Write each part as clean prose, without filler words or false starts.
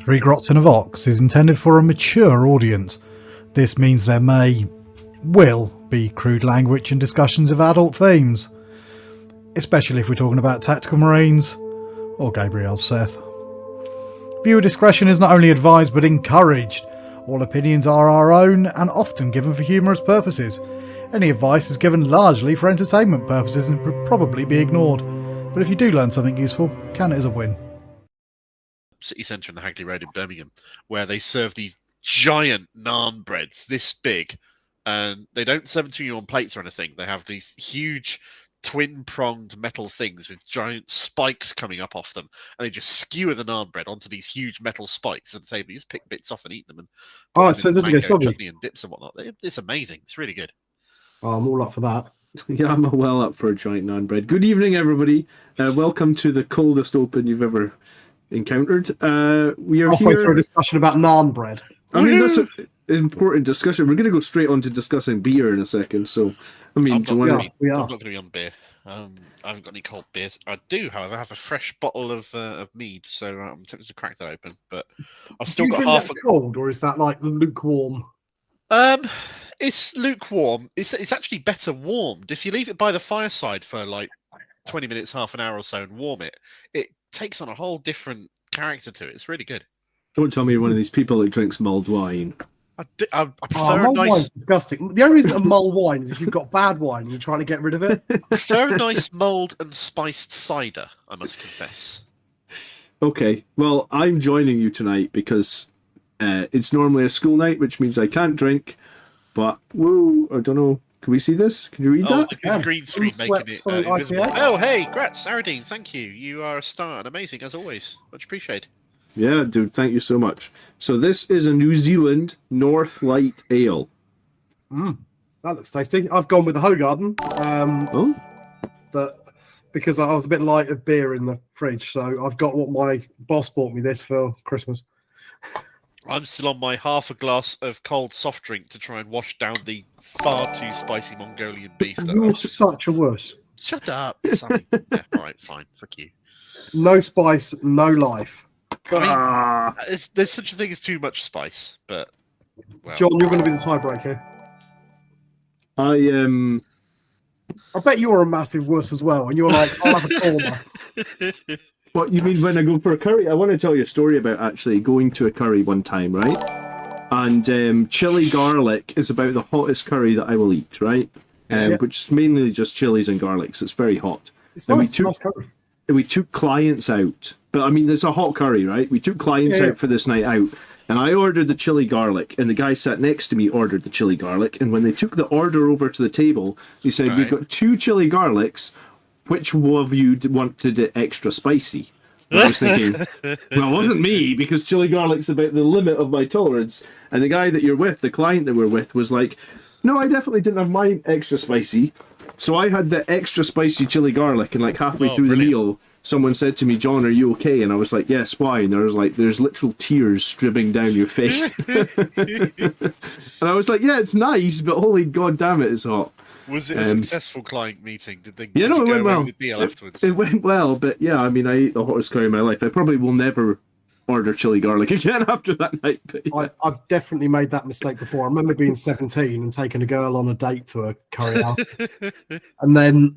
Three Grots and a Vox is intended for a mature audience. This means there will be crude language and discussions of adult themes, especially if we're talking about Tactical Marines or Gabriel Seth. Viewer discretion is not only advised but encouraged. All opinions are our own and often given for humorous purposes. Any advice is given largely for entertainment purposes and would probably be ignored. But if you do learn something useful, count it as a win. City centre in the Hagley Road in Birmingham, where they serve these giant naan breads this big, and they don't serve them to you on plates or anything. They have these huge twin-pronged metal things with giant spikes coming up off them, and they just skewer the naan bread onto these huge metal spikes at the table. You just pick bits off and eat them, and so it doesn't get soggy. Chutney and dips and whatnot. It's amazing. It's really good. Oh, I'm all up for that. Yeah, I'm well up for a giant naan bread. Good evening, everybody. Welcome to the coldest open you've ever encountered. We are halfway here through a discussion about naan bread. I mean, that's an important discussion. We're going to go straight on to discussing beer in a second. So, I mean, I'm not going are. to be on beer. I haven't got any cold beers. I do, however, have a fresh bottle of mead, so I'm tempted to crack that open. But I've still got half. Cold, or is that like lukewarm? It's lukewarm. It's actually better warmed. If you leave it by the fireside for like 20 minutes, half an hour or so, and warm it, it takes on a whole different character to it. It's really good. Don't tell me you're one of these people that drinks mulled wine. I prefer a mulled wine's disgusting. The only reason a mulled wine is if you've got bad wine and you're trying to get rid of it. I prefer a nice mulled and spiced cider, I must confess. Okay, well, I'm joining you tonight because it's normally a school night, which means I can't drink. But, whoa, I don't know. Can we see this? Can you read that? The green screen making it invisible. Oh, hey, Grots, Saradine, thank you. You are a star and amazing, as always. Much appreciated. Yeah, dude, thank you so much. So this is a New Zealand North Light Ale. That looks tasty. I've gone with the Hogarden. Because I was a bit light of beer in the fridge, so I've got what my boss bought me this for Christmas. I'm still on my half a glass of cold soft drink to try and wash down the far too spicy Mongolian beef. You're such a wuss. Shut up, Sammy. Yeah, all right, fine. Fuck you. No spice, no life. I mean, there's such a thing as too much spice, but... Well. John, you're going to be the tiebreaker. I bet you're a massive wuss as well, and you're like, I'll have a korma. What, you mean when I go for a curry? I want to tell you a story about actually going to a curry one time, right? And chili garlic is about the hottest curry that I will eat, right? Which is mainly just chilies and garlic, so it's very hot. It's nice, nice curry. We took clients out, but I mean, it's a hot curry, right? We took clients out for this night out, and I ordered the chili garlic, and the guy sat next to me ordered the chili garlic, and when they took the order over to the table, they said, We've got 2 chili garlics. Which one of you wanted it extra spicy? And I was thinking, well, it wasn't me, because chili garlic's about the limit of my tolerance. And the guy that you're with, the client that we're with, was like, no, I definitely didn't have mine extra spicy. So I had the extra spicy chili garlic, and like halfway through the meal, someone said to me, John, are you okay? And I was like, yes, why? And there was like, there's literal tears streaming down your face. And I was like, yeah, it's nice, but holy god damn it, it's hot. Was it a successful client meeting? Did it went well. The deal afterwards? It went well, but yeah, I mean, I ate the hottest curry of my life. I probably will never order chili garlic again after that night. But yeah. I've definitely made that mistake before. I remember being 17 and taking a girl on a date to a curry house. And then,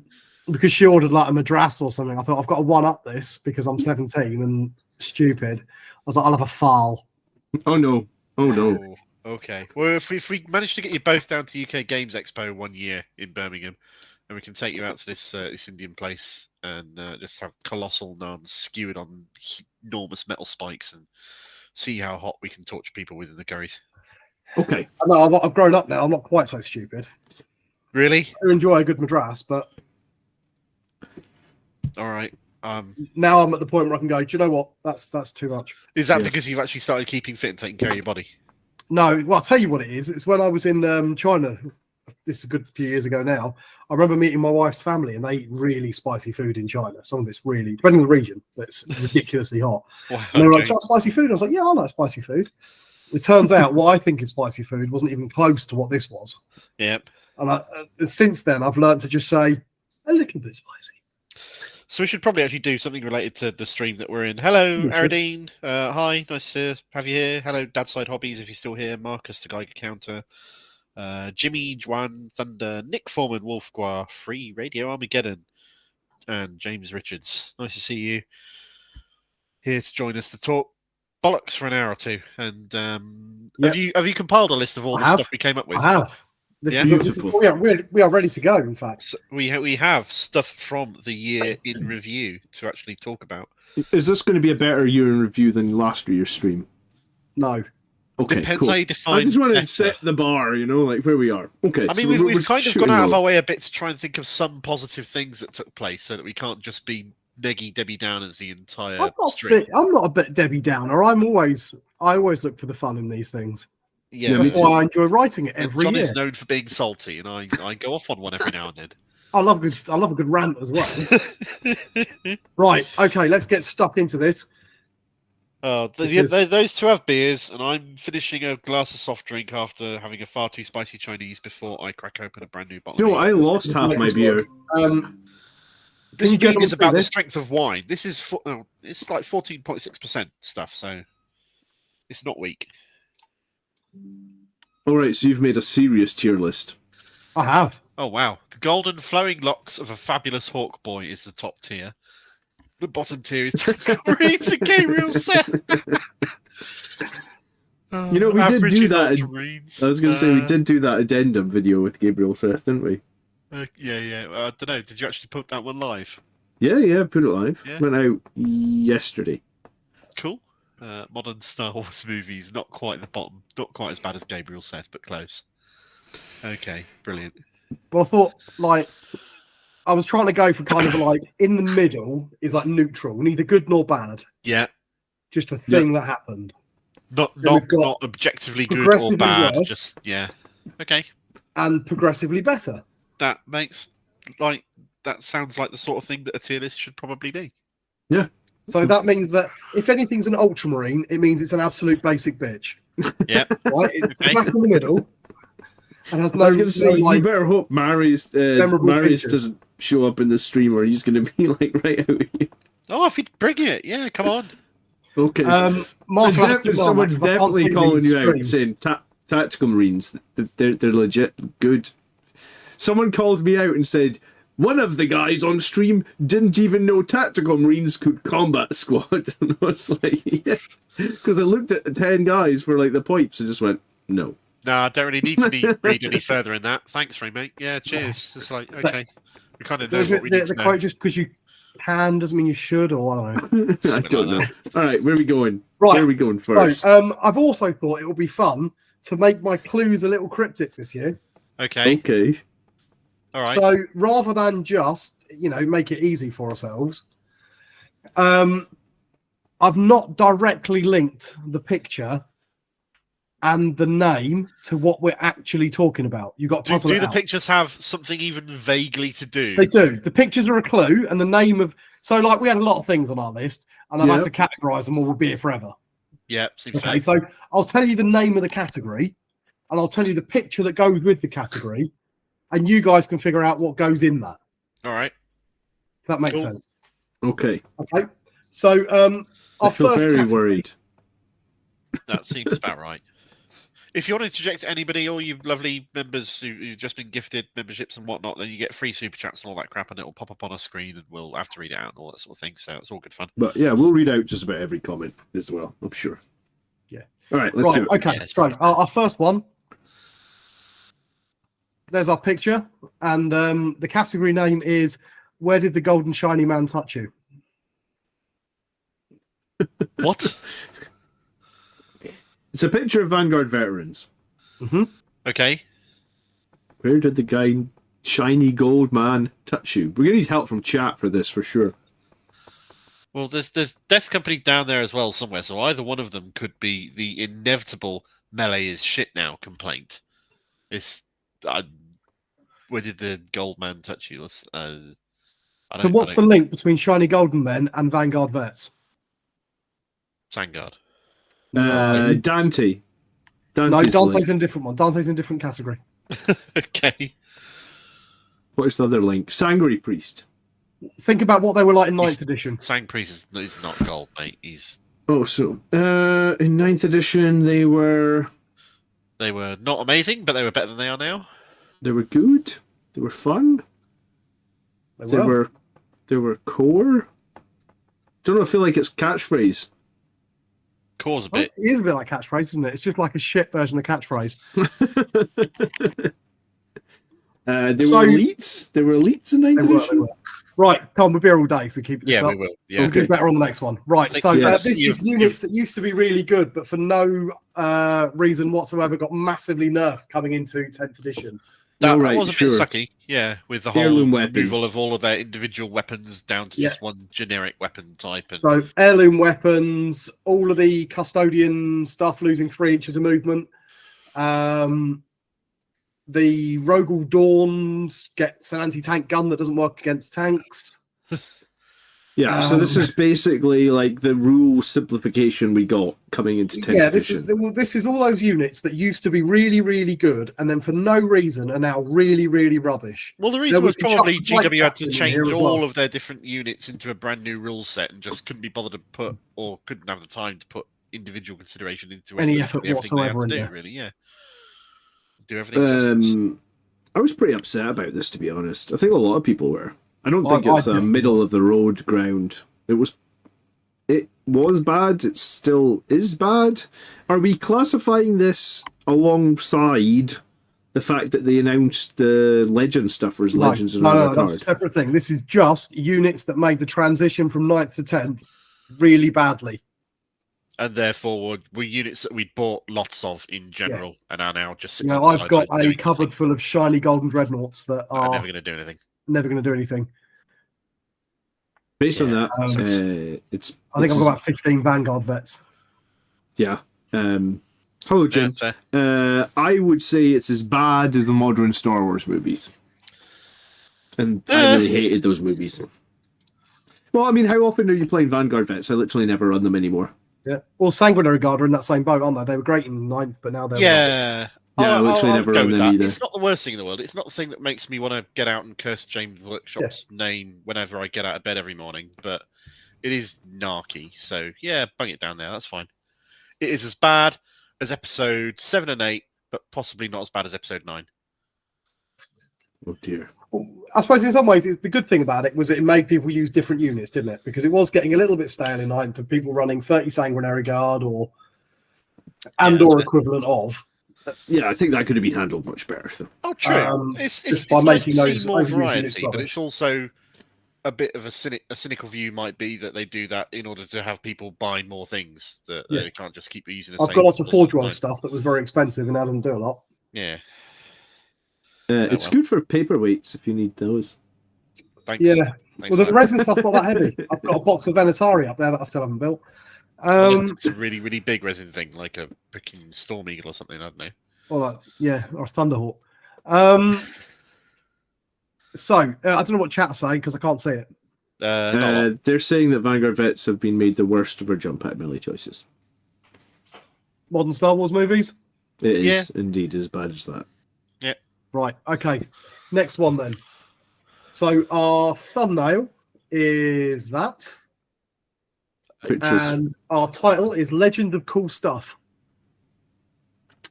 because she ordered like a madras or something, I thought, I've got to one-up this because I'm 17 and stupid. I was like, I'll have a fowl. Oh, no. Oh, no. Okay. Well, if we manage to get you both down to UK Games Expo one year in Birmingham, then we can take you out to this Indian place and just have colossal naans skewered on enormous metal spikes and see how hot we can torture people with in the curries. Okay. No, I've grown up now. I'm not quite so stupid. Really? I enjoy a good madras, but... All right. Now I'm at the point where I can go, do you know what? That's too much. Is that because you've actually started keeping fit and taking care of your body? No, well, I'll tell you what it is. It's when I was in China, this is a good few years ago now, I remember meeting my wife's family and they eat really spicy food in China. Some of it's really, depending on the region, it's ridiculously hot. Wow, and they were like, spicy food? I was like, yeah, I like spicy food. It turns out what I think is spicy food wasn't even close to what this was. Yep. And since then, I've learned to just say, a little bit spicy. So we should probably actually do something related to the stream that we're in. Hello, We should. Aradine. Hi, nice to have you here. Hello, Dadside Hobbies, if you're still here. Marcus, the Geiger Counter. Jimmy, Juan, Thunder, Nick Foreman, Wolfguar, Free Radio Armageddon, and James Richards. Nice to see you here to join us to talk bollocks for an hour or two. And have you compiled a list of all the stuff we came up with? I have. This is Beautiful. we are ready to go. In fact, So we have stuff from the year in review to actually talk about. Is this going to be a better year in review than last year's stream? no. Okay, Depends cool. how you define. I just wanted better. to set the bar, like where we are. Okay. I mean, we've kind of gone out of our way a bit to try and think of some positive things that took place, so that we can't just be neggy Debbie Downers the entire stream. I'm not a bit Debbie Downer. I always look for the fun in these things. Yeah, That's me why I enjoy writing it every John year. is known for being salty, and I go off on one every now and then. I love a good rant as well. Right. Okay. Let's get stuck into this. Those two have beers, and I'm finishing a glass of soft drink after having a far too spicy Chinese before I crack open a brand new bottle. You know, I lost half my beer. This you beer gentlemen is see about the this? strength of wine. This is it's like 14.6% stuff, so it's not weak. All right, so you've made a serious tier list. I have. Oh wow! The golden flowing locks of a fabulous hawk boy is the top tier. The bottom tier is Marines and Gabriel Seth. You know, we did Average do is that. Ultramarines. I was going to say we did do that addendum video with Gabriel Seth, didn't we? Yeah. I don't know. Did you actually put that one live? Yeah, put it live. Yeah. Went out yesterday. Cool. Modern Star Wars movies, not quite the bottom, not quite as bad as Gabriel Seth, but close. Okay, brilliant. Well, I thought I was trying to go for kind of like in the middle is like neutral, neither good nor bad, Yeah, just a thing that happened. not we've got not objectively good or progressively bad. worse. Just yeah. Okay, And progressively better. that sounds like the sort of thing that a tier list should probably be. Yeah. So that means that if anything's an ultramarine, it means it's an absolute basic bitch. Yeah, Right? It's Okay. smack in the middle. And has I no, was going to say, no, you better hope Marius memorable features. doesn't show up in the stream, or he's going to be like right out here. Oh, if you'd bring it, yeah, come on. Okay. Mark Someone's definitely calling you out, saying tactical marines, they're legit good. Someone called me out and said one of the guys on stream didn't even know tactical marines could combat squad. And I was like, yeah, because I looked at the 10 guys for like the points and just went, no. No, I don't really need to read any further in that. Thanks, very mate. Yeah, cheers. It's like okay, we kind of know what we need to The know. quote just because you can doesn't mean you should, or I don't know. I Something don't like know. All right, where are we going? Right. Where are we going first? So, I've also thought it would be fun to make my clues a little cryptic this year. Okay, Okay. all right. So rather than just, make it easy for ourselves, I've not directly linked the picture and the name to what we're actually talking about. You've got to puzzle Do it the out. pictures have something even vaguely to do? They do. The pictures are a clue, and the name of... So, like, we had a lot of things on our list, and I've had to categorise them all with beer forever. Yeah, seems Okay, fair. so I'll tell you the name of the category, and I'll tell you the picture that goes with the category, and you guys can figure out what goes in that. All right. If that makes Cool. sense. Okay. Okay. So, I our feel first very category... worried. That seems about right. If you want to interject anybody, all you lovely members who've just been gifted memberships and whatnot, then you get free super chats and all that crap, and it'll pop up on a screen, and we'll have to read it out and all that sort of thing. So it's all good fun. But yeah, we'll read out just about every comment as well, I'm sure. Yeah. All right, let's do it. Okay. Yeah, So, our first one. There's our picture, and the category name is "Where did the golden shiny man touch you?" What? It's a picture of Vanguard veterans. Okay. Where did the guy, shiny gold man, touch you? We're going to need help from chat for this, for sure. Well, there's Death Company down there as well somewhere, so either one of them could be the inevitable melee is shit now complaint. It's where did the gold man touch you? So, what's the link between shiny golden men and Vanguard vets? Sangard? Dante. No, Dante's Dante's link. in a different one. Dante's in a different category. Okay. What is the other link? Sanguinary priest. Think about what they were like in 9th edition. Sang Priest is not gold, mate. He's So in 9th edition they were not amazing, but they were better than they are now. They were good. They were fun. They were core. Don't know. I feel like it's catchphrase. Core's a bit. It is a bit like catchphrase, isn't it? It's just like a shit version of catchphrase. They were elites. They were elites in 9th edition. Right, Tom, we'll be here all day if we keep this up. Yeah, we will. Yeah. We'll do better on the next one. Right, so this is units that used to be really good, but for no reason whatsoever got massively nerfed coming into 10th edition. That was a bit sucky, yeah, with the whole removal of all of their individual weapons down to just one generic weapon type. And... So heirloom weapons, all of the custodian stuff losing 3 inches of movement. The Rogel Dawns gets an anti-tank gun that doesn't work against tanks. Yeah, so this is basically like the rule simplification we got coming into 10th edition. This is all those units that used to be really, really good, and then for no reason are now really, really rubbish. Well, the reason was probably GW had to change all of their different units into a brand new rule set and just couldn't be bothered to put, or couldn't have the time to put individual consideration into any effort whatsoever in there. Really, yeah. Do everything justice. I was pretty upset about this, to be honest. I think a lot of people were. I don't think it's a middle of the road ground. It was bad. It still is bad. Are we classifying this alongside the fact that they announced the legend stuff as legends? No, that's a separate thing. This is just units that made the transition from 9th to 10th really badly. And therefore were units that we'd bought lots of in general and are now just sitting I've got a cupboard full of shiny golden dreadnoughts that are never going to do anything. Based on that, I think I've got about 15 Vanguard vets. Yeah. Hello, Jim. I would say it's as bad as the modern Star Wars movies. And I really hated those movies. Well, I mean, how often are you playing Vanguard vets? I literally never run them anymore. Yeah. Well, Sanguinary Guard are in that same boat, aren't they? They were great in 9th, but now they're... Yeah, I literally never run them either. It's not the worst thing in the world. It's not the thing that makes me want to get out and curse James Workshop's name whenever I get out of bed every morning, but it is narky. So, yeah, bung it down there. That's fine. It is as bad as episode 7 and 8, but possibly not as bad as episode 9. Oh, dear. Well, I suppose in some ways, the good thing about it was it made people use different units, didn't it? Because it was getting a little bit stale in 9th of people running 30 Sanguinary Guard or equivalent of. Yeah, I think that could have been handled much better. Though. Oh, true. It's by nice making to see more variety, but it's also a bit of a cynical view might be that they do that in order to have people buy more things. That they can't just keep using the same. I've got lots of Forge World stuff that was very expensive and I didn't do a lot. Yeah. It's good for paperweights if you need those. Thanks. Yeah. Well, the resin stuff's not that heavy. I've got a box of Venatari up there that I still haven't built. It's a really, really big resin thing, like a freaking Storm Eagle or something, I don't know. Or or Thunderhawk. So, I don't know what chat's saying because I can't see it. They're saying that Vanguard vets have been made the worst of our jump out melee choices. Modern Star Wars movies? It is indeed as bad as that. Yeah. Right, okay. Next one then. So our thumbnail is that. And our title is Legend of Cool Stuff.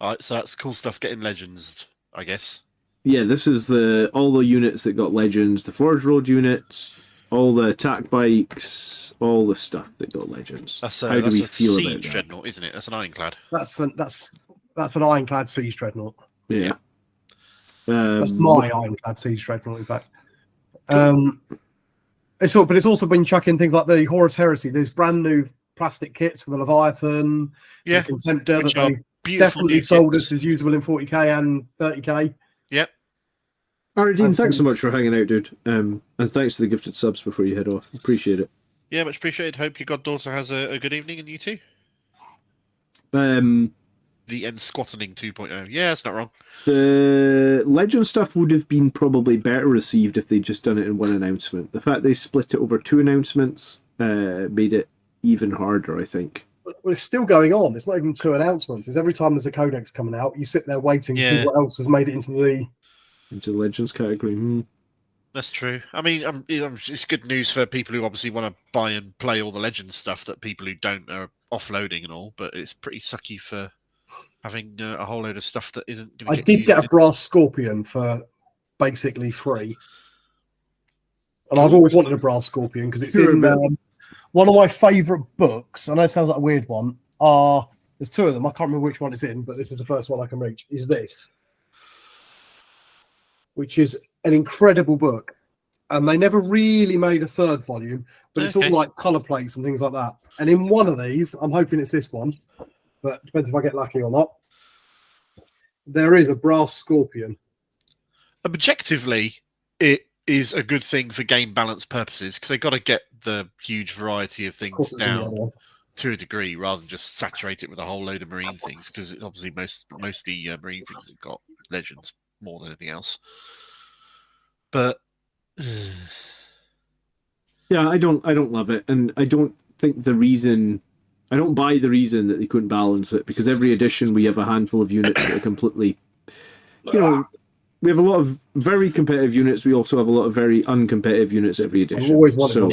Alright, so that's cool stuff getting legends, I guess. Yeah, this is all the units that got legends, the Forge Road units, all the attack bikes, all the stuff that got legends. How do we feel about that? Dreadnought, isn't it? That's an Ironclad. That's an Ironclad Siege Dreadnought. Yeah. That's my Ironclad Siege Dreadnought, in fact. It's also been chucking things like the Horus Heresy, these brand new plastic kits for the Leviathan, the Contemptor that they definitely sold us as usable in 40k and 30k. Yep. Alright, Dean, thanks so much for hanging out, dude. And thanks for the gifted subs before you head off. Appreciate it. Yeah, much appreciated. Hope your goddaughter has a good evening, and you too. The end squattening 2.0. Yeah, that's not wrong. The legend stuff would have been probably better received if they'd just done it in one announcement. The fact they split it over 2 announcements made it even harder, I think. Well, it's still going on. It's not even 2 announcements. It's every time there's a codex coming out, you sit there waiting to see what else has made it into the legends category. That's true. I mean, it's good news for people who obviously want to buy and play all the Legends stuff that people who don't are offloading and all, but it's pretty sucky for having a whole load of stuff that isn't going to I get did used. get a brass scorpion for basically free. And I've Cool. always wanted a brass scorpion because it's in one of my favourite books. I know it sounds like a weird one. There's two of them. I can't remember which one it's in, but this is the first one I can reach. Is this, which is an incredible book. And they never really made a third volume, but it's all like colour plates and things like that. And in one of these, I'm hoping it's this one, but it depends if I get lucky or not. There is a brass scorpion. Objectively, it is a good thing for game balance purposes because they've got to get the huge variety of things down to a degree rather than just saturate it with a whole load of marine things because it's obviously mostly marine things have got Legends more than anything else. But yeah, I don't love it, and I don't think I don't buy the reason that they couldn't balance it because every edition we have a handful of units that are completely, we have a lot of very competitive units. We also have a lot of very uncompetitive units every edition. I've always wanted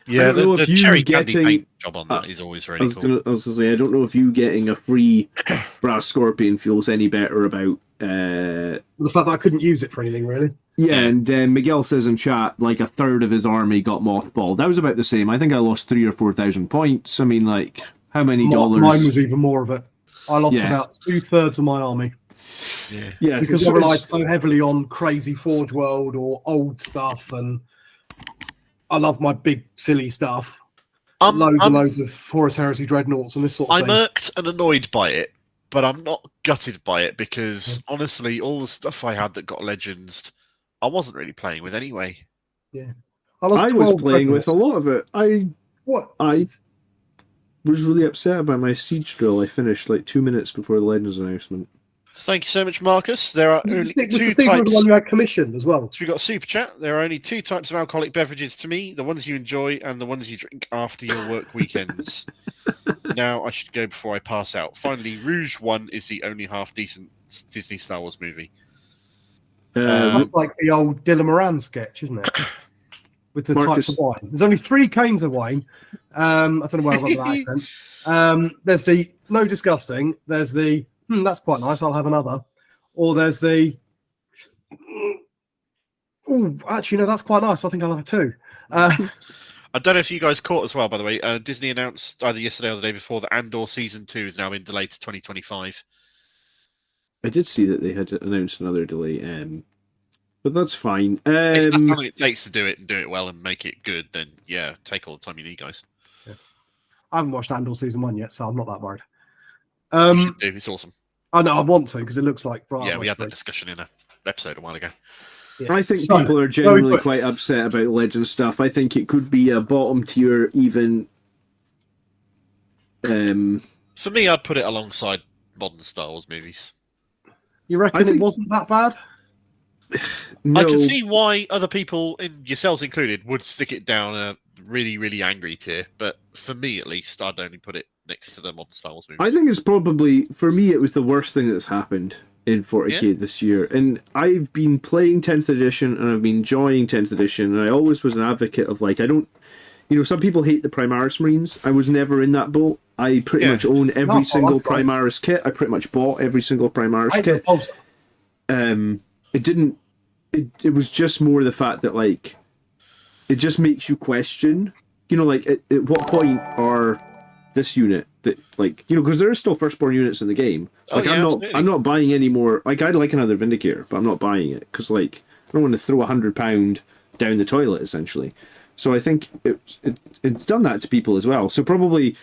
the cherry candy paint job on that is always very cool. I was going to say, I don't know if you getting a free brass scorpion feels any better about the fact that I couldn't use it for anything really. Yeah, and Miguel says in chat, like a third of his army got mothballed. That was about the same. I think I lost 3,000 or 4,000 points. I mean, like, how many dollars? Mine was even more of it. I lost about 2/3 of my army. Yeah, because I relied so heavily on crazy Forge World or old stuff, and I love my big silly stuff. Loads and loads of Horus Heresy Dreadnoughts and this sort of thing. I'm irked and annoyed by it, but I'm not gutted by it because honestly, all the stuff I had that got Legends, I wasn't really playing with anyway. Yeah, I was playing with a lot of it. I was really upset about my siege drill. I finished like 2 minutes before the Legends announcement. Thank you so much, Marcus. There are only two types. The one you had commissioned as well. So we got super chat. There are only two types of alcoholic beverages to me: the ones you enjoy and the ones you drink after your work weekends. Now I should go before I pass out. Finally, Rouge One is the only half decent Disney Star Wars movie. That's like the old Dylan Moran sketch, isn't it? With the types of wine. There's only 3 canes of wine. I don't know where I got that accent. There's the no disgusting. There's the that's quite nice. I'll have another. Or there's the actually no, that's quite nice. I think I'll have 2. I don't know if you guys caught as well. By the way, Disney announced either yesterday or the day before that Andor season 2 is now been delayed to 2025. I did see that they had announced another delay, but that's fine. If that's how long it takes to do it and do it well and make it good, then yeah, take all the time you need, guys. Yeah. I haven't watched Andor season 1 yet, so I'm not that worried. You should do. It's awesome. I know I want to because it looks like we had that discussion in an episode a while ago. Yeah. I think people are generally quite upset about Legend stuff. I think it could be a bottom tier even. For me, I'd put it alongside modern Star Wars movies. You reckon it wasn't that bad? No. I can see why other people, yourselves included, would stick it down a really, really angry tier. But for me, at least, I'd only put it next to the modern Star Wars movies. I think it's probably, for me, it was the worst thing that's happened in 40k this year. And I've been playing 10th edition and I've been enjoying 10th edition. And I always was an advocate of like, I don't, some people hate the Primaris Marines. I was never in that boat. I pretty much own every single Primaris kit. I pretty much bought every single Primaris kit. It was just more the fact that like it just makes you question, like at what point are this unit that like because there are still firstborn units in the game. Like I'm not buying any more. Like I'd like another Vindicator, but I'm not buying it because like I don't want to throw £100 down the toilet essentially. So I think it's done that to people as well. So probably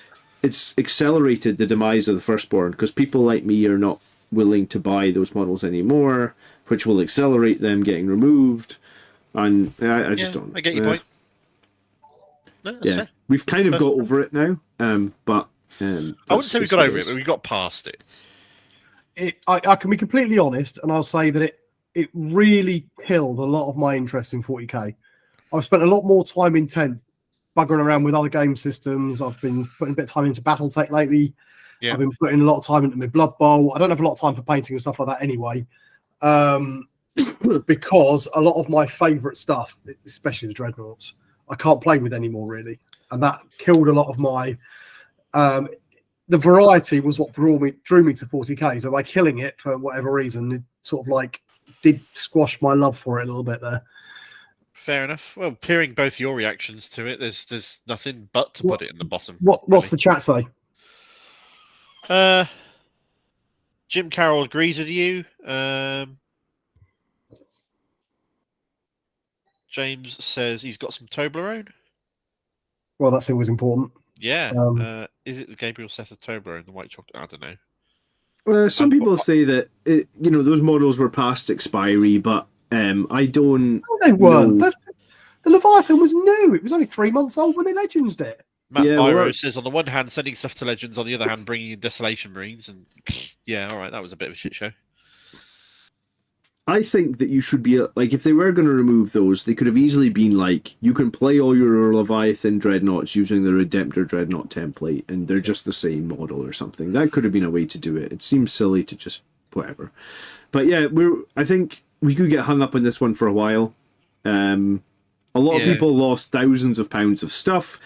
it's accelerated the demise of the firstborn because people like me are not willing to buy those models anymore, which will accelerate them getting removed. And I just don't. I get your point. No, that's fair. We've kind of got over it now, but I wouldn't say we got over it, but we got past it. I can be completely honest, and I'll say that it really killed a lot of my interest in 40k. I've spent a lot more time in 10 buggering around with other game systems. I've been putting a bit of time into BattleTech lately. Yeah. I've been putting a lot of time into my Blood Bowl. I don't have a lot of time for painting and stuff like that anyway. because a lot of my favourite stuff, especially the Dreadnoughts, I can't play with anymore really, and that killed a lot of my. The variety was what drew me to 40k. So by killing it for whatever reason, it sort of like did squash my love for it a little bit there. Fair enough. Well, hearing both your reactions to it, there's nothing but to put it in the bottom. What's the chat say? Jim Carroll agrees with you. James says he's got some Toblerone. Well, that's always important. Yeah. Is it the Gabriel Seth of Toblerone, the white chocolate? I don't know. Some people say that those models were past expiry, but I don't. No, they weren't. know. The Leviathan was new. It was only 3 months old when they legended it. Matt Yeah, Byro well- says, on the one hand, sending stuff to Legends, on the other hand, bringing in Desolation Marines. And yeah, all right, that was a bit of a shit show. I think that you should be like, if they were going to remove those, they could have easily been like, you can play all your Leviathan Dreadnoughts using the Redemptor Dreadnought template, and they're just the same model or something. That could have been a way to do it. It seems silly to just whatever. But yeah, I think we could get hung up on this one for a while. A lot of people lost thousands of pounds of stuff,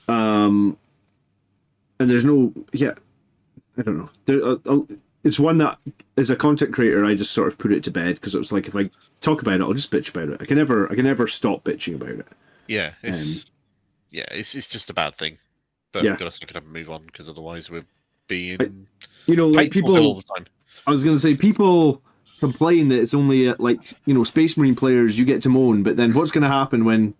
and there's no, I don't know. It's one that, as a content creator, I just sort of put it to bed because it was like, if I talk about it, I'll just bitch about it. I can never stop bitching about it. Yeah, it's just a bad thing. But we've got to suck it up and move on, because otherwise we're being like people all the time. I was going to say, people complain that it's only Space Marine players you get to moan, but then what's going to happen when,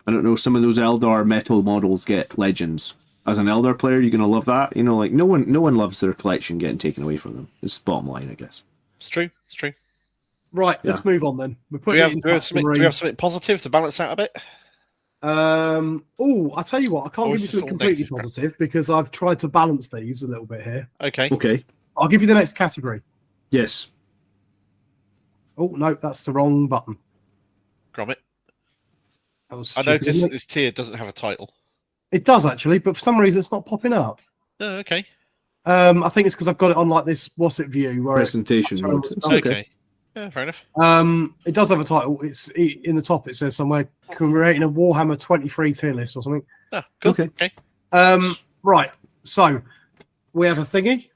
I don't know, some of those Eldar metal models get Legends? As an Eldar player, you're going to love that. No one loves their collection getting taken away from them. It's the bottom line, I guess. It's true. Right, let's move on then. Do we have something positive to balance out a bit? I'll tell you what, I can't give you something completely positive because I've tried to balance these a little bit here. Okay. I'll give you the next category. Yes. Oh, no, that's the wrong button. Gromit. I noticed that this tier doesn't have a title. It does actually, but for some reason it's not popping up. Oh, okay. I think it's because I've got it on like this what's it view where presentation mode. Okay. Yeah, fair enough. It does have a title. It's in the top. It says somewhere creating a Warhammer 23 tier list or something. Oh, cool. Okay. Right. So we have a thingy.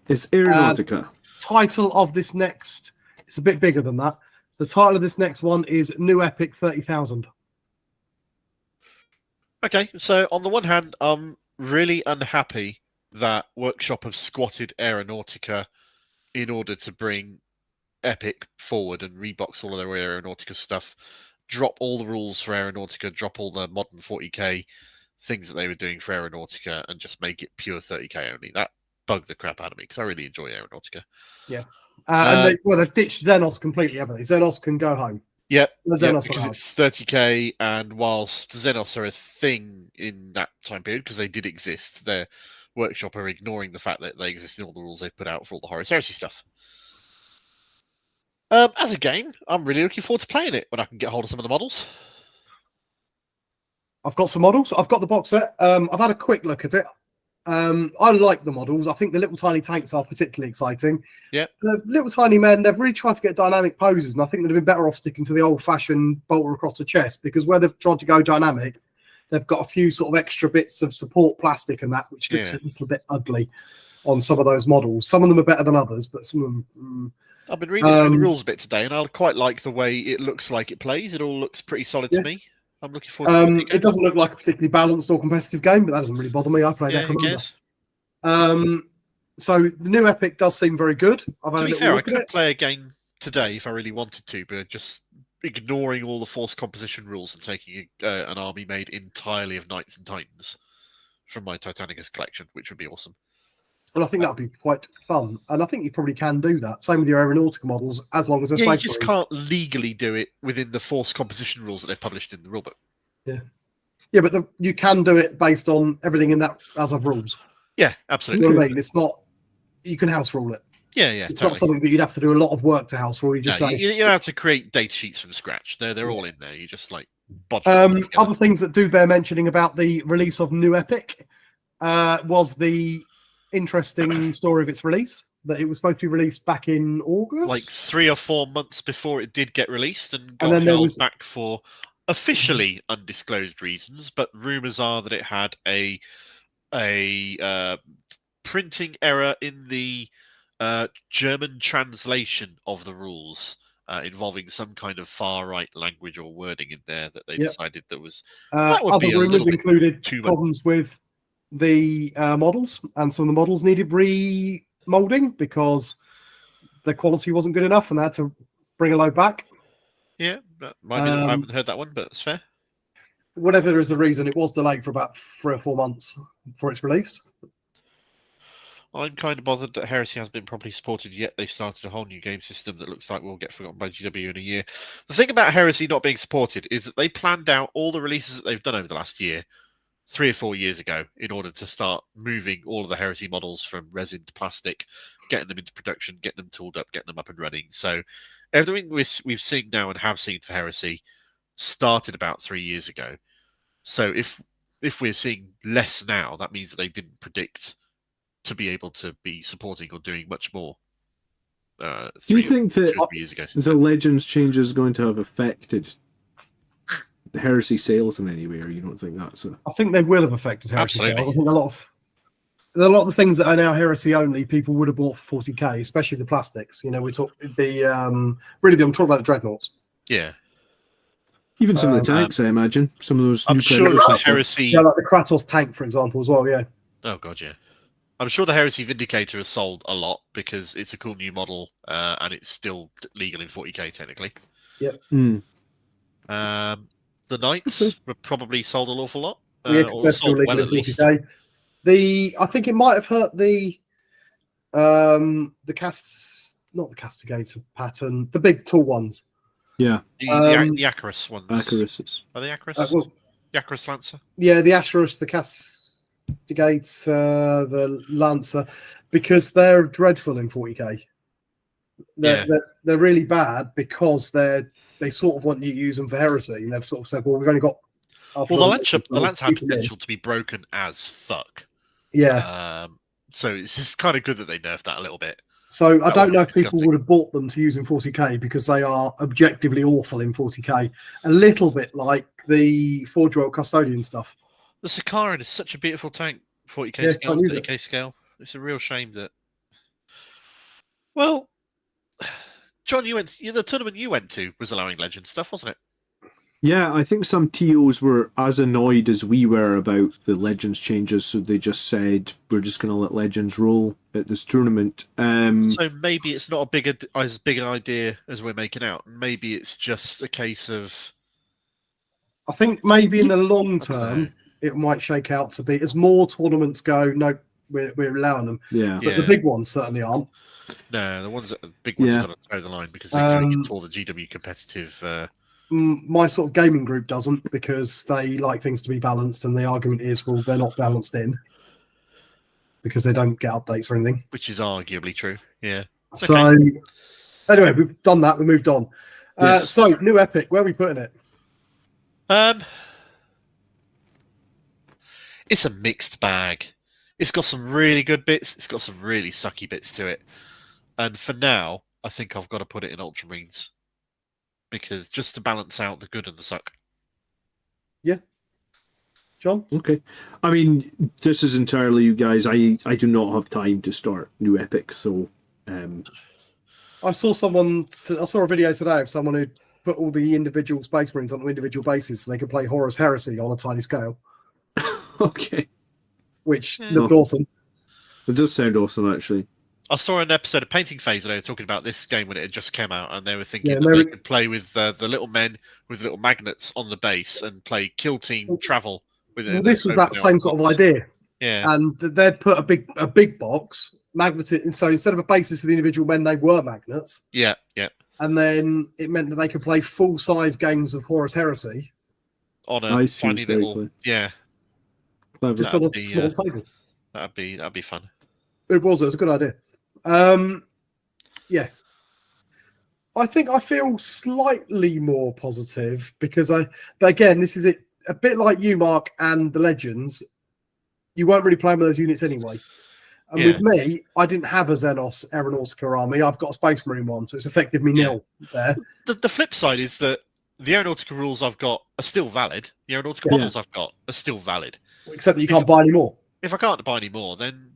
It's Aeronautica. Title of this next. It's a bit bigger than that. The title of this next one is New Epic 30,000. Okay, so on the one hand, I'm really unhappy that Workshop have squatted Aeronautica in order to bring Epic forward and rebox all of their Aeronautica stuff, drop all the rules for Aeronautica, drop all the modern 40k things that they were doing for Aeronautica, and just make it pure 30k only. That bugged the crap out of me because I really enjoy Aeronautica. Yeah. And they've ditched Xenos completely, haven't they? Xenos can go home. Yeah, Xenos because it's 30k, and whilst Xenos are a thing in that time period, because they did exist, their Workshop are ignoring the fact that they exist in all the rules they've put out for all the Horus Heresy stuff. As a game, I'm really looking forward to playing it when I can get hold of some of the models. I've got some models. I've got the box set. I've had a quick look at it. I like the models. I think the little tiny tanks are particularly exciting. Yeah. The little tiny men, they've really tried to get dynamic poses, and I think they'd have been better off sticking to the old-fashioned bolter across the chest, because where they've tried to go dynamic, they've got a few sort of extra bits of support plastic and that, which looks a little bit ugly on some of those models. Some of them are better than others, but some of them... I've been reading through the rules a bit today, and I quite like the way it looks like it plays. It all looks pretty solid to me. I'm looking forward to it. It doesn't look like a particularly balanced or competitive game, but that doesn't really bother me. I play that commander. So the new Epic does seem very good. To be fair, I could play a game today if I really wanted to, but just ignoring all the force composition rules and taking an army made entirely of Knights and Titans from my Titanicus collection, which would be awesome. And I think that would be quite fun. And I think you probably can do that. Same with your Aeronautica models, as long as they're you just can't legally do it within the force composition rules that they've published in the rulebook. Yeah, but you can do it based on everything in that as of rules. Yeah, absolutely. You know what I mean? It's not... You can house rule it. Yeah, It's not something that you'd have to do a lot of work to house rule. You just say... You don't have to create data sheets from scratch. They're all in there. You just other things that do bear mentioning about the release of New Epic was the interesting story of its release. that it was supposed to be released back in August? Like 3 or 4 months before it did get released, and got then there held was- back for officially undisclosed reasons. But rumours are that it had a printing error in the German translation of the rules, involving some kind of far right language or wording in there that they decided that was that would Other be a rumours little bit included too much. problems with the models, and some of the models needed remolding because the quality wasn't good enough, and they had to bring a load back. Yeah, that might be, I haven't heard that one, but it's fair. Whatever is the reason, it was delayed for about 3 or 4 months for its release. I'm kind of bothered that Heresy hasn't been properly supported yet. They started a whole new game system that looks like will get forgotten by GW in a year. The thing about Heresy not being supported is that they planned out all the releases that they've done over the last year 3 or 4 years ago in order to start moving all of the Heresy models from resin to plastic, getting them into production, getting them tooled up, getting them up and running. So everything we've seen now and have seen for Heresy started about 3 years ago. So if we're seeing less now, that means that they didn't predict to be able to be supporting or doing much more. Do you think that 2 or 3 years ago? the Legends change is going to have affected the Heresy sales in any way, or you don't think that's a... I think they will have affected Heresy Absolutely. sales. I think a lot of the things that are now Heresy only, people would have bought for 40k, especially the plastics. You know, we talk I'm talking about the Dreadnoughts. Yeah. Even some of the tanks, I imagine. Some of those I'm new sure Predators the and stuff. Heresy... Yeah, like the Kratos tank, for example, as well. Yeah. Oh, God, yeah. I'm sure the Heresy Vindicator has sold a lot because it's a cool new model and it's still legal in 40k, technically. Yep. The Knights were probably sold an awful lot. Yeah, because they're still legal in 40k. I think it might have hurt the not the Castigator pattern, the big tall ones. Yeah. The Acarus ones. Acaruses. Are they Acarus? The Acarus Lancer? Yeah, the Asherus, the Castigate, the Lancer, because they're dreadful in 40k. They're really bad because they sort of want you to use them for Heresy, and they've sort of said, well, we've only got... Well, the Lancer had potential to be broken as fuck. Yeah. So it's just kind of good that they nerfed that a little bit. So I don't know if people would have bought them to use in 40k because they are objectively awful in 40k. A little bit like the 4-year-old Custodian stuff. The Sakaran is such a beautiful tank, 40k Yeah, scale, can't use 30k scale. It's a real shame that... Well, John, the tournament you went to was allowing Legends stuff, wasn't it? Yeah, I think some TOs were as annoyed as we were about the Legends changes, so they just said, we're just going to let Legends roll at this tournament. So maybe it's not as big an idea as we're making out. Maybe it's just a case of... I think maybe in the long term, it might shake out to be, as more tournaments go, no, we're allowing them. Yeah. But the big ones certainly aren't. No, the big ones got to toe the line because they're going into all the GW competitive... My sort of gaming group doesn't, because they like things to be balanced, and the argument is, well, they're not balanced in because they don't get updates or anything. Which is arguably true, yeah. So, anyway, we've done that. We moved on. Yes. So, new Epic, where are we putting it? It's a mixed bag. It's got some really good bits. It's got some really sucky bits to it. And for now, I think I've got to put it in Ultramarines. Because just to balance out the good and the suck. Yeah. John? Okay. I mean, this is entirely you guys. I do not have time to start new Epic, so... I saw a video today of someone who put all the individual Space Marines on individual bases so they could play Horus Heresy on a tiny scale. Okay. Which looked awesome. It does sound awesome, actually. I saw an episode of Painting Phase where they were talking about this game when it had just come out, and they were thinking that they could play with the little men with little magnets on the base and play Kill Team Travel with it. Well, this was that same sort of idea. Yeah. And they'd put a big box, magneted, so instead of a basis for the individual men, they were magnets. Yeah, yeah. And then it meant that they could play full-size games of Horus Heresy. On a tiny little... Yeah. Clever. Just on a small table. That'd be fun. It was a good idea. Yeah. I think I feel slightly more positive because but again, this is it. A bit like you, Mark, and the Legends. You weren't really playing with those units anyway. And with me, I didn't have a Xenos Aeronautica army. I've got a Space Marine one, so it's effectively nil there. The flip side is that the Aeronautica rules I've got are still valid. The Aeronautica models I've got are still valid. Except that you can't buy any more. If I can't buy any more, then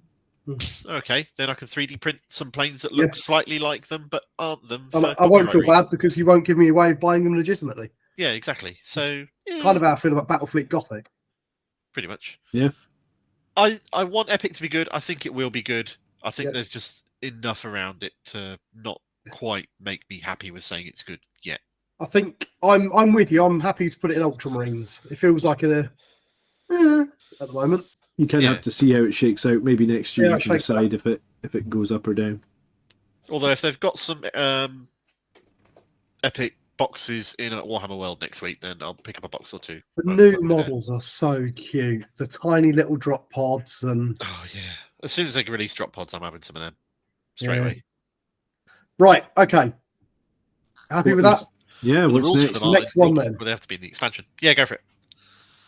okay, then I can 3D print some planes that look slightly like them, but aren't them. I won't feel bad because you won't give me a way of buying them legitimately. Yeah, exactly. So kind of how I feel about Battlefleet Gothic. Pretty much. Yeah. I want Epic to be good. I think it will be good. I think there's just enough around it to not quite make me happy with saying it's good yet. I think I'm with you. I'm happy to put it in Ultramarines. It feels like at the moment. You kind of have to see how it shakes out. Maybe next year you can decide if it goes up or down. Although if they've got some Epic boxes in at Warhammer World next week, then I'll pick up a box or two. The new models are so cute. The tiny little drop pods and as soon as they can release drop pods, I'm having some of them straight away. Right, okay. Happy with that? Yeah, what's next one then? Will they have to be in the expansion? Yeah, go for it.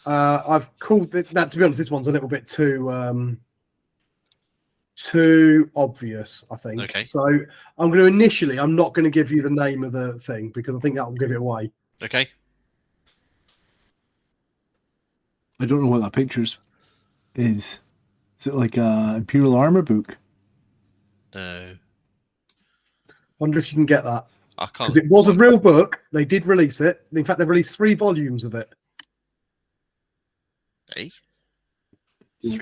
I've called that, to be honest, this one's a little bit too obvious, I think. Okay. So I'm not going to give you the name of the thing because I think that will give it away. Okay. I don't know what that picture is. Is it like a Imperial Armor book? No. Wonder if you can get that. I can't. Because it was a real book. They did release it. In fact, they released 3 volumes of it. Hey?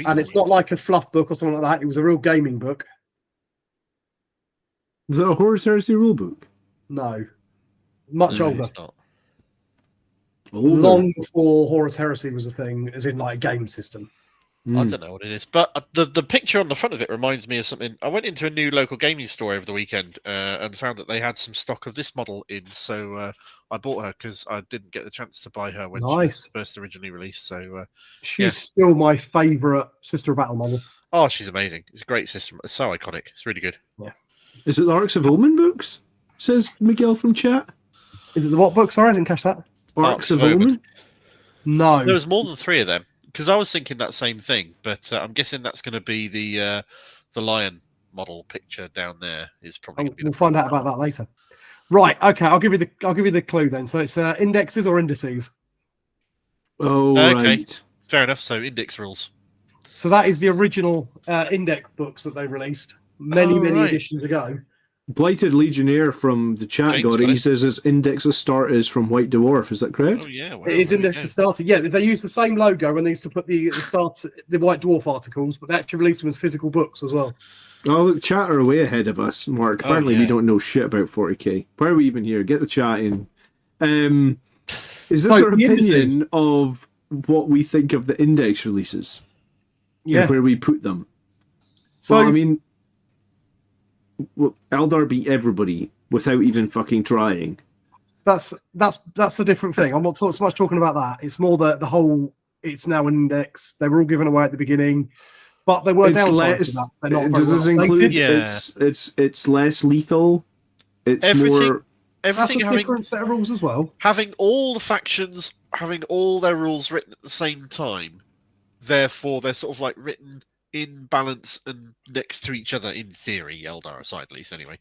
And it's not like a fluff book or something like that. It was a real gaming book. Is that a Horus Heresy rule book? No. Much older. It's not. Long before Horus Heresy was a thing, as in like a game system. I don't know what it is, but the picture on the front of it reminds me of something. I went into a new local gaming store over the weekend and found that they had some stock of this model in, so I bought her because I didn't get the chance to buy her when she was first originally released. So she's still my favourite Sister of Battle model. Oh, she's amazing! It's a great system. It's so iconic. It's really good. Yeah. Is it the Arcs of Omen books? Says Miguel from chat. Is it the what book? Sorry, I didn't catch that. Arcs of Omen? No. There was more than 3 of them. Because I was thinking that same thing, but I'm guessing that's going to be the lion model picture down there. Is probably. We'll find out about that later. Right. Okay. I'll give you the clue then. So it's indexes or indices. Oh, okay. Right. Fair enough. So index rules. So that is the original index books that they released many editions ago. Blighted Legionnaire from the chat James got it. He says his Index Astarte is from White Dwarf. Is that correct? Oh yeah, it is Index Astarte. Yeah, they used the same logo when they used to put the White Dwarf articles, but they actually released them as physical books as well. Oh, look, chat are way ahead of us, Mark. Apparently we don't know shit about 40k. Why are we even here? Get the chat in. Is this our opinion of what we think of the Index releases? Yeah. And where we put them? So, well, I mean, Eldar beat everybody without even fucking trying. That's a different thing. I'm not so much talking about that. It's more the whole. It's now an index. They were all given away at the beginning, but they were downsides to that. They're not does this include? Yeah. It's less lethal. It's more. That's a different set of rules as well. Having all the factions having all their rules written at the same time, therefore they're sort of like written in balance and next to each other in theory, Eldar aside at least anyway,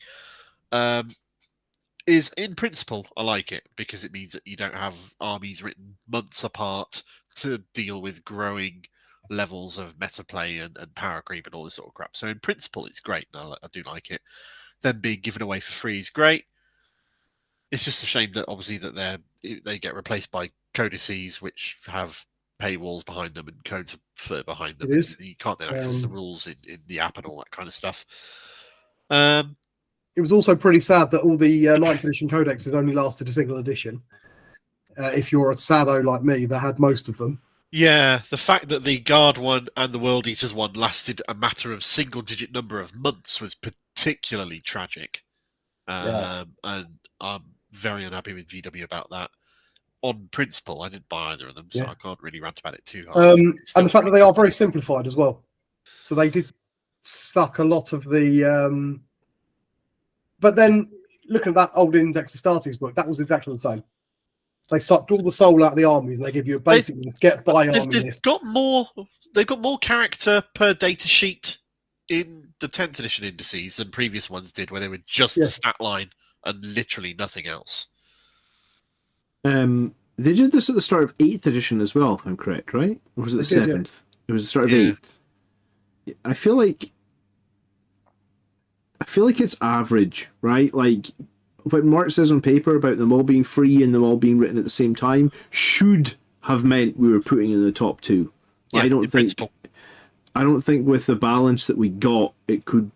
is in principle I like it because it means that you don't have armies written months apart to deal with growing levels of meta play and power creep and all this sort of crap. So in principle it's great and I do like it. Them being given away for free is great. It's just a shame that obviously that they get replaced by codices which have paywalls behind them and codes further behind them. You can't then access the rules in the app and all that kind of stuff. It was also pretty sad that all the 9th edition codexes only lasted a single edition. If you're a sado like me, that had most of them. Yeah, the fact that the Guard one and the World Eaters one lasted a matter of single-digit number of months was particularly tragic. And I'm very unhappy with VW about that. On principle, I didn't buy either of them, so I can't really rant about it too hard. And the fact that they are very simplified as well. So they did stuck a lot of the... But then, looking at that old Index Astartes book, that was exactly the same. They sucked all the soul out of the armies and they give you a basic get by army list. They've got more character per data sheet in the 10th edition indices than previous ones did, where they were just the stat line and literally nothing else. They did this at the start of 8th edition as well, if I'm correct, right? Or was it the 7th? It was the start of 8th. I feel like it's average, right? Like what Mark says on paper about them all being free and them all being written at the same time should have meant we were putting in the top 2. Yeah, I don't think with the balance that we got, it could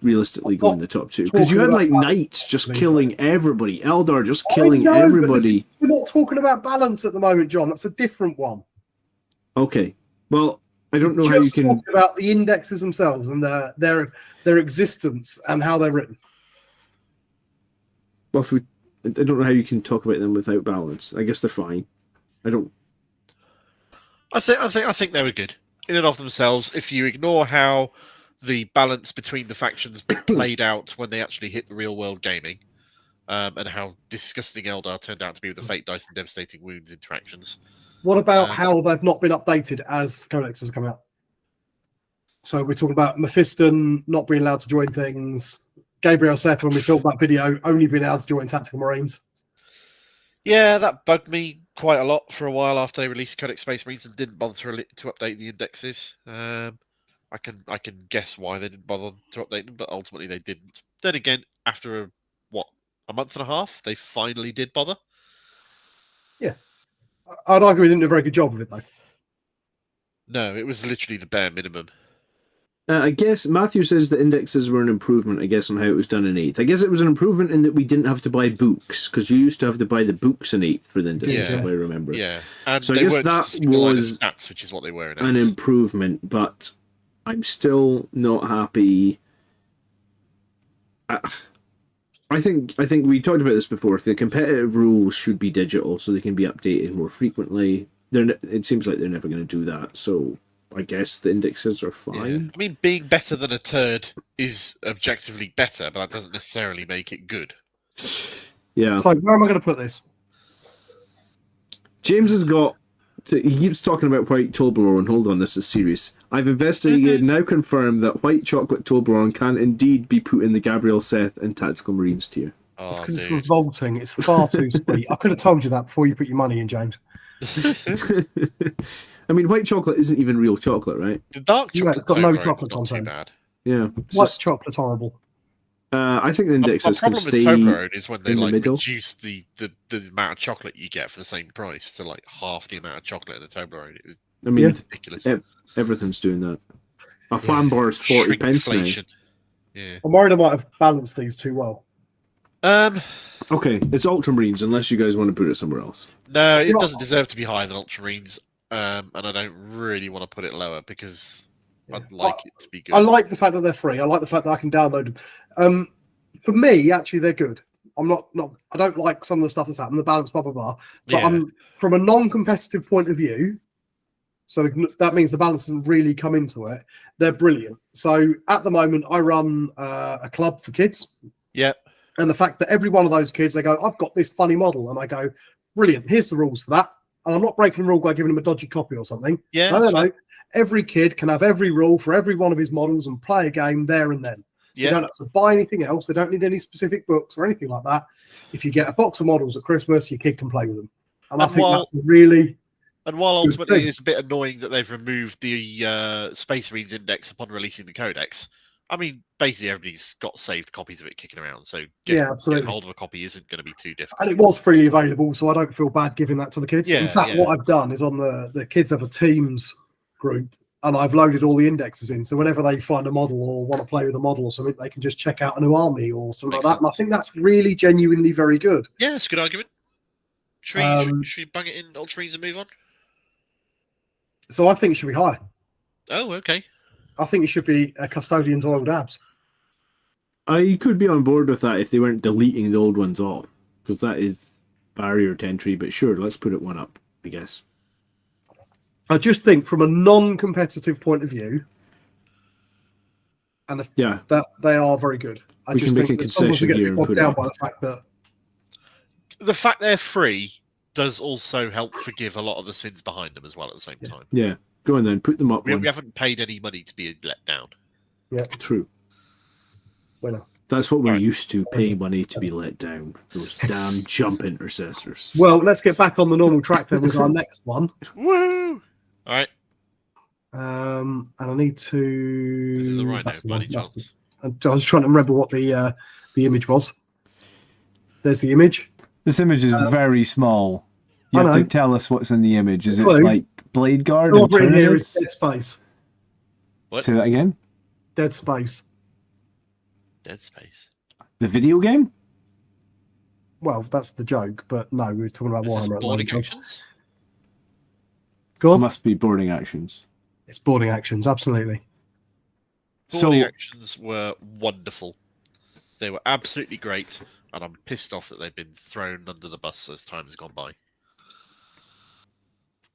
realistically go in the top 2, because you had like knights just killing everybody, Eldar just killing everybody. We're not talking about balance at the moment, John. That's a different one. Okay, well, I don't know how you can talk about the indexes themselves and their existence and how they're written. Well, I don't know how you can talk about them without balance. I guess they're fine. I think they were good in and of themselves. If you ignore how the balance between the factions played out when they actually hit the real world gaming, and how disgusting Eldar turned out to be with the Fate Dice and Devastating Wounds interactions. What about how they've not been updated as Codex has come out? So we're talking about Mephiston not being allowed to join things, Gabriel Seth, when we filmed that video, only being able to join Tactical Marines. Yeah, that bugged me quite a lot for a while after they released Codex Space Marines and didn't bother to update the indexes. I can guess why they didn't bother to update them, but ultimately they didn't. Then again, after a month and a half, they finally did bother. Yeah, I'd argue we didn't do a very good job of it though. No, it was literally the bare minimum. I guess Matthew says the indexes were an improvement, I guess, on how it was done in 8th. I guess it was an improvement in that we didn't have to buy books, because you used to have to buy the books in 8th for the indexes, if I remember. Yeah, and so I guess that was stats, which is what they were in 8th. An improvement, but I'm still not happy. I think we talked about this before. The competitive rules should be digital, so they can be updated more frequently. It seems like they're never going to do that, so I guess the indexes are fine. Yeah. I mean, being better than a turd is objectively better, but that doesn't necessarily make it good. Yeah. So where am I going to put this? James has got... He keeps talking about white Toblerone. Hold on, this is serious. I've investigated now confirmed that white chocolate Toblerone can indeed be put in the Gabriel Seth and Tactical Marines tier. Oh, it's because it's revolting. It's far too sweet. I could have told you that before you put your money in, James. I mean, white chocolate isn't even real chocolate, right? The dark chocolate it's got no chocolate content. Too bad. Yeah. White chocolate's horrible. I think the indexes can stay with Toblerone is when they in the middle. reduce the amount of chocolate you get for the same price to like half the amount of chocolate in a Toblerone. It was ridiculous. Everything's doing that. A flan bar is 40 pence now. Yeah. I'm worried I might have balanced these too well. Okay, it's Ultramarines, unless you guys want to put it somewhere else. No, it doesn't deserve to be higher than Ultramarines, and I don't really want to put it lower because I'd like it to be good. I like the fact that they're free. I like the fact that I can download them. For me, actually, they're good. I don't like some of the stuff that's happened, the balance, blah, blah, blah. But from a non-competitive point of view, so that means the balance doesn't really come into it, they're brilliant. So at the moment, I run a club for kids. Yeah. And the fact that every one of those kids, they go, I've got this funny model. And I go, brilliant, here's the rules for that. And I'm not breaking the rule by giving them a dodgy copy or something. Yeah. No. Every kid can have every rule for every one of his models and play a game there and then. Yeah. You don't have to buy anything else. They don't need any specific books or anything like that. If you get a box of models at Christmas, your kid can play with them. And I think that's really... And while ultimately it's a bit annoying that they've removed the Space Marines index upon releasing the Codex, I mean, basically everybody's got saved copies of it kicking around, so getting hold of a copy isn't going to be too difficult. And it was freely available, so I don't feel bad giving that to the kids. Yeah, in fact, what I've done is on the kids have a Teams group, and I've loaded all the indexes in, so whenever they find a model or want to play with a model or something, they can just check out a new army or something like that. And I think that's really genuinely very good. Yeah, it's a good argument. Should we bang it in Ultramarines and move on? So I think it should be high. Oh, okay. I think it should be a Custodian's Oil Dabs. I could be on board with that if they weren't deleting the old ones off, because that is barrier to entry. But sure, let's put it one up, I guess. I just think from a non-competitive point of view, and that they are very good. We can make a concession here and put it by the fact they're free does also help forgive a lot of the sins behind them as well at the same time. Yeah. Go on then, put them up. We haven't paid any money to be let down. Yeah, True. winner. That's what we're Right. used to, paying money to be let down. Those damn jump intercessors. Well, let's get back on the normal track then with our next one. Woo! All right. And I need to. Is it the Rhino that's the by one, any that's chance? I was trying to remember what the image was. There's the image. This image is very small. You I have to know. tell us what's in the image. Is it Clue. like Blade Guard All and I've written here is Tyranids? dead space. What? Say that again. Dead space. Dead Space. The video game? Well, that's the joke, but no, we were talking about Is this Warhammer. at the boarding moment. actions? Go on. Must be boarding actions. It's boarding actions, absolutely. Boarding So- actions were wonderful. They were absolutely great, and I'm pissed off that they've been thrown under the bus as time has gone by.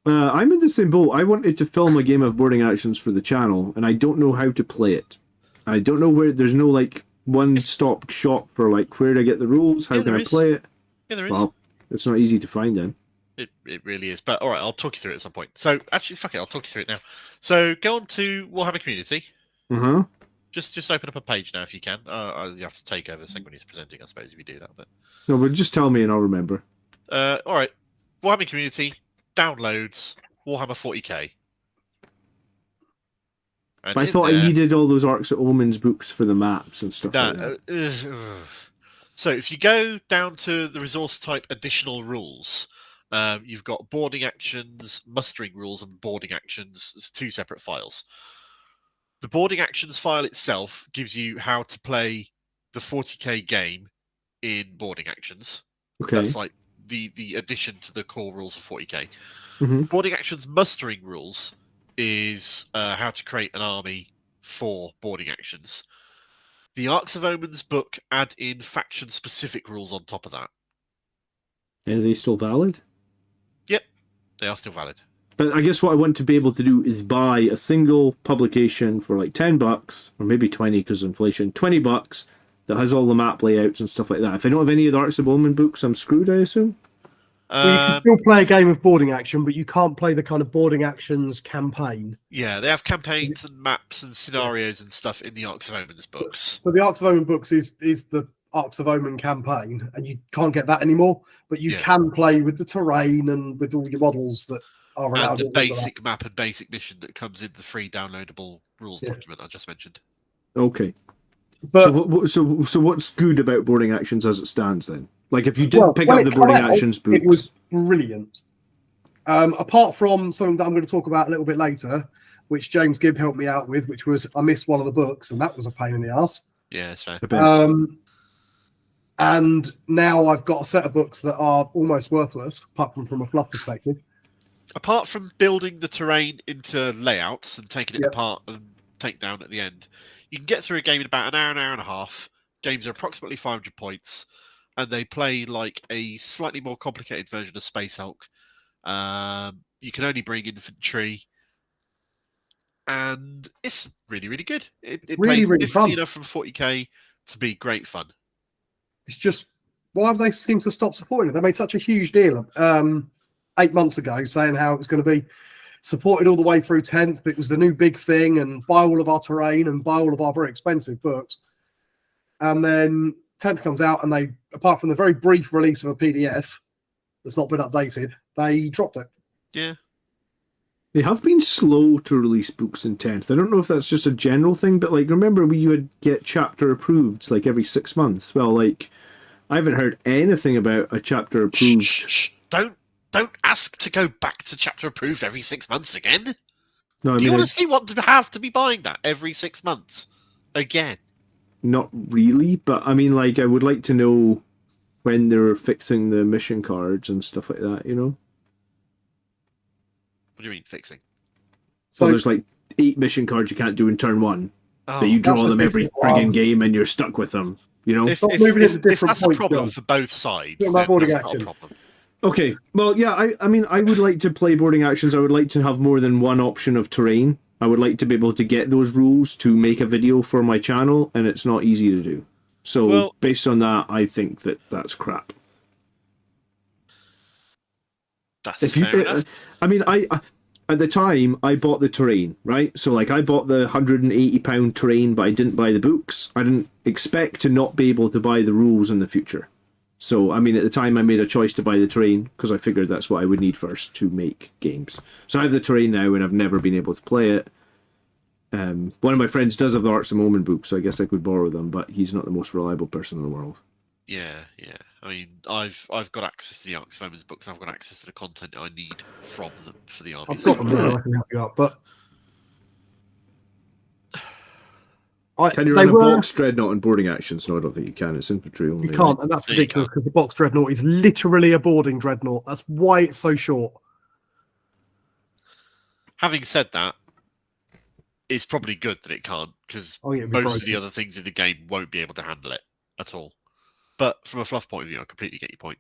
I'm in the same boat. I wanted to film a game of boarding actions for the channel, and I don't know how to play it. I don't know where. There's no like one-stop shop for like where to get the rules. How Yeah, can there I is. play it? Yeah, there is. Well, it's not easy to find then. It really is. But all right, I'll talk you through it at some point. So actually, fuck it, I'll talk you through it now. So go on to Warhammer Community. Uh huh. Just open up a page now if you can. You have to take over Sanguinius presenting, I suppose, if you do that. But No, but just tell me and I'll remember. all right, Warhammer Community downloads Warhammer 40k. And I in thought I there- needed all those Arcs of Omens books for the maps and stuff like No, that. so if you go down to the resource type additional rules, you've got boarding actions, mustering rules, and boarding actions. It's two separate files. The boarding actions file itself gives you how to play the 40k game in boarding actions. Okay. That's like the addition to the core rules of 40k. Mhm. Boarding actions mustering rules is how to create an army for boarding actions. The Arcs of Omens book add in faction specific rules on top of that. Are they still valid? Yep, they are still valid. But I guess what I want to be able to do is buy a single publication for like $10, or maybe 20 because inflation, $20 that has all the map layouts and stuff like that. If I don't have any of the Arcs of Omen books, I'm screwed, I assume. Well, you can still play a game of boarding action, but you can't play the kind of boarding actions campaign. Yeah, they have campaigns and maps and scenarios and stuff in the Arcs of Omens books. So the Arcs of Omen books is the Arcs of Omen campaign, and you can't get that anymore. But you Yeah. can play with the terrain and with all your models that are allowed. And the all of that. basic map and basic mission that comes in the free downloadable rules Yeah. document I just mentioned. Okay. But So what's good about boarding actions as it stands then? Like if you didn't well, pick when up it the came boarding out, actions books, it was brilliant. Apart from something that I'm going to talk about a little bit later, which James Gibb helped me out with, which was I missed one of the books, and that was a pain in the ass. Yeah, it's fair. I bet. And now I've got a set of books that are almost worthless, apart from a fluff perspective. Apart from building the terrain into layouts and taking it Yep. apart and take down at the end, you can get through a game in about an hour and a half. Games are approximately 500 points, and they play like a slightly more complicated version of Space Hulk. You can only bring infantry, and it's really, really good. It Really, plays really differently fun. enough from 40k to be great fun. It's just why have they seemed to stop supporting it? They made such a huge deal 8 months ago, saying how it was going to be supported all the way through 10th. It was the new big thing, and buy all of our terrain and buy all of our very expensive books. And then 10th comes out, and they, apart from the very brief release of a PDF that's not been updated, they dropped it. Yeah. They have been slow to release books in 10th. I don't know if that's just a general thing, but like remember you would get chapter approved like every 6 months. Well, like I haven't heard anything about a chapter approved. Shh. Don't ask to go back to chapter approved every 6 months again. No, I Do you mean honestly want to have to be buying that every 6 months again? not really, but I mean like I would like to know when they're fixing the mission cards and stuff like that, you know? What do you mean fixing? So So there's like 8 mission cards you can't do in turn 1, Oh, but you draw that's them the every different friggin' one. game and you're stuck with them, you know? if, Stop moving into if different that's a points, problem John. for both sides, Talking about then boarding that's not a action. problem. Okay, well, yeah, I mean, I would like to play boarding actions. I would like to have more than one option of terrain. I would like to be able to get those rules to make a video for my channel, and it's not easy to do. So, Well- based on that, I think that that's crap. That's If you, fair enough. I mean, at the time, I bought the terrain, right? So, like, I bought the £180 terrain, but I didn't buy the books. I didn't expect to not be able to buy the rules in the future. So, I mean, at the time, I made a choice to buy the terrain because I figured that's what I would need first to make games. So I have the terrain now, and I've never been able to play it. One of my friends does have the Arcs of Omen book, so I guess I could borrow them, but he's not the most reliable person in the world. Yeah. I mean, I've got access to the Arcs of Omen's books. I've got access to the content I need from them for the armies. I've got them there. I can help you out, but Can you run a box dreadnought and boarding actions? No, I don't think you can. It's infantry only. You can't, and that's ridiculous because the box dreadnought is literally a boarding dreadnought. That's why it's so short. Having said that, it's probably good that it can't, because most of the other things in the game won't be able to handle it at all. But from a fluff point of view, I completely get your point.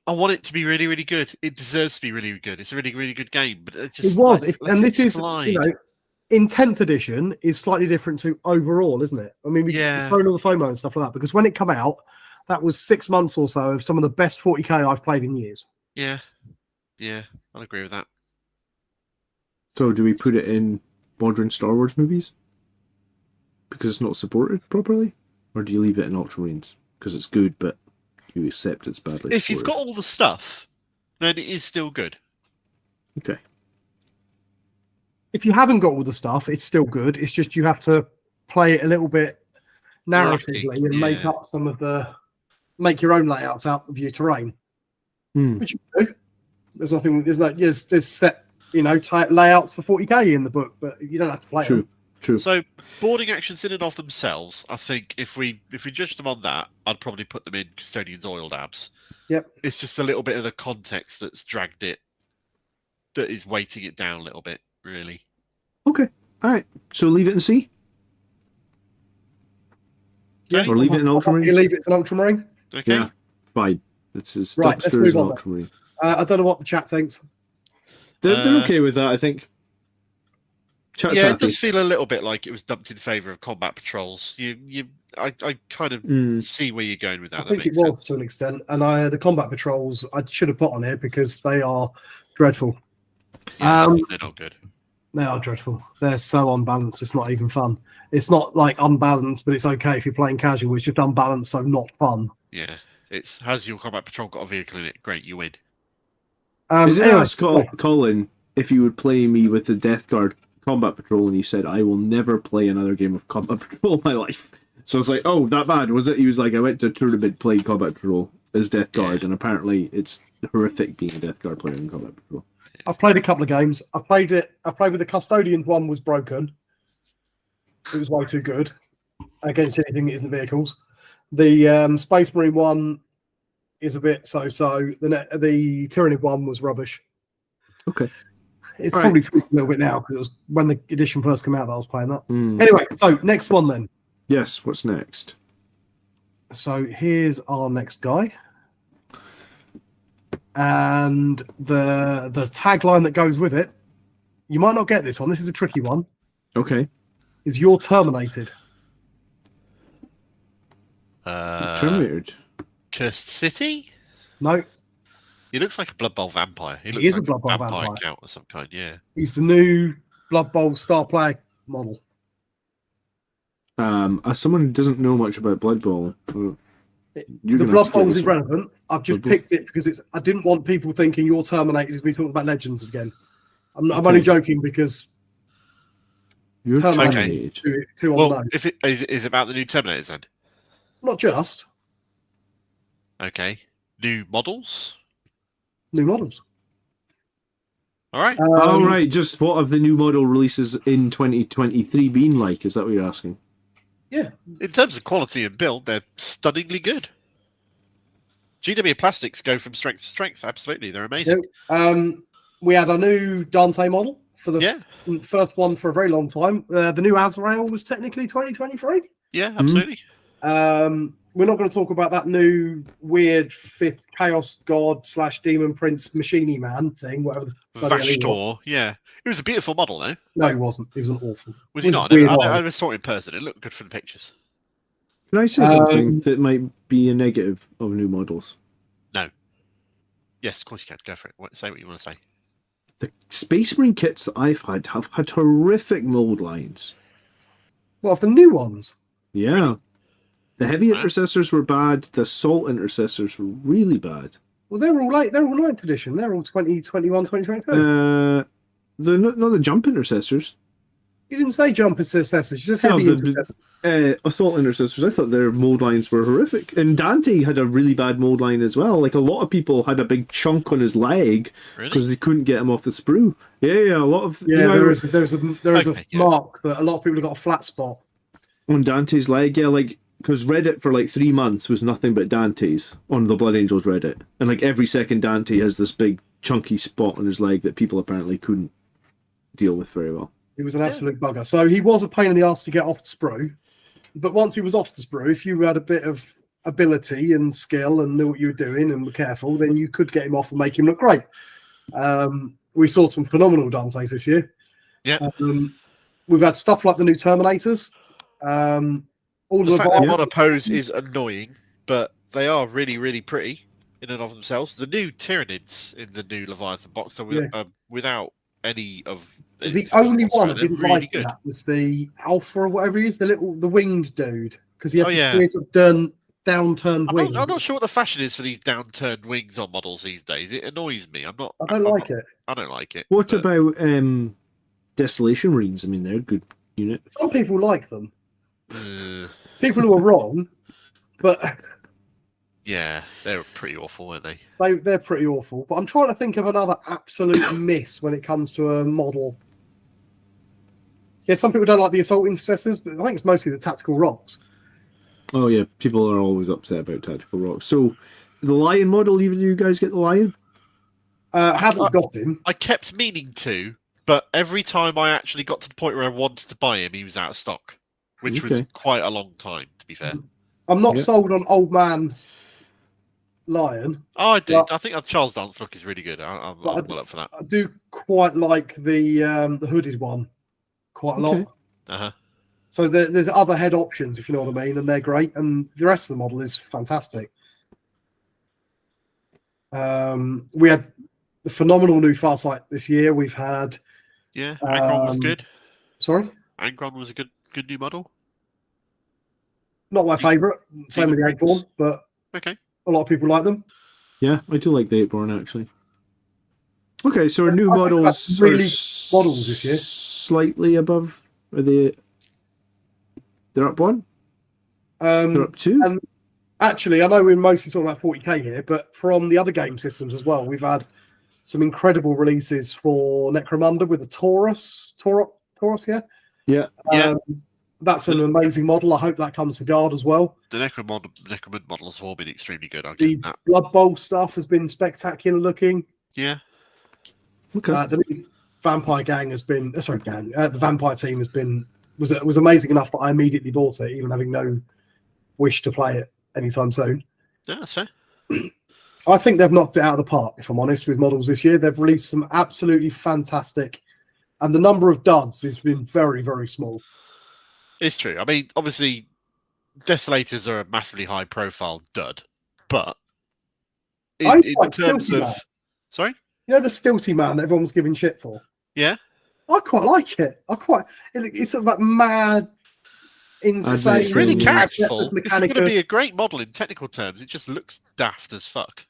I want it to be really, really good. It deserves to be really good. It's a really, really good game. But it was, and this is, in 10th edition is slightly different to overall, isn't it? I mean, we've thrown all the FOMO and stuff like that, because when it came out, that was 6 months or so of some of the best 40k I've played in years. Yeah, I'll agree with that. So do we put it in modern Star Wars movies? Because it's not supported properly? Or do you leave it in Ultramarines? Because it's good, but you accept it's badly supported? If you've got all the stuff, then it is still good. Okay. If you haven't got all the stuff, it's still good. It's just you have to play it a little bit narratively and make up some of make your own layouts out of your terrain. Which you do. There's set, layouts for 40k in the book, but you don't have to play them. True. So boarding actions in and of themselves, I think if we judge them on that, I'd probably put them in Custodian's Oil Dabs. Yep. It's just a little bit of the context that's dragged it, that is weighting it down a little bit, really. Okay. All right. So leave it in C? Yeah. Or leave it in Ultramarine? You leave it in Ultramarine? Okay. Yeah. Fine. It's as right, let's move on. Ultramarine. I don't know what the chat thinks. They're okay with that, I think. Chat's happy. It does feel a little bit like it was dumped in favour of combat patrols. I kind of see where you're going with that. I think it was to an extent, and the combat patrols I should have put on here because they are dreadful. Yeah, they're not good. They are dreadful. They're so unbalanced. It's not even fun. It's not like unbalanced, but it's okay if you're playing casual. It's just unbalanced, so not fun. Yeah, has your combat patrol got a vehicle in it? Great, you win. I did ask Colin if he would play me with the Death Guard combat patrol, and he said, I will never play another game of combat patrol in my life. So it's like, oh, that bad, was it? He was like, I went to a tournament, played combat patrol as Death Guard, and apparently it's horrific being a Death Guard player in combat patrol. I played a couple of games. I played with the Custodian. One was broken. It was way too good against anything that isn't vehicles. The Space Marine one is a bit so-so. The Tyranid one was rubbish. Okay. It's probably tweaked a little bit now because it was when the edition first came out that I was playing that. Anyway, so next one then. Yes, what's next? So here's our next guy. And the tagline that goes with it, you might not get this one. This is a tricky one. Okay. Is "You're terminated"? Terminated. Cursed City? No. He looks like a Blood Bowl vampire. He looks is like a Blood Bowl vampire count of some kind. Yeah. He's the new Blood Bowl star player model. As someone who doesn't know much about Blood Bowl, the Blood Bowl is irrelevant. I've just picked it because I didn't want people thinking "You're terminated" is me talking about Legends again. I'm only joking because you're terminated. Too well, unknown. If it is about the new Terminators, then not just. Okay, new models. New models. All right. All right. Just what have the new model releases in 2023 been like? Is that what you're asking? Yeah. In terms of quality and build, they're stunningly good. GW Plastics go from strength to strength. Absolutely, they're amazing. We had a new Dante model for the first one for a very long time. The new Azrael was technically 2023. Yeah, absolutely. We're not going to talk about that new weird 5th Chaos God / Demon Prince Machini Man thing, whatever. Vashtor, yeah. It was a beautiful model, though. No, it wasn't. It was an awful. Was he not? I never saw it in person. It looked good for the pictures. Can I say something that might be a negative of new models? No. Yes, of course you can. Go for it. Say what you want to say. The Space Marine kits that I've had have had horrific mold lines. What of the new ones? Yeah. The heavy intercessors were bad. The assault intercessors were really bad. Well, they're all 9th edition. They're all 2021, 2022. They're not the jump intercessors. You didn't say jump intercessors. You said heavy intercessors. Assault intercessors. I thought their mold lines were horrific. And Dante had a really bad mold line as well. Like a lot of people had a big chunk on his leg because they couldn't get him off the sprue. Yeah. A lot of there's a mark that a lot of people have got a flat spot on Dante's leg. Yeah, like because Reddit for like 3 months was nothing but Dante's on the Blood Angels Reddit, and like every second Dante has this big chunky spot on his leg that people apparently couldn't deal with very well. He was an absolute bugger. So he was a pain in the ass to get off the sprue. But once he was off the sprue, if you had a bit of ability and skill and knew what you were doing and were careful, then you could get him off and make him look great. We saw some phenomenal Dantes this year. Yeah. We've had stuff like the new Terminators. The fact that monopose is annoying, but they are really, really pretty in and of themselves. The new Tyranids in the new Leviathan box are without any of... The only one I didn't like that was the Alpha or whatever he is, the winged dude, because he had this weird sort of downturned wing. I'm not sure what the fashion is for these downturned wings on models these days. It annoys me. I don't like it. What about Desolation Marines? I mean, they're a good unit. Some people like them. People who are wrong, but... Yeah, they're pretty awful, weren't they? They're pretty awful. But I'm trying to think of another absolute miss when it comes to a model. Yeah, some people don't like the Assault Intercessors, but I think it's mostly the Tactical Rocks. Oh, yeah. People are always upset about Tactical Rocks. So, the Lion model, either of you guys get the Lion? I haven't got him. I kept meaning to, but every time I actually got to the point where I wanted to buy him, he was out of stock, which was quite a long time, to be fair. I'm not sold on Old Man Lion. Oh, I did. I think Charles Dance look is really good. I'm well up for that. I do quite like the hooded one quite a lot. Uh-huh. So there's other head options, if you know what I mean, and they're great. And the rest of the model is fantastic. We had the phenomenal new Farsight this year. We've had... Yeah, Angron was good. Sorry? Angron was a good new model. Not my favourite. Same with the Eightborn, but a lot of people like them. Yeah, I do like the Eightborn, actually. Okay, so our new models really models this year. Slightly above... Are they... They're up one? They're up two? And actually, I know we're mostly talking about 40k here, but from the other game systems as well, we've had some incredible releases for Necromunda with the Taurus, yeah? Yeah. That's an amazing model. I hope that comes for Guard as well. The Necromunda models have all been extremely good. The Blood Bowl stuff has been spectacular looking. Yeah. Okay. The new Vampire Gang has been... the Vampire team was amazing enough that I immediately bought it, even having no wish to play it anytime soon. Yeah, that's fair. I think they've knocked it out of the park, if I'm honest, with models this year. They've released some absolutely fantastic... And the number of duds has been very, very small. It's true. I mean, obviously, Desolators are a massively high-profile dud, but in terms of... Man. Sorry? You know the Stilty Man that everyone was giving shit for? Yeah. I quite like it. It's sort of that mad, insane... It's really characterful. It's going to be a great model in technical terms. It just looks daft as fuck.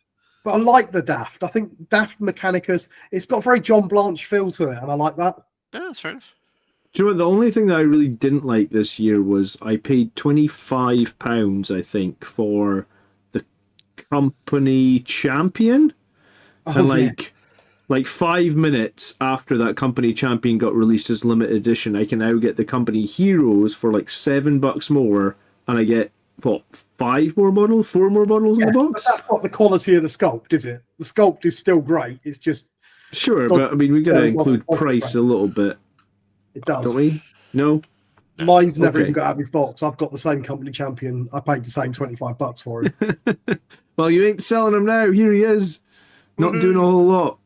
But I like the daft. I think daft Mechanicus, it's got a very John Blanche feel to it, and I like that. Yeah, that's fair enough. Do you know what? The only thing that I really didn't like this year was I paid £25, I think, for the company champion. And like 5 minutes after that company champion got released as limited edition, I can now get the company heroes for like $7 more, and I get what, 4 more models in the box? But that's not the quality of the sculpt, is it? The sculpt is still great. It's just sure, but I mean we got to include price a little bit. It does. Don't we? No. Mine's never even got out of his box. I've got the same company champion. I paid the same $25 for him. Well, you ain't selling him now. Here he is. Not doing a whole lot.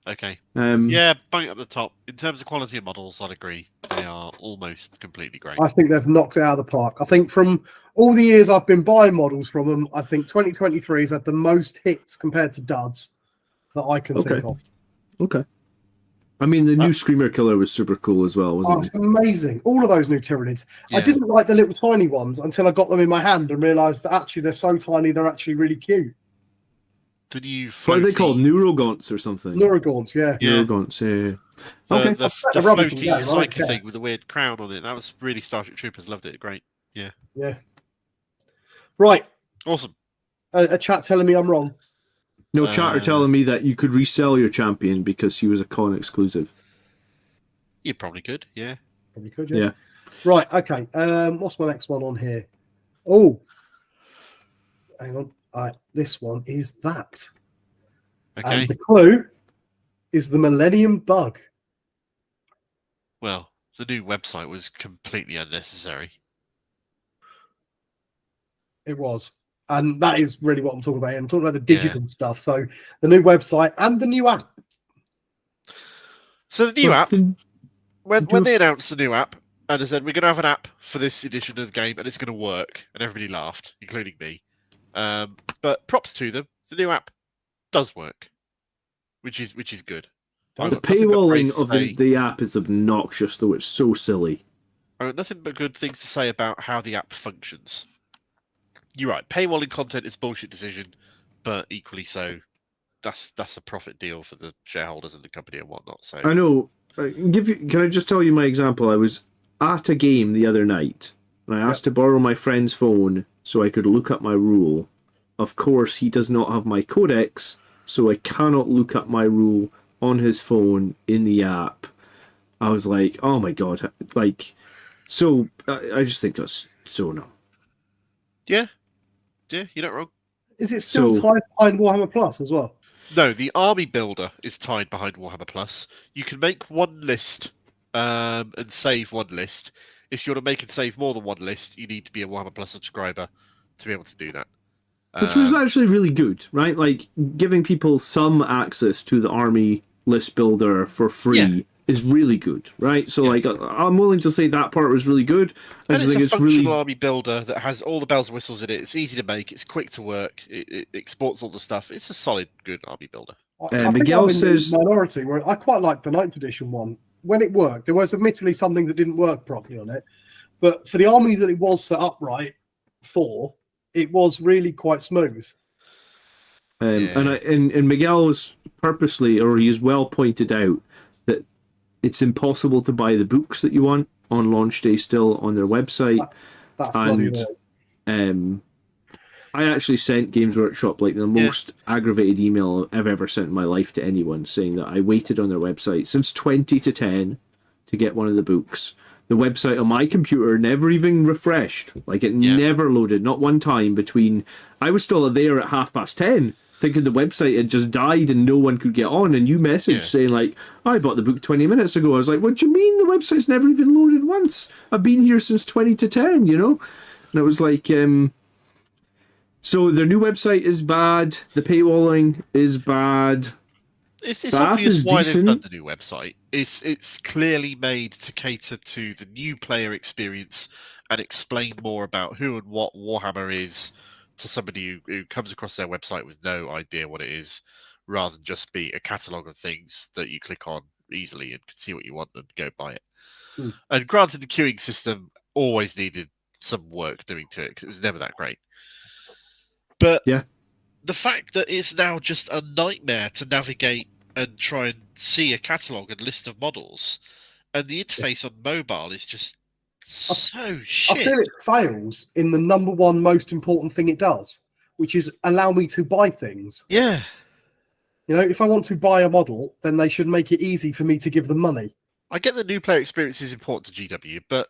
Okay. Yeah, bang up the top. In terms of quality of models, I'd agree. They are almost completely great. I think they've knocked it out of the park. I think from all the years I've been buying models from them, I think 2023 has had the most hits compared to duds that I can think of. Okay. I mean, the new Screamer Killer was super cool as well, wasn't It's amazing. All of those new Tyranids. I Yeah. didn't like the little tiny ones until I got them in my hand and realised that actually they're so tiny they're actually really cute. The new What are they floaty- called? Neurogaunts or something? Neurogorns, yeah. Yeah. Neurogaunts, yeah. The, Okay. the, I'll the the rubbish floaty again, I don't psychic care. thing with the weird crown on it. That was really Starship Troopers. Loved it. Great. Yeah. Right. Awesome. A chat telling me I'm wrong. No, chat are telling me that you could resell your champion because he was a con exclusive. You probably could. Yeah. Probably could, yeah. Yeah. Right, okay. What's my next one on here? Oh, hang on. This one is that. Okay. And the clue is the Millennium Bug. Well, the new website was completely unnecessary. It was. And that is really what I'm talking about. I'm talking about the digital stuff. So the new website and the new app. So the new app, Well, when they announced the new app and they said we're going to have an app for this edition of the game and it's going to work, and everybody laughed, including me. But props to them, the new app does work, which is good. The I've got nothing but praise paywalling to of say- the app is obnoxious, though. It's so silly. I've got nothing but good things to say about how the app functions. You're right, paywalling content is a bullshit decision, but equally so, that's a profit deal for the shareholders and the company and whatnot. So I know. Can I just tell you my example? I was at a game the other night, and I asked to borrow my friend's phone so I could look up my rule. Of course, he does not have my codex, so I cannot look up my rule on his phone in the app. I was like, oh my god. So I just think that's so no. yeah, you're not wrong. Is it still So- tied behind Warhammer Plus as well? No, the army builder is tied behind Warhammer Plus. You can make one list and save one list. If you want to make and save more than one list, you need to be a Warhammer Plus subscriber to be able to do that. Which was actually really good, right? Like, giving people some access to the army list builder for free is really good, right? So, like, I'm willing to say that part was really good. I And just it's think a it's functional really... army builder that has all the bells and whistles in it. It's easy to make. It's quick to work. It exports all the stuff. It's a solid, good army builder. I think Miguel I'm in says- the minority where I quite like the 9th edition one. When it worked, there was admittedly something that didn't work properly on it. But for the armies that it was set up right for, it was really quite smooth. And Miguel is purposely, or he has well pointed out, that it's impossible to buy the books that you want on launch day still on their website. That's bloody And annoying. I actually sent Games Workshop like the most aggravated email I've ever sent in my life to anyone, saying that I waited on their website since 20 to 10 to get one of the books. The website on my computer never even refreshed. Like, it never loaded, not one time between... I was still there at 10:30, thinking the website had just died and no one could get on, and you messaged saying, like, I bought the book 20 minutes ago. I was like, what do you mean the website's never even loaded once? I've been here since 20 to 10, you know? And it was like... So their new website is bad. The paywalling is bad. It's The app obvious is why they've done decent. the new website. It's clearly made to cater to the new player experience and explain more about who and what Warhammer is to somebody who comes across their website with no idea what it is, rather than just be a catalogue of things that you click on easily and can see what you want and go buy it. And granted, the queuing system always needed some work doing to it because it was never that great. But the fact that it's now just a nightmare to navigate and try and see a catalogue and list of models, and the interface on mobile is just so shit. I feel it fails in the number one most important thing it does, which is allow me to buy things. Yeah. You know, if I want to buy a model, then they should make it easy for me to give them money. I get the new player experience is important to GW, but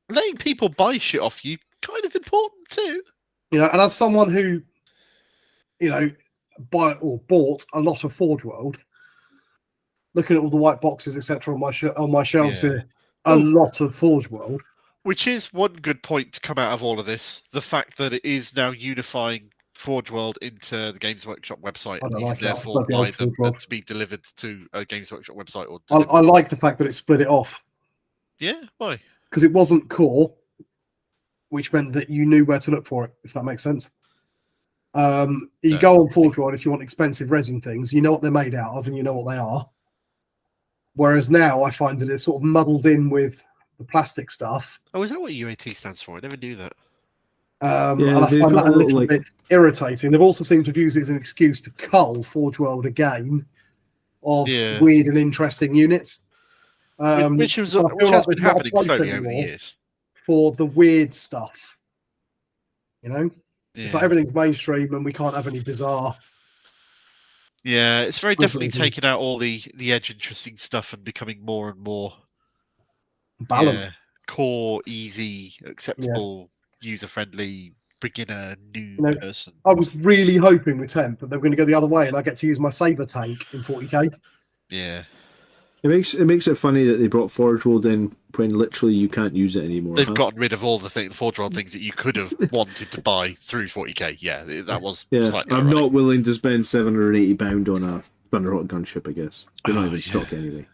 letting people buy shit off you kind of important too. You know, and as someone who, you know, bought a lot of Forge World, looking at all the white boxes, etc., on my shelves here, a lot of Forge World. Which is one good point to come out of all of this: the fact that it is now unifying Forge World into the Games Workshop website, I don't and you like can that. therefore It's like the buy old them Forge World. to be delivered to a Games Workshop website. Or I like the fact that it split it off yeah, why? because it wasn't core, which meant that you knew where to look for it, if that makes sense. You go on Forge World if you want expensive resin things, you know what they're made out of and you know what they are. Whereas now I find that it's sort of muddled in with the plastic stuff. Oh, is that what UAT stands for? I never knew that. And Yeah, I they've find got that a a little, little like- bit irritating. They've also seemed to have used it as an excuse to cull Forge World again of Yeah. weird and interesting units. Which and I feel has like been there's not a happening place slowly over the anymore years. for the weird stuff. You know? It's like Yeah. everything's mainstream and we can't have any bizarre. Yeah, it's very definitely Absolutely. taken out all the edge interesting stuff and becoming more and more Balance. core, easy, acceptable, user friendly, beginner, new know, person. I was really hoping with 10, but they were going to go the other way and I get to use my saber tank in 40k. Yeah. It makes it funny that they brought Forge World in when literally you can't use it anymore. They've gotten rid of all the Forge World things that you could have wanted to buy through 40k. Yeah, that was slightly I'm ironic. not willing to spend £780 on a Thunderhawk gunship, I guess. They're not even in stock anyway.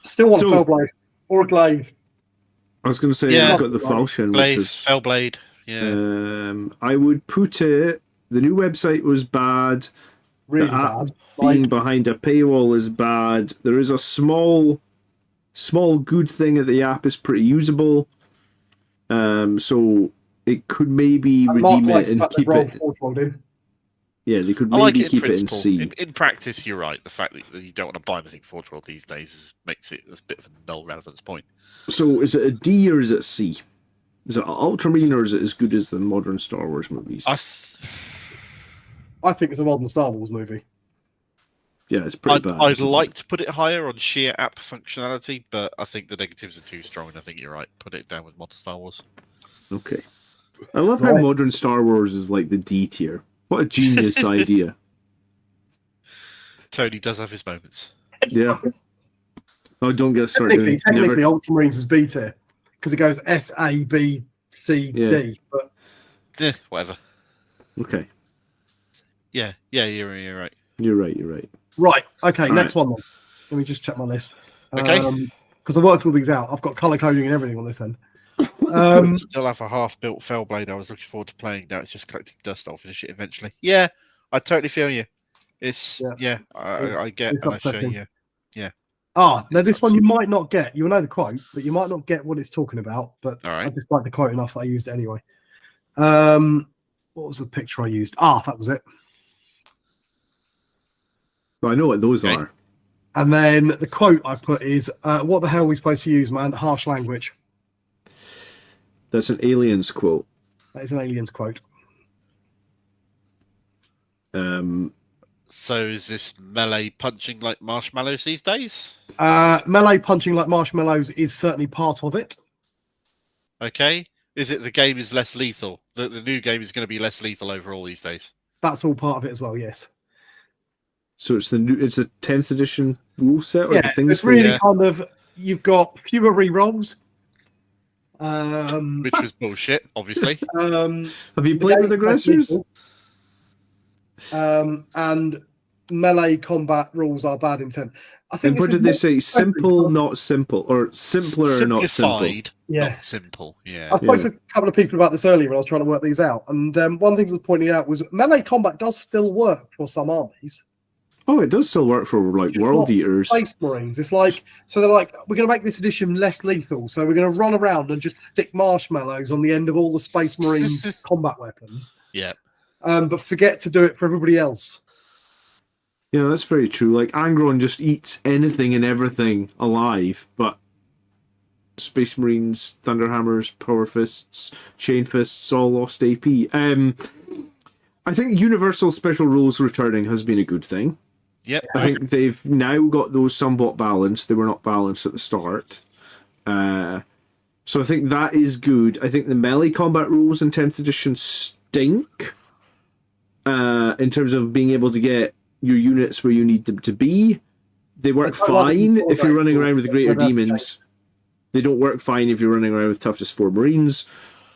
Still want So- a Fellblade or a Glaive. I was going to say, Yeah. I've got the Falchion, which Blade, is... Fellblade. Yeah. I would put it... The new website was bad. Really The app bad. being Like, behind a paywall is bad. There is a small good thing that the app is pretty usable. So it could maybe and Mark redeem likes it the and fact they keep rolled it. Forge World in. Yeah, they could I like maybe it in keep it in principle. C. In practice, you're right. The fact that you don't want to buy anything Forge World these days makes it a bit of a null relevance point. So is it a D or is it a C? Is it Ultramarine or is it as good as the modern Star Wars movies? I think it's a modern Star Wars movie. Yeah, it's pretty bad. I'd isn't it? like to put it higher on sheer app functionality, but I think the negatives are too strong, and I think you're right. Put it down with modern Star Wars. Okay. I love how Right. modern Star Wars is like the D tier. What a genius idea. Tony does have his moments. Yeah. Oh, don't get started. Technically, Ultramarines is B tier because it goes S, A, B, C, Yeah. D. But Whatever. Okay. Yeah, you're right. You're right. right, okay, All next one then. Let me just check my list. Okay. Because I worked all these out. I've got color coding and everything on this end. Still have a half-built Fellblade I was looking forward to playing. Now it's just collecting dust. I'll finish it eventually. Yeah, I totally feel you. It's I get it's and I show upsetting. you. Now It's this one you might not get. You'll know the quote, but you might not get what it's talking about. But All right. I just like the quote enough that I used it anyway. What was the picture I used? That was it. Well, I know what those Okay. are. And then the quote I put is, "What the hell are we supposed to use, man? Harsh language." That's an Aliens quote. That is an Aliens quote. So is this melee punching like marshmallows these days? Melee punching like marshmallows is certainly part of it. Okay. Is it the game is less lethal? The new game is going to be less lethal overall these days. That's all part of it as well. Yes. So it's the 10th edition rule set, or the Yeah, things it's really Yeah. kind of you've got fewer re-rolls. Which was bullshit, obviously. Have you played with aggressors? And melee combat rules are bad intent. I think. And what did they say? Simple, not simple, or simpler, not simple. Simplified, Yeah. not simple. Yeah. I spoke to a couple of people about this earlier when I was trying to work these out, and one thing that was pointing out was melee combat does still work for some armies. Oh, it does still work for like Just World not Eaters. Space Marines. It's like, so they're like, we're going to make this edition less lethal, so we're going to run around and just stick marshmallows on the end of all the Space Marines combat weapons, Yeah. but forget to do it for everybody else. Yeah, that's very true. Like Angron just eats anything and everything alive, but Space Marines, Thunderhammers, Power Fists, Chain Fists all lost AP. I think Universal Special Rules returning has been a good thing. Yep. I think they've now got those somewhat balanced. They were not balanced at the start. So I think that is good. I think the melee combat rules in 10th edition stink in terms of being able to get your units where you need them to be. They work I don't like fine these if you're running around with Greater without Demons. They don't work fine if you're running around with Toughest 4 Marines.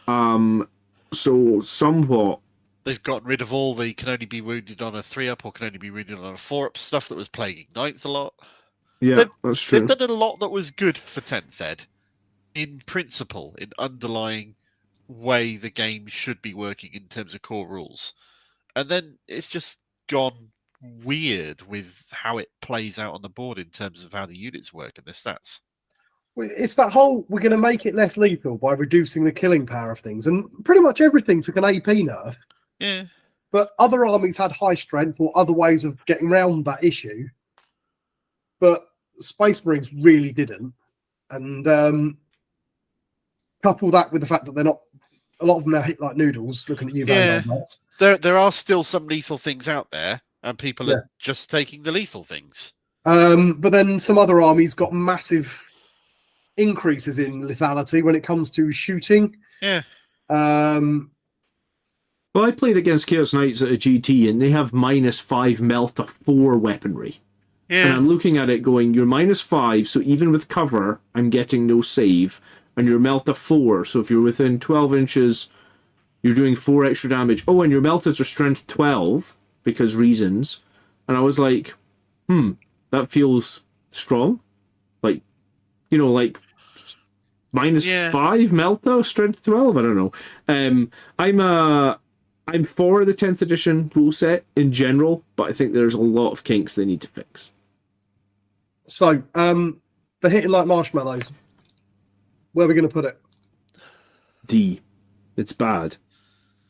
So somewhat. They've gotten rid of all the can only be wounded on a 3-up or can only be wounded on a 4-up stuff that was plaguing 9th a lot. Yeah, that's true. They've done a lot that was good for 10th Ed. In principle, in underlying way the game should be working in terms of core rules. And then it's just gone weird with how it plays out on the board in terms of how the units work and their stats. It's that whole, we're going to make it less lethal by reducing the killing power of things. And pretty much everything took an AP nerf. Yeah. But other armies had high strength or other ways of getting around that issue. But Space Marines really didn't. And couple that with the fact that they're not, a lot of them are hit like noodles, looking at you, Yeah. Vanguard. There are still some lethal things out there, and people are just taking the lethal things. But then some other armies got massive increases in lethality when it comes to shooting. Yeah. Um, Well, I played against Chaos Knights at a GT, and they have -5 melt to 4 weaponry. And Yeah. I'm looking at it going, you're -5, so even with cover, I'm getting no save. And you're melt to 4, so if you're within 12 inches, you're doing 4 extra damage. Oh, and your melters are strength 12, because reasons. And I was like, that feels strong. Like, you know, like -5 melta, strength 12. I don't know. I'm for the 10th edition rule set in general, but I think there's a lot of kinks they need to fix. so, they're hitting like marshmallows. Where are we going to put it? D. It's bad.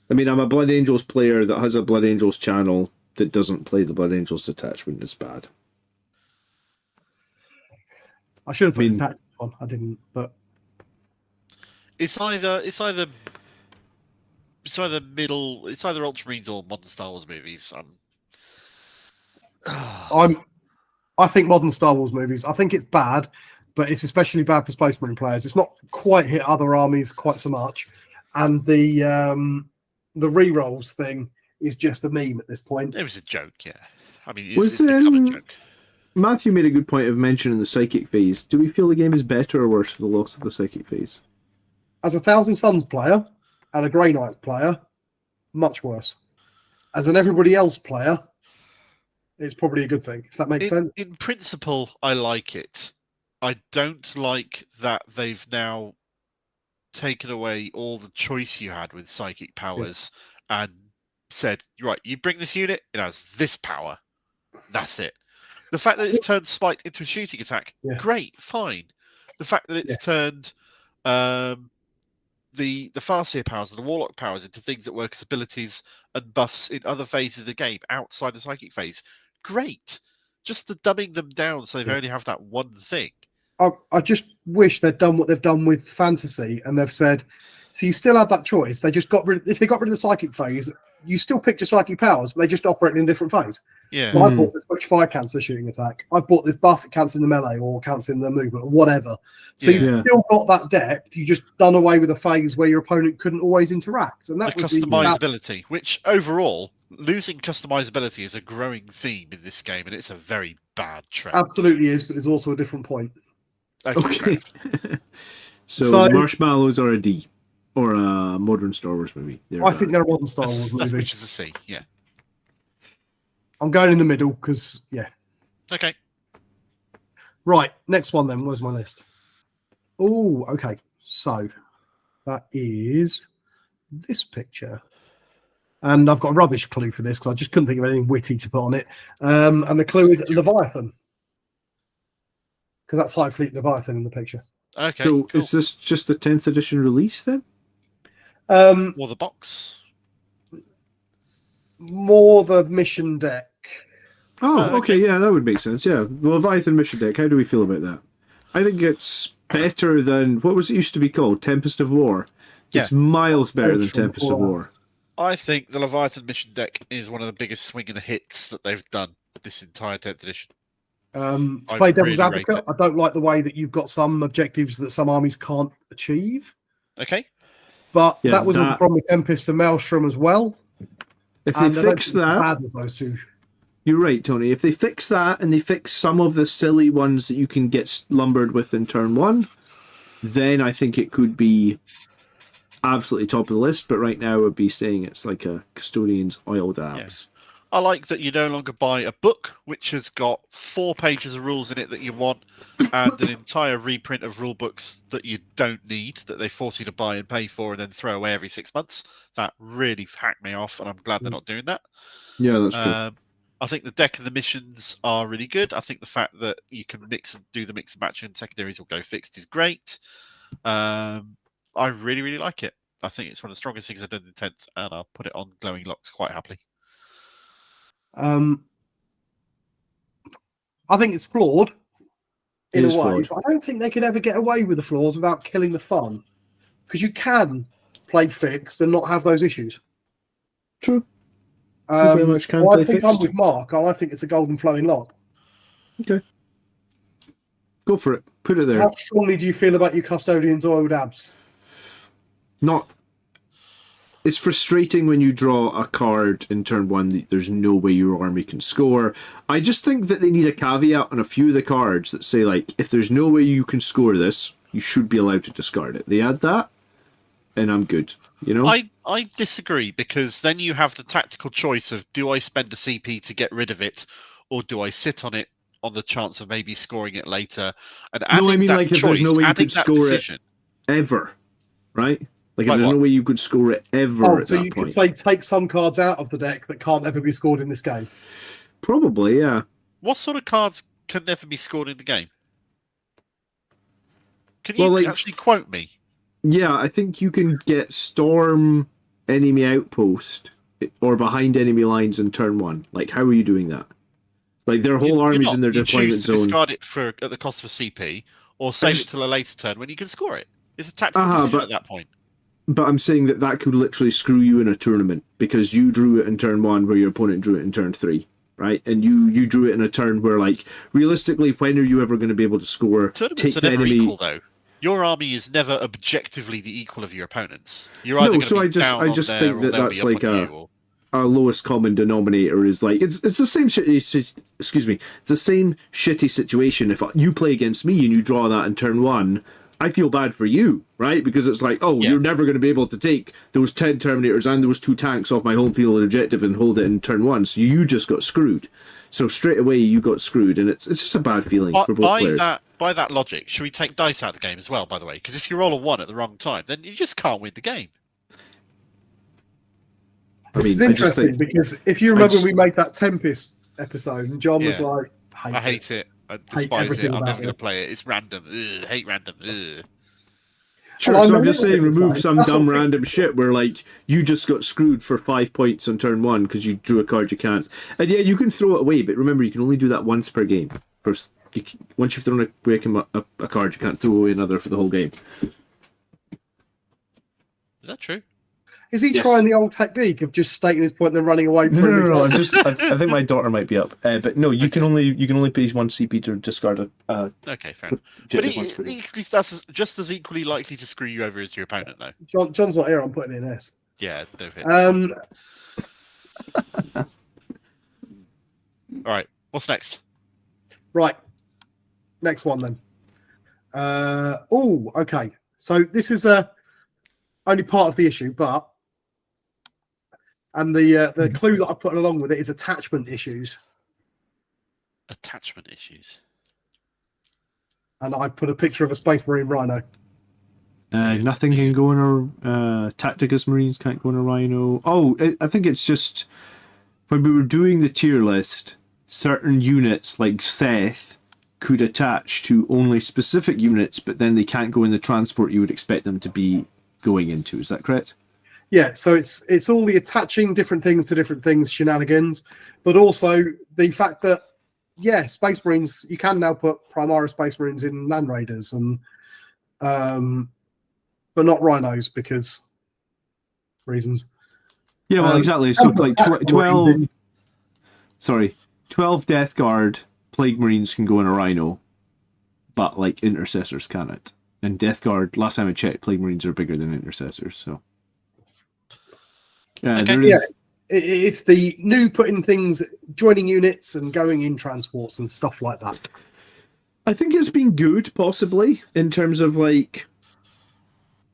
I mean, I'm a Blood Angels player that has a Blood Angels channel that doesn't play the Blood Angels detachment. It's bad. I should have put the tactics on. I didn't, but It's either middle. It's either Ultramarines or modern Star Wars movies. I think modern Star Wars movies. I think it's bad, but it's especially bad for Space Marine players. It's not quite hit other armies quite so much, and the re-rolls thing is just a meme at this point. It was a joke, yeah. I mean, Was, it's become a joke. Matthew made a good point of mentioning the psychic phase. Do we feel the game is better or worse for the loss of the psychic phase? As a Thousand Suns player and a Grey Knights player, much worse. As an everybody else player, it's probably a good thing, if that makes sense. In principle, I like it. I don't like that they've now taken away all the choice you had with psychic powers and said, right, you bring this unit, it has this power. That's it. The fact that it's turned Spite into a shooting attack, great, fine. The fact that it's turned the Farseer powers and the Warlock powers into things that work as abilities and buffs in other phases of the game outside the psychic phase, great. Just the dumbing them down so they only have that one thing. I just wish they'd done what they've done with fantasy, and they've said, so you still have that choice. They just got rid. If they got rid of the psychic phase, you still picked your psychic powers, but they just operate in a different phase. Yeah. So I bought this which fire cancel shooting attack. I've bought this buff, it counts in the melee or counts in the movement or whatever. So you've still got that depth. You just done away with a phase where your opponent couldn't always interact, and that the was customizability, which overall, losing customizability is a growing theme in this game, and it's a very bad trend. Absolutely is, but there's also a different point. Okay. So marshmallows are a D, or a modern Star Wars movie. I think they're a modern Star Wars movie. Which is a C, yeah. I'm going in the middle because, Okay. Right, next one then. Where's my list? Oh, okay. So that is this picture. And I've got a rubbish clue for this because I just couldn't think of anything witty to put on it. And the clue is Leviathan. Because that's High Fleet Leviathan in the picture. Okay. So cool. is this just the 10th edition release then? Or the box? More the mission deck. Oh, okay, yeah, that would make sense. Yeah, the Leviathan mission deck. How do we feel about that? I think it's better than what was it used to be called, Tempest of War. It's miles better than Tempest of War. I think the Leviathan mission deck is one of the biggest swinging hits that they've done this entire 10th edition. To play devil's advocate, I don't like the way that you've got some objectives that some armies can't achieve. Okay. But that was a problem with Tempest and Maelstrom as well. If they fix that, those two. You're right, Tony. If they fix that and they fix some of the silly ones that you can get lumbered with in turn one, then I think it could be absolutely top of the list. But right now, I would be saying it's like a Custodian's oil dabs. Yeah. I like that you no longer buy a book which has got 4 pages of rules in it that you want and an entire reprint of rule books that you don't need, that they force you to buy and pay for and then throw away every 6 months. That really hacked me off, and I'm glad they're not doing that. Yeah, that's true. I think the deck and the missions are really good. I think the fact that you can do the mix and match and secondaries will go fixed is great. I really, really like it. I think it's one of the strongest things I've done in 10th, and I'll put it on glowing locks quite happily. I think it's flawed in a way, but I don't think they could ever get away with the flaws without killing the fun. Because you can play fixed and not have those issues. True. Very much can play I think fixed. I'm with Mark. I think it's a golden flowing lock. Okay. Go for it. Put it there. How strongly do you feel about your custodian's oiled abs? Not. It's frustrating when you draw a card in turn 1 that there's no way your army can score. I just think that they need a caveat on a few of the cards that say, like, if there's no way you can score this, you should be allowed to discard it. They add that, and I'm good. You know? I disagree, because then you have the tactical choice of, do I spend a CP to get rid of it, or do I sit on it on the chance of maybe scoring it later? And adding no, I mean, that like, if choice, there's no way you could score decision, it ever, right? Like, if Like there's what? no way you could score it ever at So that you point. could say take some cards out of the deck that can't ever be scored in this game. Probably, yeah. what sort of cards can never be scored in the game? Can Well, you like, actually quote me? Yeah, I think you can get Storm enemy outpost or behind enemy lines in turn 1. Like, how are you doing that? Like, their whole army's in their you deployment choose to zone. discard it at the cost of a CP, or save it till a later turn when you can score it. It's a tactical decision at that point. But I'm saying that could literally screw you in a tournament because you drew it in turn 1 where your opponent drew it in turn 3, right? And you drew it in a turn where, like, realistically, when are you ever going to be able to score? Tournaments are never equal, though. Your army is never objectively the equal of your opponents. You're either going to be down on there, think or that they'll that's be up like on you, or... our lowest common denominator is like it's the same shitty. Excuse me, it's the same shitty situation. If you play against me and you draw that in turn 1, I feel bad for you, right? Because it's like, you're never going to be able to take those 10 Terminators and those 2 tanks off my home field objective and hold it in turn 1. So you just got screwed. So straight away you got screwed, and it's just a bad feeling for both players. By that logic, should we take dice out of the game as well? By the way, because if you roll a 1 at the wrong time, then you just can't win the game. This is interesting because if you remember, we made that Tempest episode, and John was like, I hate it. I despise it. I'm never going to play it. It's random. Ugh, hate random. Ugh. Sure, so I'm just saying remove some dumb random shit where, like, you just got screwed for 5 points on turn 1 because you drew a card you can't. And yeah, you can throw it away, but remember, you can only do that once per game. Once you've thrown a card, you can't throw away another for the whole game. Is that true? Is he trying the old technique of just stating his point and then running away? No. I think my daughter might be up, but no, you can only pay 1 CP to discard a. Okay, fair enough. But equally, that's just as equally likely to screw you over as your opponent, though. John's not here. I'm putting in S. Yeah, don't hit. All right, what's next? Right, next one then. Okay. So this is only part of the issue, but. And the clue that I put along with it is attachment issues. Attachment issues. And I've put a picture of a Space Marine Rhino. Nothing can go in a Tacticus Marines can't go in a Rhino. I think it's just when we were doing the tier list, certain units like Seth could attach to only specific units, but then they can't go in the transport you would expect them to be going into. Is that correct? Yeah, so it's all the attaching different things to different things shenanigans, but also the fact that Space Marines, you can now put Primara Space Marines in Land Raiders, and but not Rhinos because reasons. Yeah, well, exactly. So like 12 Death Guard Plague Marines can go in a Rhino, but like Intercessors cannot. And Death Guard, last time I checked, Plague Marines are bigger than Intercessors, so. Yeah, it's the new putting things, joining units and going in transports and stuff like that. I think it's been good, possibly, in terms of like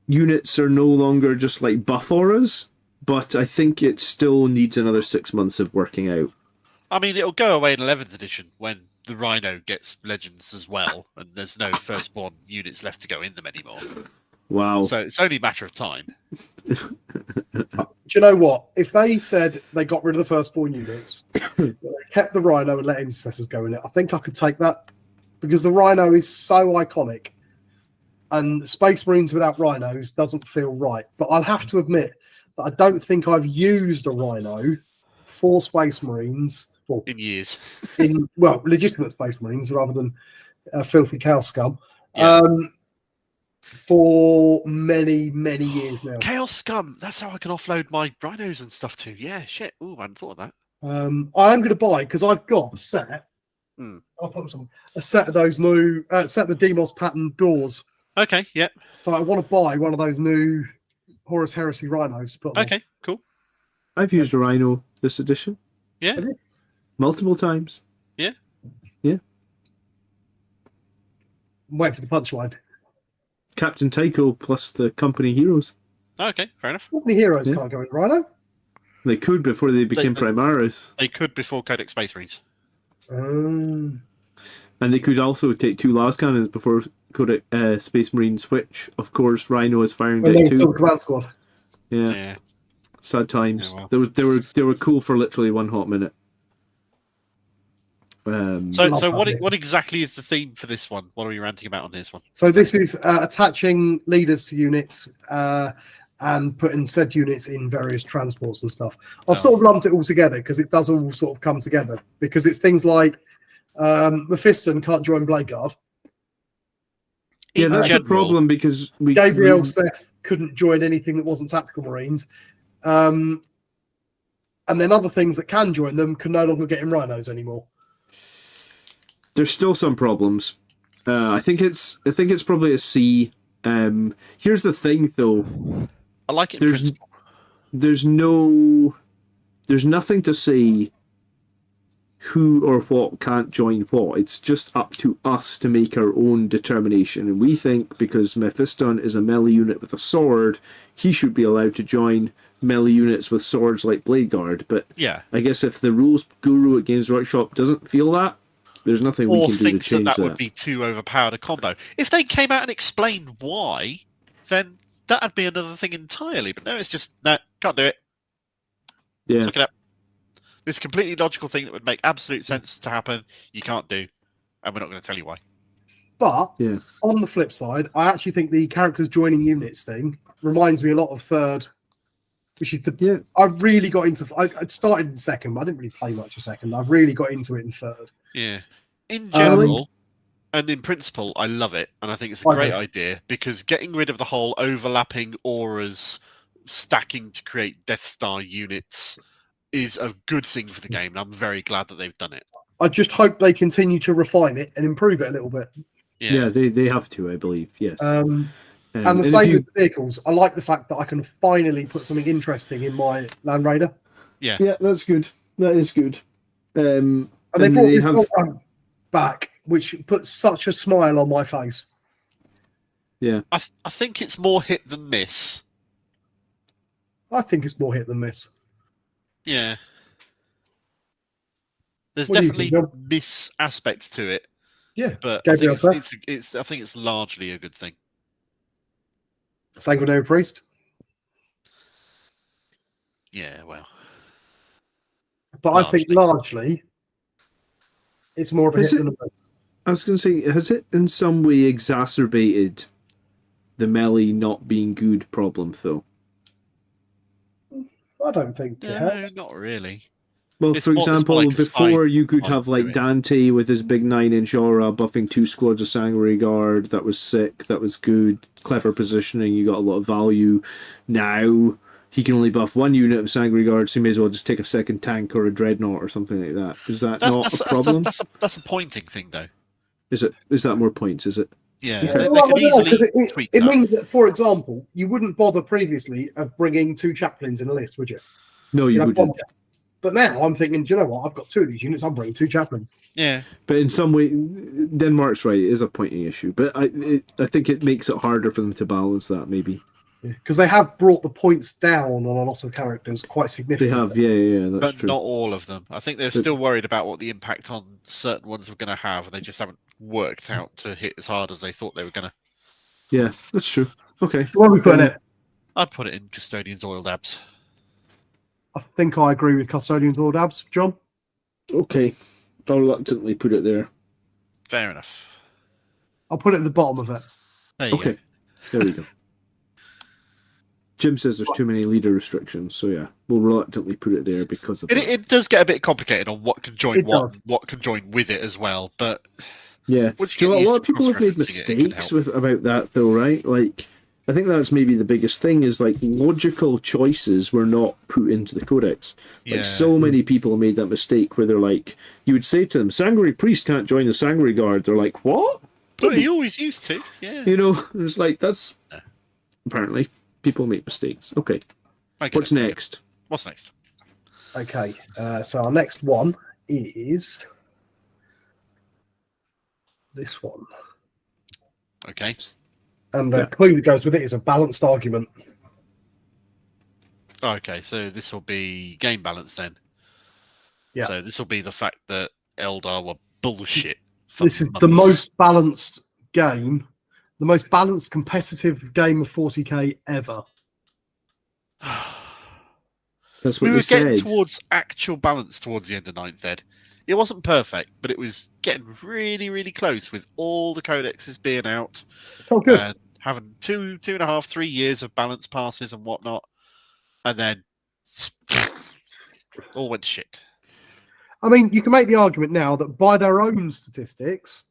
units are no longer just like buff auras, but I think it still needs another 6 months of working out. I mean, it'll go away in 11th edition when the Rhino gets Legends as well, and there's no firstborn units left to go in them anymore. Wow. So it's only a matter of time. Do you know what? If they said they got rid of the firstborn units, they kept the Rhino and let Intercessors go in it. I think I could take that because the Rhino is so iconic, and Space Marines without Rhinos doesn't feel right. But I'll have to admit that I don't think I've used a Rhino for Space Marines in years. Legitimate Space Marines rather than filthy cow scum. Yeah. For many, many years now. Chaos Scum. That's how I can offload my rhinos and stuff too. Yeah, shit. Ooh, I hadn't thought of that. I am going to buy because I've got a set. I'll put a set of those new set the Demos pattern doors. Okay, yep. So I want to buy one of those new Horus Heresy Rhinos to put on. Okay, cool. I've used a Rhino this edition. Yeah. Multiple times. Yeah. Yeah. I'm waiting for the punchline. Captain Tycho plus the company heroes. Okay, fair enough. Company heroes can't go in Rhino. They could before they became Primaris. They could before Codex Space Marines. And they could also take 2 las cannons before Codex Space Marines, which, of course, Rhino is firing deck 2. Command squad. Yeah. Sad times. Yeah, well. They were cool for literally 1 hot minute. So what exactly is the theme for this one? What are we ranting about on this one? So this is attaching leaders to units and putting said units in various transports and stuff. I've sort of lumped it all together because it does all sort of come together. Because it's things like Mephiston can't join Blade Guard. Yeah, that's a problem because Gabriel Seth couldn't join anything that wasn't Tactical Marines. And then other things that can join them can no longer get in Rhinos anymore. There's still some problems. I think it's probably a C. Here's the thing, though. I like it. In principle. There's nothing to say who or what can't join what. It's just up to us to make our own determination. And we think because Mephiston is a melee unit with a sword, he should be allowed to join melee units with swords like Blade Guard. But yeah, I guess if the rules guru at Games Workshop doesn't feel that, there's nothing we can do to change that. Or thinks that would be too overpowered a combo. If they came out and explained why, then that'd be another thing entirely. But no, it's just, no, can't do it. Yeah. Look it up. This completely logical thing that would make absolute sense to happen, you can't do. And we're not going to tell you why. But on the flip side, I actually think the characters joining units thing reminds me a lot of Third, which is I really got into. I started in Second, but I didn't really play much of Second. I really got into it in Third. Yeah. In general, and in principle, I love it, and I think it's a great idea because getting rid of the whole overlapping auras, stacking to create Death Star units, is a good thing for the game, and I'm very glad that they've done it. I just hope they continue to refine it and improve it a little bit. Yeah, they have to, I believe. Yes. And the same with the vehicles. I like the fact that I can finally put something interesting in my Land Raider. Yeah, that's good. That is good. And they brought the program back, which puts such a smile on my face. Yeah. I think it's more hit than miss. I think it's more hit than miss. Yeah. There's definitely miss aspects to it. Yeah. But I think it's largely a good thing. Sanguinius Priest? Yeah, well. But I think largely it's more of a hit than a miss. I was going to say, has it in some way exacerbated the melee not being good problem, though? I don't think it has. Not really. Well, for example, before you could have like Dante with his big 9-inch aura buffing 2 squads of Sanguinary Guard. That was sick. That was good. Clever positioning. You got a lot of value. Now he can only buff 1 unit of Sanguinary Guard, so you may as well just take a second tank or a Dreadnought or something like that. Is that not a problem? That's a pointing thing, though. Is it? Is that more points? Is it? Yeah, they could easily tweak that. It means that, for example, you wouldn't bother previously of bringing 2 chaplains in a list, would you? No, you wouldn't. But now I'm thinking, do you know what? I've got 2 of these units. I'm bringing 2 chaplains. Yeah. But in some way, Denmark's right. It is a pointing issue. But I think it makes it harder for them to balance that, maybe. Because they have brought the points down on a lot of characters quite significantly. They have, yeah, that's true. But not all of them. I think they're still worried about what the impact on certain ones were going to have, and they just haven't worked out to hit as hard as they thought they were going to. Yeah, that's true. Okay. Where are we putting it? I'd put it in Custodian's Oiled Abs. I think I agree with Custodian's Oiled Abs. John? Okay, I'll reluctantly put it there. Fair enough. I'll put it at the bottom of it. There you Okay, go. there we go. Jim says there's too many leader restrictions, so yeah, we'll reluctantly put it there because of that. It does get a bit complicated on what can join It what, does. what can join with it as well. But Yeah, once you do you get know, a used lot to of people have made cross-referencing it can mistakes help. about that, though, right? Like, I think that's maybe the biggest thing is like logical choices were not put into the codex. Yeah. Like, so many people made that mistake where they're like, you would say to them, Sanguinary priest can't join the Sanguinary guard. They're like, what? But he always used to. Yeah. You know, it's like that's apparently people make mistakes. Okay, I get what's it, I get it. next? What's next? Okay, so our next one is this one. Okay. And the clue that goes with it is a balanced argument. Okay, so this will be game balance then. Yeah. So this will be the fact that Eldar were bullshit. For This is the months. most balanced game, the most balanced competitive game of 40k ever. That's We what were you getting said. towards actual balance towards the end of Ninth Ed. It wasn't perfect, but it was getting really, really close with all the codexes being out Oh, good. and having 2.5, 3 years of balance passes and whatnot, and then all went shit. I mean, you can make the argument now that by their own statistics,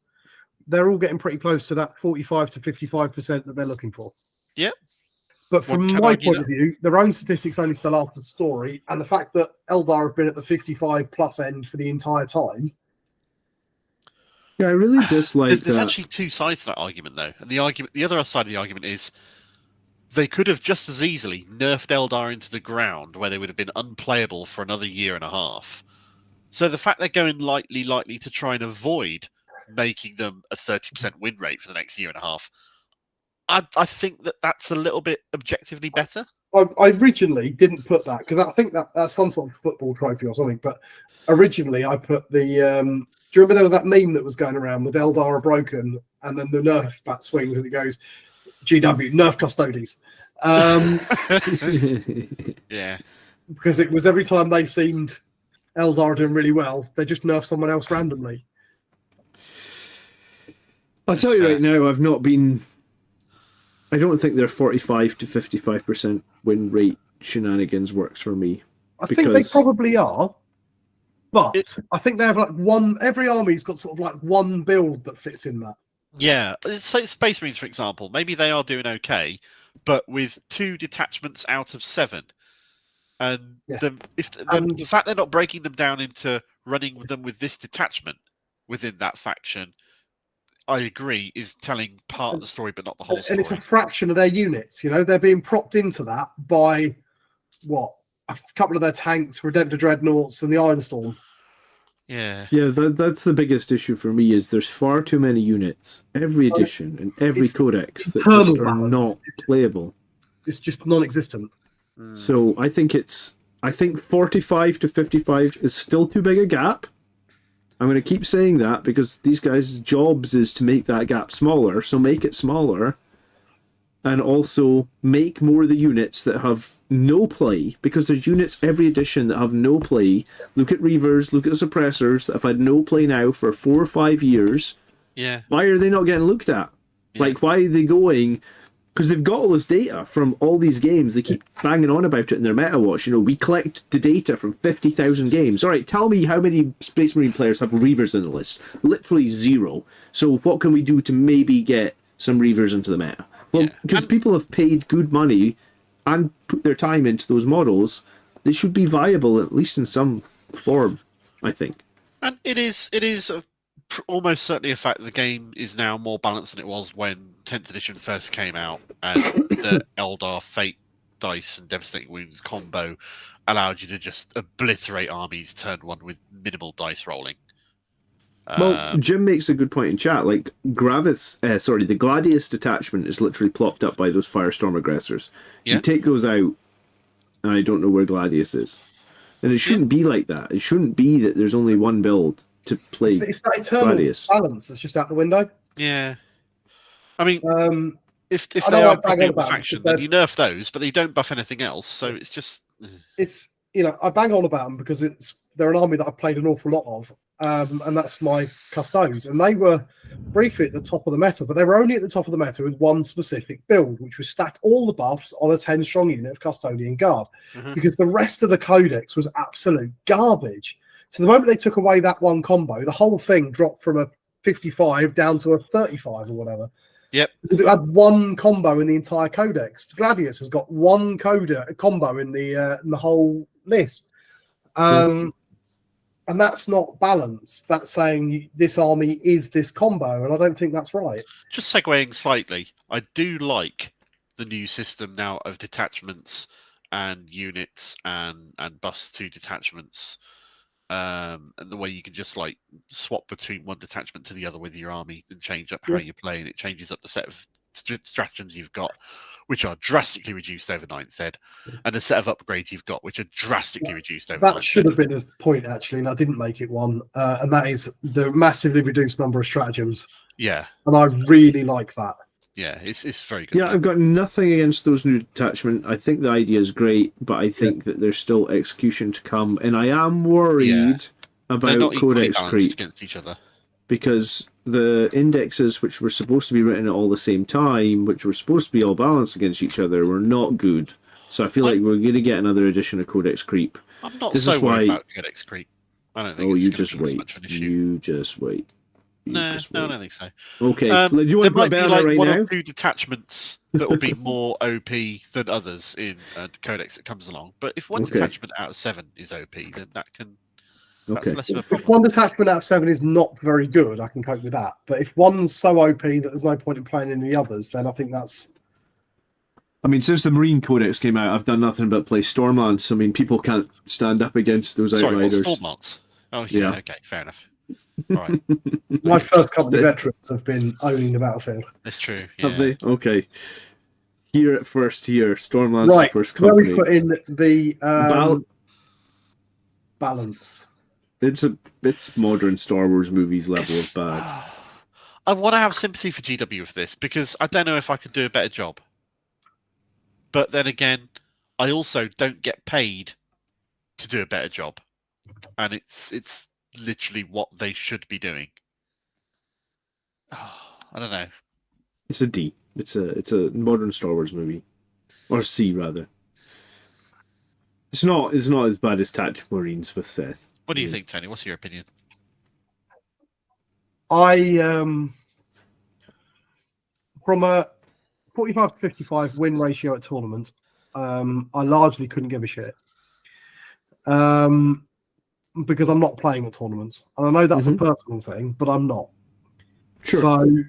they're all getting pretty close to that 45 to 55% that they're looking for. Yep. But from One can my argue point that. of view, their own statistics only still after the story, and the fact that Eldar have been at the 55 plus end for the entire time. Yeah, I really dislike There's that. actually two sides to that argument, though, and the other side of the argument is they could have just as easily nerfed Eldar into the ground, where they would have been unplayable for another year and a half. So the fact they're going lightly to try and avoid making them a 30% win rate for the next year and a half, I think that's a little bit objectively better. I originally didn't put that because I think that's some sort of football trophy or something. But originally, I put the. Do you remember there was that meme that was going around with Eldar are broken, and then the nerf bat swings and it goes, GW nerf custodies. Yeah. Because it was every time they seemed Eldar doing really well, they just nerf someone else randomly. I'll tell you right now, I've not been. I don't think their 45 to 55% win rate shenanigans works for me. I think they probably are, but I think they have like one. Every army's got sort of like one build that fits in that. Yeah, so Space Marines, for example, maybe they are doing okay, but with 2 detachments out of 7, and the fact they're not breaking them down into running with them with this detachment within that faction, I agree, is telling part of the story, but not the whole story. And it's a fraction of their units. You know, they're being propped into that by what, a couple of their tanks, Redemptor Dreadnoughts, and the Ironstorm. Yeah, that's the biggest issue for me. Is there's far too many units, every edition and every codex that just are not playable. It's just non-existent. So I think 45 to 55 is still too big a gap. I'm going to keep saying that because these guys' jobs is to make that gap smaller. So make it smaller, and also make more of the units that have no play, because there's units every edition that have no play. Look at Reavers, look at the Suppressors that have had no play now for 4 or 5 years. Yeah. Why are they not getting looked at? Yeah. Like, why are they going? Because they've got all this data from all these games. They keep banging on about it in their meta watch. You know, we collect the data from 50,000 games. All right, tell me how many Space Marine players have Reavers in the list. Literally 0. So what can we do to maybe get some Reavers into the meta? Well, because people have paid good money and put their time into those models, they should be viable, at least in some form, I think. And it is almost certainly a fact that the game is now more balanced than it was when 10th edition first came out, and the Eldar Fate Dice and Devastating Wounds combo allowed you to just obliterate armies turn 1 with minimal dice rolling. Well, Jim makes a good point in chat. Like, the Gladius detachment is literally plopped up by those Firestorm aggressors. Yeah. You take those out, and I don't know where Gladius is. And it shouldn't be like that. It shouldn't be that there's only one build to play. It's that eternal Gladius. balance that's just out the window. Yeah. I mean, if I they don't are like banging a on about faction, them, then you nerf those, but they don't buff anything else. So it's just. It's, you know, I bang on about them because they're an army that I've played an awful lot of, and that's my Custodes. And they were briefly at the top of the meta, but they were only at the top of the meta with one specific build, which was stack all the buffs on a 10-strong unit of Custodian Guard, because the rest of the Codex was absolute garbage. So the moment they took away that one combo, the whole thing dropped from a 55 down to a 35 or whatever. Yep. Because it had one combo in the entire Codex. Gladius has got one combo in the whole list. And that's not balanced. That's saying this army is this combo, and I don't think that's right. Just segueing slightly, I do like the new system now of detachments and units and buffs to detachments. And the way you can just like swap between one detachment to the other with your army and change up how you play, and it changes up the set of stratagems you've got, which are drastically reduced over 9th Ed, and the set of upgrades you've got, which are drastically reduced over 9th Ed. That should have been a point, actually, and I didn't make it one, and that is the massively reduced number of stratagems. Yeah. And I really like that. Yeah, it's very good. Yeah, I've got nothing against those new detachment. I think the idea is great, but I think that there's still execution to come, and I am worried about Codex creep against each other, because the indexes, which were supposed to be written at all the same time, which were supposed to be all balanced against each other, were not good. So I feel like we're going to get another edition of Codex creep. I'm not so worried about Codex creep. I don't think you just wait. You just wait. No, I don't think so. Okay, do you want to put there might be like right one now? or two detachments that will be more OP than others in Codex that comes along. But if one detachment out of 7 is OP, then that's less of a problem. If one detachment out of 7 is not very good, I can cope with that. But if one's so OP that there's no point in playing any of the others, then I think that's... I mean, since the Marine Codex came out, I've done nothing but play Stormlance. I mean, people can't stand up against those Outriders. Sorry, Stormlance? Oh, yeah, okay, fair enough. All right. My first couple of veterans have been owning the battlefield. That's true. Yeah. Have they? Okay. Here at first, Stormlance right. First company. Where we put in the balance. It's modern Star Wars movies level of bad. I want to have sympathy for GW with this, because I don't know if I could do a better job. But then again, I also don't get paid to do a better job, and it's literally what they should be doing. I don't know. It's a D. It's a modern Star Wars movie, or C rather. It's not as bad as Tactical Marines with Seth. What do you think, Tony? What's your opinion? From a 45 to 55 win ratio at tournaments, I largely couldn't give a shit. Because I'm not playing at tournaments. And I know that's a personal thing, but I'm not. Sure. So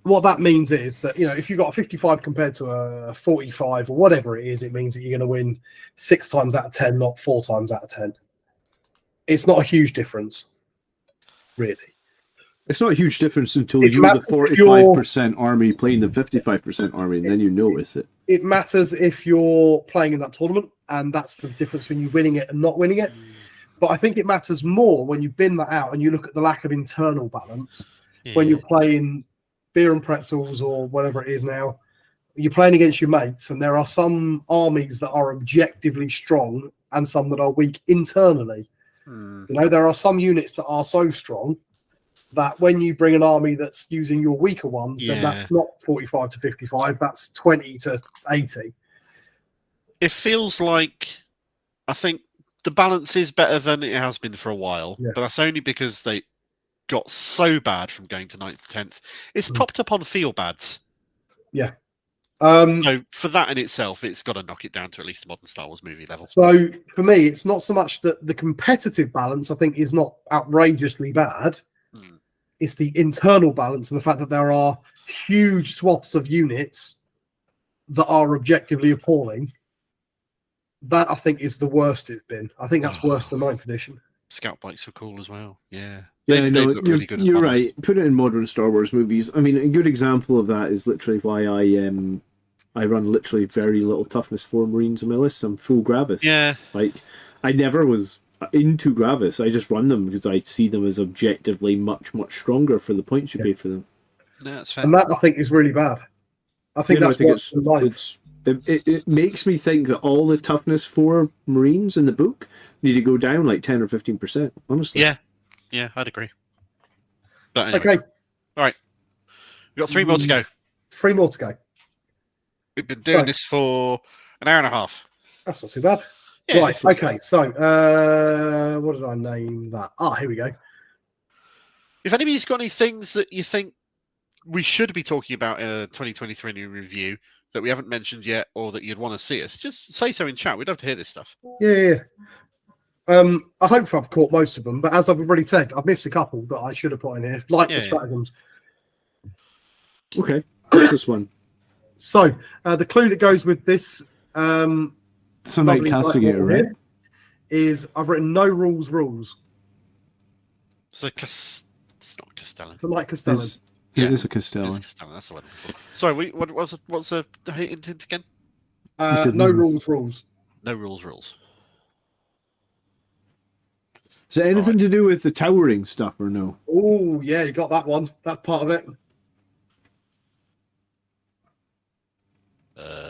what that means is that, if you've got a 55 compared to a 45 or whatever it is, it means that you're going to win 6 times out of 10, not 4 times out of 10. It's not a huge difference, really. It's not a huge difference until you're the 45% army playing the 55% army, and then you notice it. It matters if you're playing in that tournament, and that's the difference between you winning it and not winning it. But I think it matters more when you bin that out and you look at the lack of internal balance. When you're playing beer and pretzels or whatever it is now, you're playing against your mates, and there are some armies that are objectively strong and some that are weak internally. There are some units that are so strong that when you bring an army that's using your weaker ones, then that's not 45 to 55, that's 20 to 80. It feels like, I think the balance is better than it has been for a while, but that's only because they got so bad from going to 9th to 10th. It's propped up on feel bads. Yeah. So for that in itself, it's got to knock it down to at least a modern Star Wars movie level. So for me, it's not so much that the competitive balance, I think, is not outrageously bad. It's the internal balance and the fact that there are huge swaths of units that are objectively appalling. That, I think, is the worst it's been. I think that's worse than 9th edition. Scout bikes were cool as well. Yeah. They look really good. You're right. Put it in modern Star Wars movies. I mean, a good example of that is literally why I run literally very little toughness for Marines on my list. I'm full Gravis. Yeah. Like, I never was into Gravis. I just run them because I see them as objectively much, much stronger for the points you pay for them. No, that's fair. And that, I think, is really bad. I think that's It makes me think that all the toughness for Marines in the book need to go down like 10 or 15%, honestly. Yeah, I'd agree. But anyway. Okay. All right. We've got 3 more to go. 3 more to go. We've been doing this for an hour and a half. That's not too bad. Yeah. Right. Okay. So, what did I name that? Here we go. If anybody's got any things that you think we should be talking about in a 2023 new review that we haven't mentioned yet, or that you'd want to see us, just say so in chat. We'd love to hear this stuff. Yeah. I hope I've caught most of them, but as I've already said, I've missed a couple that I should have put in here, like the stratagems. Okay. What's this one? So, the clue that goes with this Some like Castigator, right? is I've written no rules. It's not Castellan. It's like Castellan. It is a Castellan. That's the one. Sorry, what's the hint again? No rules. No rules. Is it anything to do with the towering stuff or no? Oh, yeah, you got that one. That's part of it.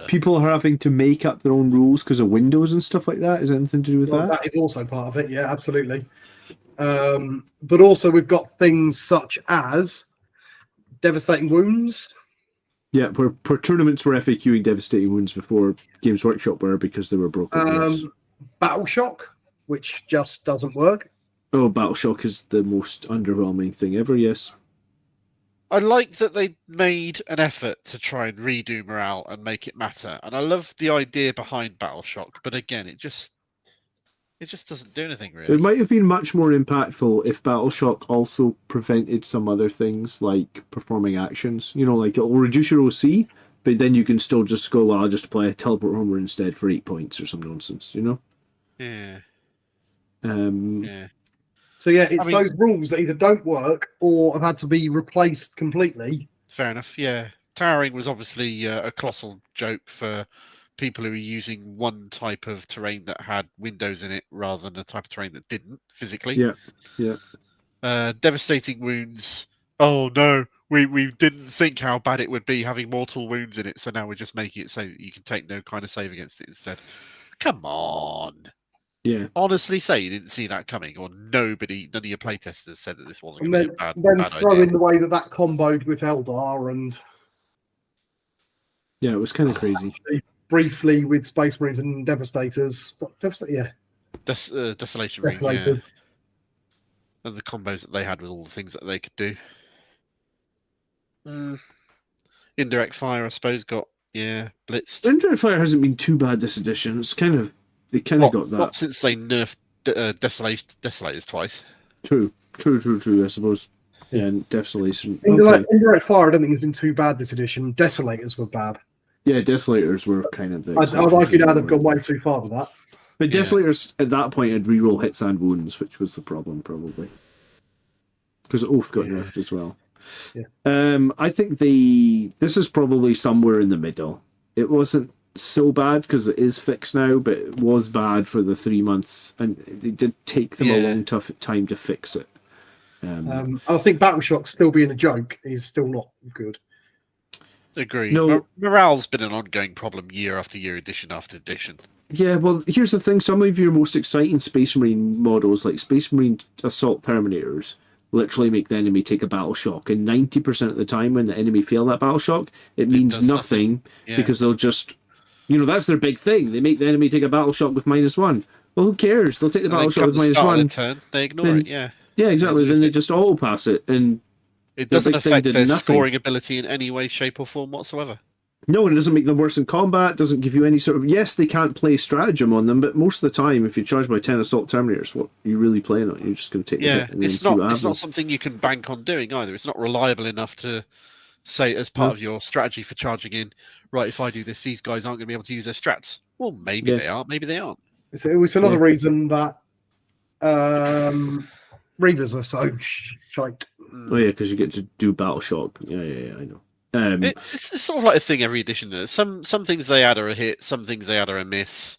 People are having to make up their own rules because of Windows and stuff like that. Is it anything to do with that? That is also part of it. Yeah, absolutely. But also we've got things such as devastating wounds. Yeah, where tournaments were FAQing devastating wounds before Games Workshop were because they were broken. Battle shock, which just doesn't work. Oh, Battle Shock is the most underwhelming thing ever, yes. I like that they made an effort to try and redo morale and make it matter. And I love the idea behind Battle Shock, but again, it just doesn't do anything really. It might have been much more impactful if Battle Shock also prevented some other things like performing actions. You know, like it'll reduce your OC, but then you can still just go, well, I'll just play a Teleport Homer instead for 8 points or some nonsense, you know? Yeah. Yeah. So yeah, it's those rules that either don't work or have had to be replaced completely. Fair enough. Yeah, towering was obviously a colossal joke for people who were using one type of terrain that had windows in it rather than a type of terrain that didn't physically. Yeah. Devastating wounds. Oh no, we didn't think how bad it would be having mortal wounds in it, so now we're just making it so that you can take no kind of save against it instead. Come on. Yeah. Honestly, say you didn't see that coming, or none of your playtesters said that this wasn't And going to be a then bad throw idea. in the way that comboed with Eldar and Yeah, it was kind of crazy. Briefly with Space Marines and Devastators. Desolation Rings, yeah. And the combos that they had with all the things that they could do. Indirect fire, I suppose, got blitzed. Indirect fire hasn't been too bad this edition. It's kind of got that. Not since they nerfed Desolators twice. True. I suppose. Yeah, and Desolation. Indirect fire, I don't think has been too bad this edition. Desolators were bad. Yeah, Desolators were kind of the. I'd argue now they've gone way too far with that. But Desolators at that point had reroll hits and wounds, which was the problem probably. Because Oath got nerfed as well. Yeah. I think this is probably somewhere in the middle. It wasn't so bad because it is fixed now, but it was bad for the 3 months, and it did take them a long, tough time to fix it. I think Battle Shock still being a joke is still not good. Agreed. No. Morale's been an ongoing problem year after year, edition after edition. Yeah, well, here's the thing. Some of your most exciting Space Marine models, like Space Marine Assault Terminators, literally make the enemy take a Battle Shock. And 90% of the time when the enemy fail that Battle Shock, it means nothing. Because they'll just... that's their big thing. They make the enemy take a Battle Shock with -1. Well, who cares? They'll take the Battle Shock with -1. Turn, they ignore it, yeah. Yeah, exactly. Then they just auto-pass it. And it doesn't affect their scoring ability in any way, shape, or form whatsoever. No, and it doesn't make them worse in combat, doesn't give you any sort of... Yes, they can't play stratagem on them, but most of the time, if you're charged by 10 Assault Terminators, what are you really playing on? You're just going to take the hit and then see what happens. It's not something you can bank on doing either. It's not reliable enough to say as part of your strategy for charging in, right, if I do this, these guys aren't going to be able to use their strats. Well, maybe they are, maybe they aren't. It's another reason that Reavers are so shite. Oh, yeah, because you get to do Battle Shock. Yeah, I know. It's sort of like a thing every edition does. Some things they add are a hit, some things they add are a miss.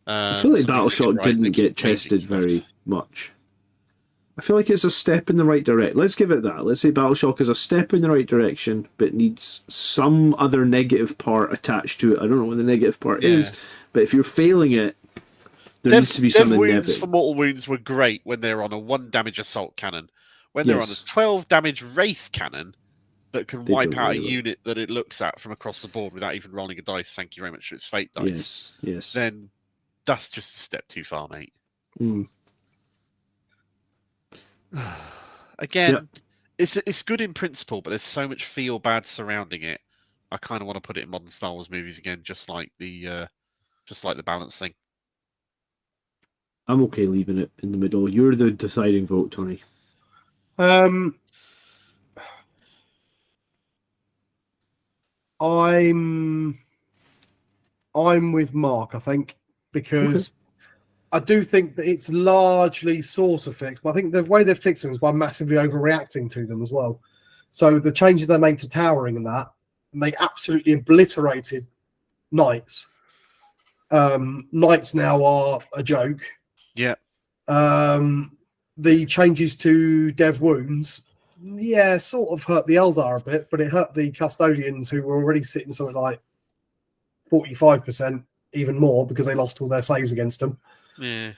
I feel like Battle Shock didn't get tested very much. I feel like it's a step in the right direction. Let's give it that. Let's say Battleshock is a step in the right direction, but needs some other negative part attached to it. I don't know what the negative part is, but if you're failing it, there needs to be something wounds negative. for mortal wounds were great when they're on a 1 damage assault cannon. When they're on a 12 damage wraith cannon that can wipe out a unit that it looks at from across the board without even rolling a dice, thank you very much for its fate dice. Yes. Then that's just a step too far, mate. Again, it's good in principle, but there's so much feel bad surrounding it. I kind of want to put it in modern Star Wars movies again, just like the balance thing. I'm okay leaving it in the middle. You're the deciding vote, Tony. I'm with Mark, I think, because I do think that it's largely sort of fixed, but I think the way they've fixed them is by massively overreacting to them as well. So the changes they made to towering and that, and they absolutely obliterated knights. Knights now are a joke. Yeah. The changes to dev wounds, sort of hurt the Eldar a bit, but it hurt the custodians who were already sitting something like 45%, even more, because they lost all their saves against them. Yeah.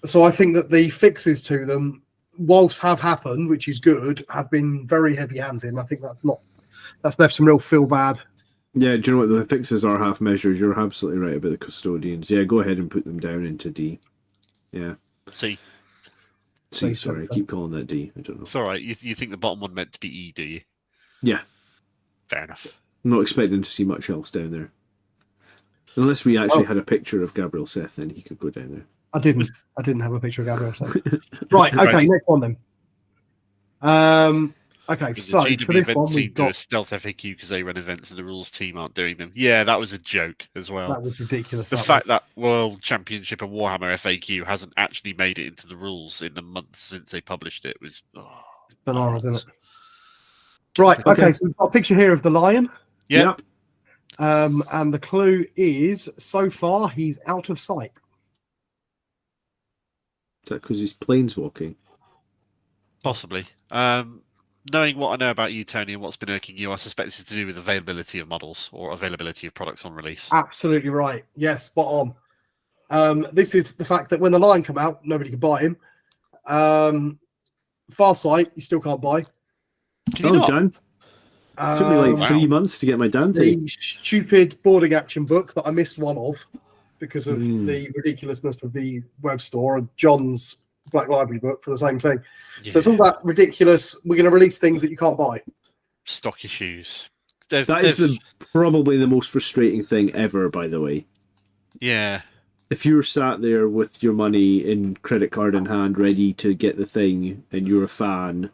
So I think that the fixes to them, whilst have happened, which is good, have been very heavy-handed. And I think that's left some real feel bad. Yeah, do you know what the fixes are? Half measures. You're absolutely right about the custodians. Yeah, go ahead and put them down into D. Yeah. C. Sorry, I keep calling that D. I don't know. It's all right. You think the bottom one meant to be E, do you? Yeah. Fair enough. I'm not expecting to see much else down there. Unless we actually had a picture of Gabriel Seth, then he could go down there. I didn't have a picture of Gabriel Seth. Right, okay, next one then. Okay, so the GW for this event one, team we've do a got... stealth FAQ because they run events and the rules team aren't doing them. Yeah, that was a joke as well. That was ridiculous. The fact that World Championship of Warhammer FAQ hasn't actually made it into the rules in the months since they published it was bananas, isn't it? Right, okay, so we've got a picture here of the lion. Yep. And the clue is, so far, he's out of sight. Is that because he's planeswalking? Possibly. Knowing what I know about you, Tony, and what's been irking you, I suspect this is to do with availability of models or availability of products on release. Absolutely right. Yes, spot on. This is the fact that when the lion come out, nobody could buy him. Farsight, you still can't buy. Can you not? Done. Took me like 3 months to get my Dante. The stupid boarding action book that I missed one of because of the ridiculousness of the web store, and John's Black Library book for the same thing. Yeah. So it's all that ridiculous. We're going to release things that you can't buy. Stock issues. That is probably the most frustrating thing ever, by the way. Yeah. If you're sat there with your money in credit card in hand, ready to get the thing, and you're a fan.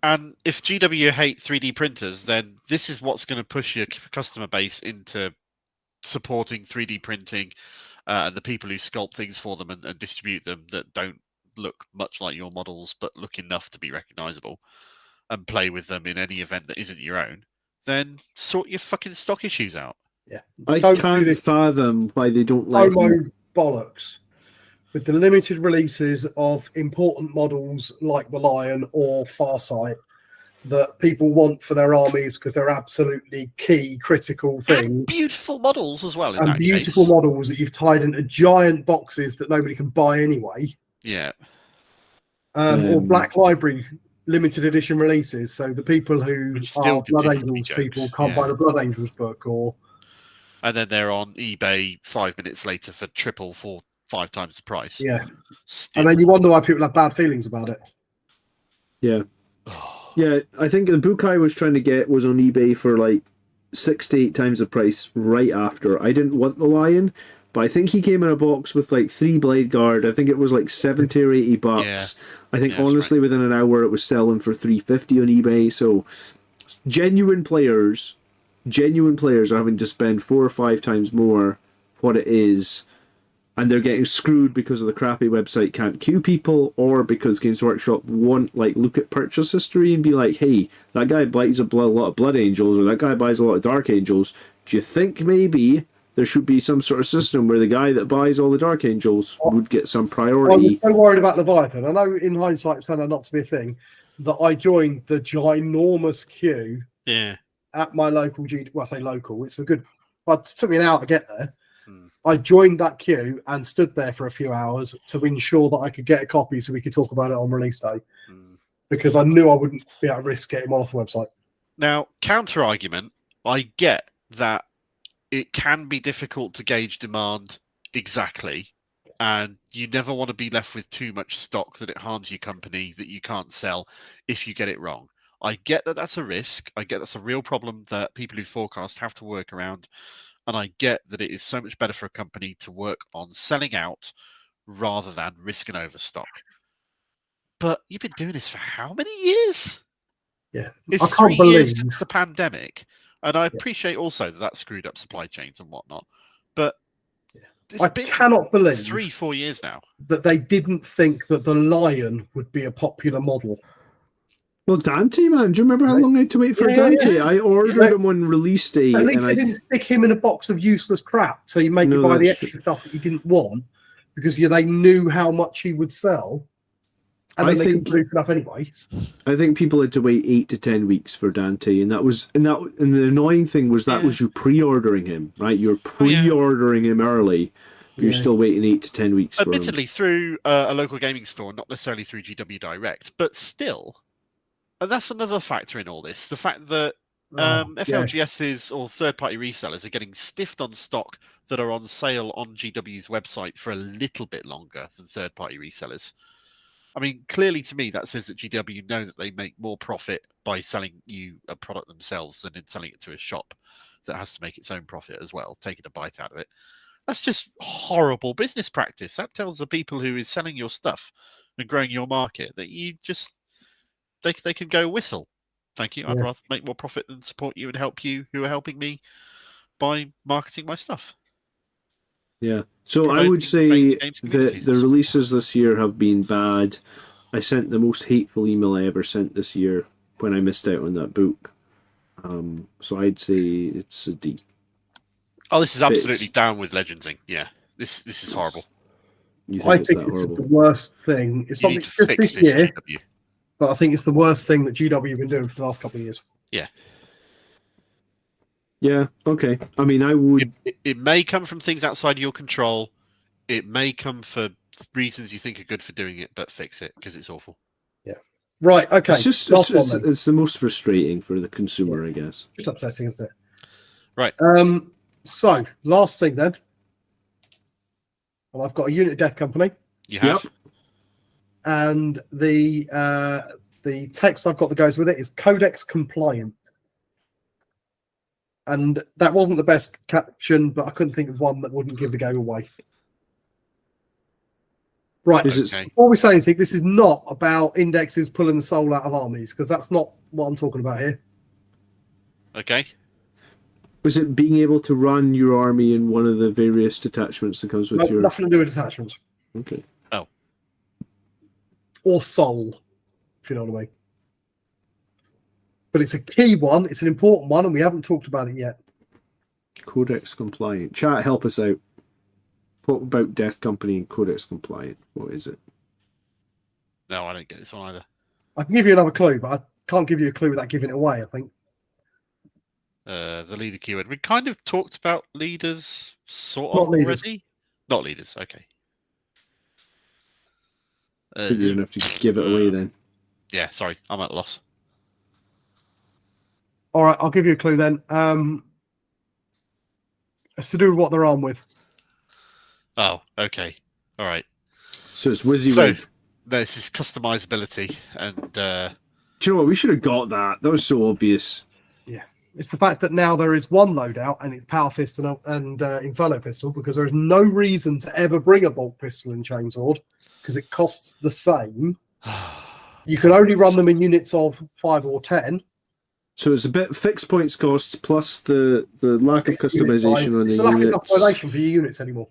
And if GW hate 3D printers, then this is what's going to push your customer base into supporting 3D printing and the people who sculpt things for them and distribute them that don't look much like your models but look enough to be recognizable and play with them in any event that isn't your own. Then sort your fucking stock issues out. Yeah, I can't fathom why they don't like bollocks. With the limited releases of important models like the Lion or Farsight that people want for their armies because they're absolutely key, critical things. And beautiful models as well. And beautiful models that you've tied into giant boxes that nobody can buy anyway. Yeah. Or Black Library limited edition releases. So the people who are Blood Angels people can't buy the Blood Angels book. And then they're on eBay 5 minutes later for triple, 4, 5 times the price. Yeah. And then you wonder why people have bad feelings about it. Yeah. Yeah, I think the book I was trying to get was on eBay for like 6 to 8 times the price right after. I didn't want the Lion, but I think he came in a box with like 3 Blade Guard. I think it was like 70 or 80 bucks. Yeah. I think honestly within an hour it was selling for $3.50 on eBay. So genuine players are having to spend 4 or 5 times more what it is, and they're getting screwed because of the crappy website can't queue people, or because Games Workshop won't look at purchase history and be like, hey, that guy buys a lot of Blood Angels, or that guy buys a lot of Dark Angels. Do you think maybe there should be some sort of system where the guy that buys all the Dark Angels would get some I priority. was so worried about Leviathan. I know in hindsight it turned out not to be a thing, that I joined the ginormous queue Yeah. at my local well, I say local, it's a good, but it took me an hour to get there. Hmm. I joined that queue and stood there for a few hours to ensure that I could get a copy so we could talk about it on release day, because I knew I wouldn't be able to risk getting one off the website. Now, counter argument, I get that it can be difficult to gauge demand exactly, and you never want to be left with too much stock that it harms your company that you can't sell if you get it wrong. I get that that's a risk. I get that's a real problem that people who forecast have to work around. And I get that it is so much better for a company to work on selling out rather than risk an overstock. But you've been doing this for how many years? Yeah. It's I can't 3 years believe- since the pandemic. And I appreciate also that screwed up supply chains and whatnot. But it's I been cannot believe 3-4 years now. that they didn't think that the Lion would be a popular model. Well, Dante, man, do you remember how long I had to wait for Yeah, Dante? yeah. I ordered him on release day. At least and they didn't stick him in a box of useless crap, so you make you No, buy the that's extra stuff that you didn't want, because they knew how much he would sell, and then they couldn't produce enough anyway. I think people had to wait 8 to 10 weeks for Dante, and the annoying thing was that was you pre-ordering him, right? You're pre-ordering him early, but you're still waiting 8 to 10 weeks for him. Admittedly, through a local gaming store, not necessarily through GW Direct, but still. And that's another factor in all this. The fact that FLGSs or third-party resellers are getting stiffed on stock that are on sale on GW's website for a little bit longer than third-party resellers. I mean, clearly to me, that says that GW know that they make more profit by selling you a product themselves than in selling it to a shop that has to make its own profit as well, taking a bite out of it. That's just horrible business practice. That tells the people who is selling your stuff and growing your market that you just... They can go whistle. Thank you. I'd rather make more profit than support you and help you who are helping me by marketing my stuff. Yeah. So I would say that the releases this year have been bad. I sent the most hateful email I ever sent this year when I missed out on that book. So I'd say it's a D. Oh, this is absolutely down with Legends Inc. Yeah. This is horrible. I think this is the worst thing. It's not just this year. GW. But I think it's the worst thing that GW have been doing for the last couple of years. Yeah. Yeah, okay. I mean, I would... It may come from things outside your control. It may come for reasons you think are good for doing it, but fix it, because it's awful. Yeah. Right, okay. It's the most frustrating for the consumer, I guess. Just upsetting, isn't it? Right. So, last thing then. Well, I've got a unit death company. You have? Yep. And the text I've got that goes with it is Codex compliant. And that wasn't the best caption, but I couldn't think of one that wouldn't give the game away. Right. Before we say anything, this is not about indexes pulling the soul out of armies, because that's not what I'm talking about here. Okay. Was it being able to run your army in one of the various detachments that comes with your... Nothing to do with detachments. Okay. Oh. Or soul, if you know what I mean. But it's a key one, it's an important one, and we haven't talked about it yet. Codex compliant. Chat, help us out. What about Death Company and Codex compliant? What is it? No, I don't get this one either. I can give you another clue, but I can't give you a clue without giving it away, I think. The leader keyword. We kind of talked about leaders sort of already. Not leaders, okay. You don't have to give it away then. Yeah, sorry, I'm at a loss. All right, I'll give you a clue then. It's to do with what they're armed with. Oh, okay. All right. So it's WYSIWYG. So, this is customizability, and... Do you know what? We should have got that. That was so obvious. Yeah. It's the fact that now there is one loadout, and it's Power Fist and Inferno Pistol, because there is no reason to ever bring a Bolt Pistol and Chainsword, because it costs the same. You can only run them in units of 5 or 10. So it's a bit fixed points cost plus the lack of customization on the units. It's the lack of customization for your units anymore.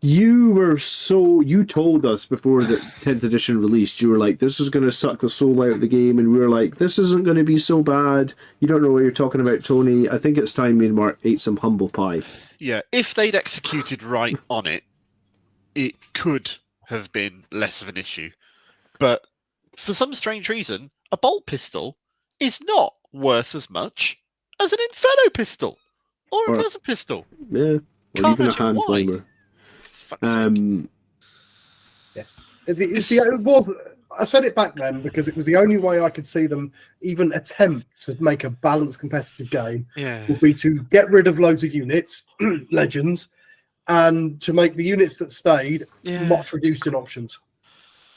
You told us before the 10th edition released, you were like, this is going to suck the soul out of the game, and we were like, this isn't going to be so bad. You don't know what you're talking about, Tony. I think it's time me and Mark ate some humble pie. Yeah, if they'd executed right on it, it could have been less of an issue. But for some strange reason, a bolt pistol is not worth as much as an Inferno pistol or a plasma pistol. Yeah, or Can't even a imagine hand why. flamer. Fuck's sake. It was. I said it back then because it was the only way I could see them even attempt to make a balanced competitive game. Yeah. Would be to get rid of loads of units, legends, and to make the units that stayed much reduced in options.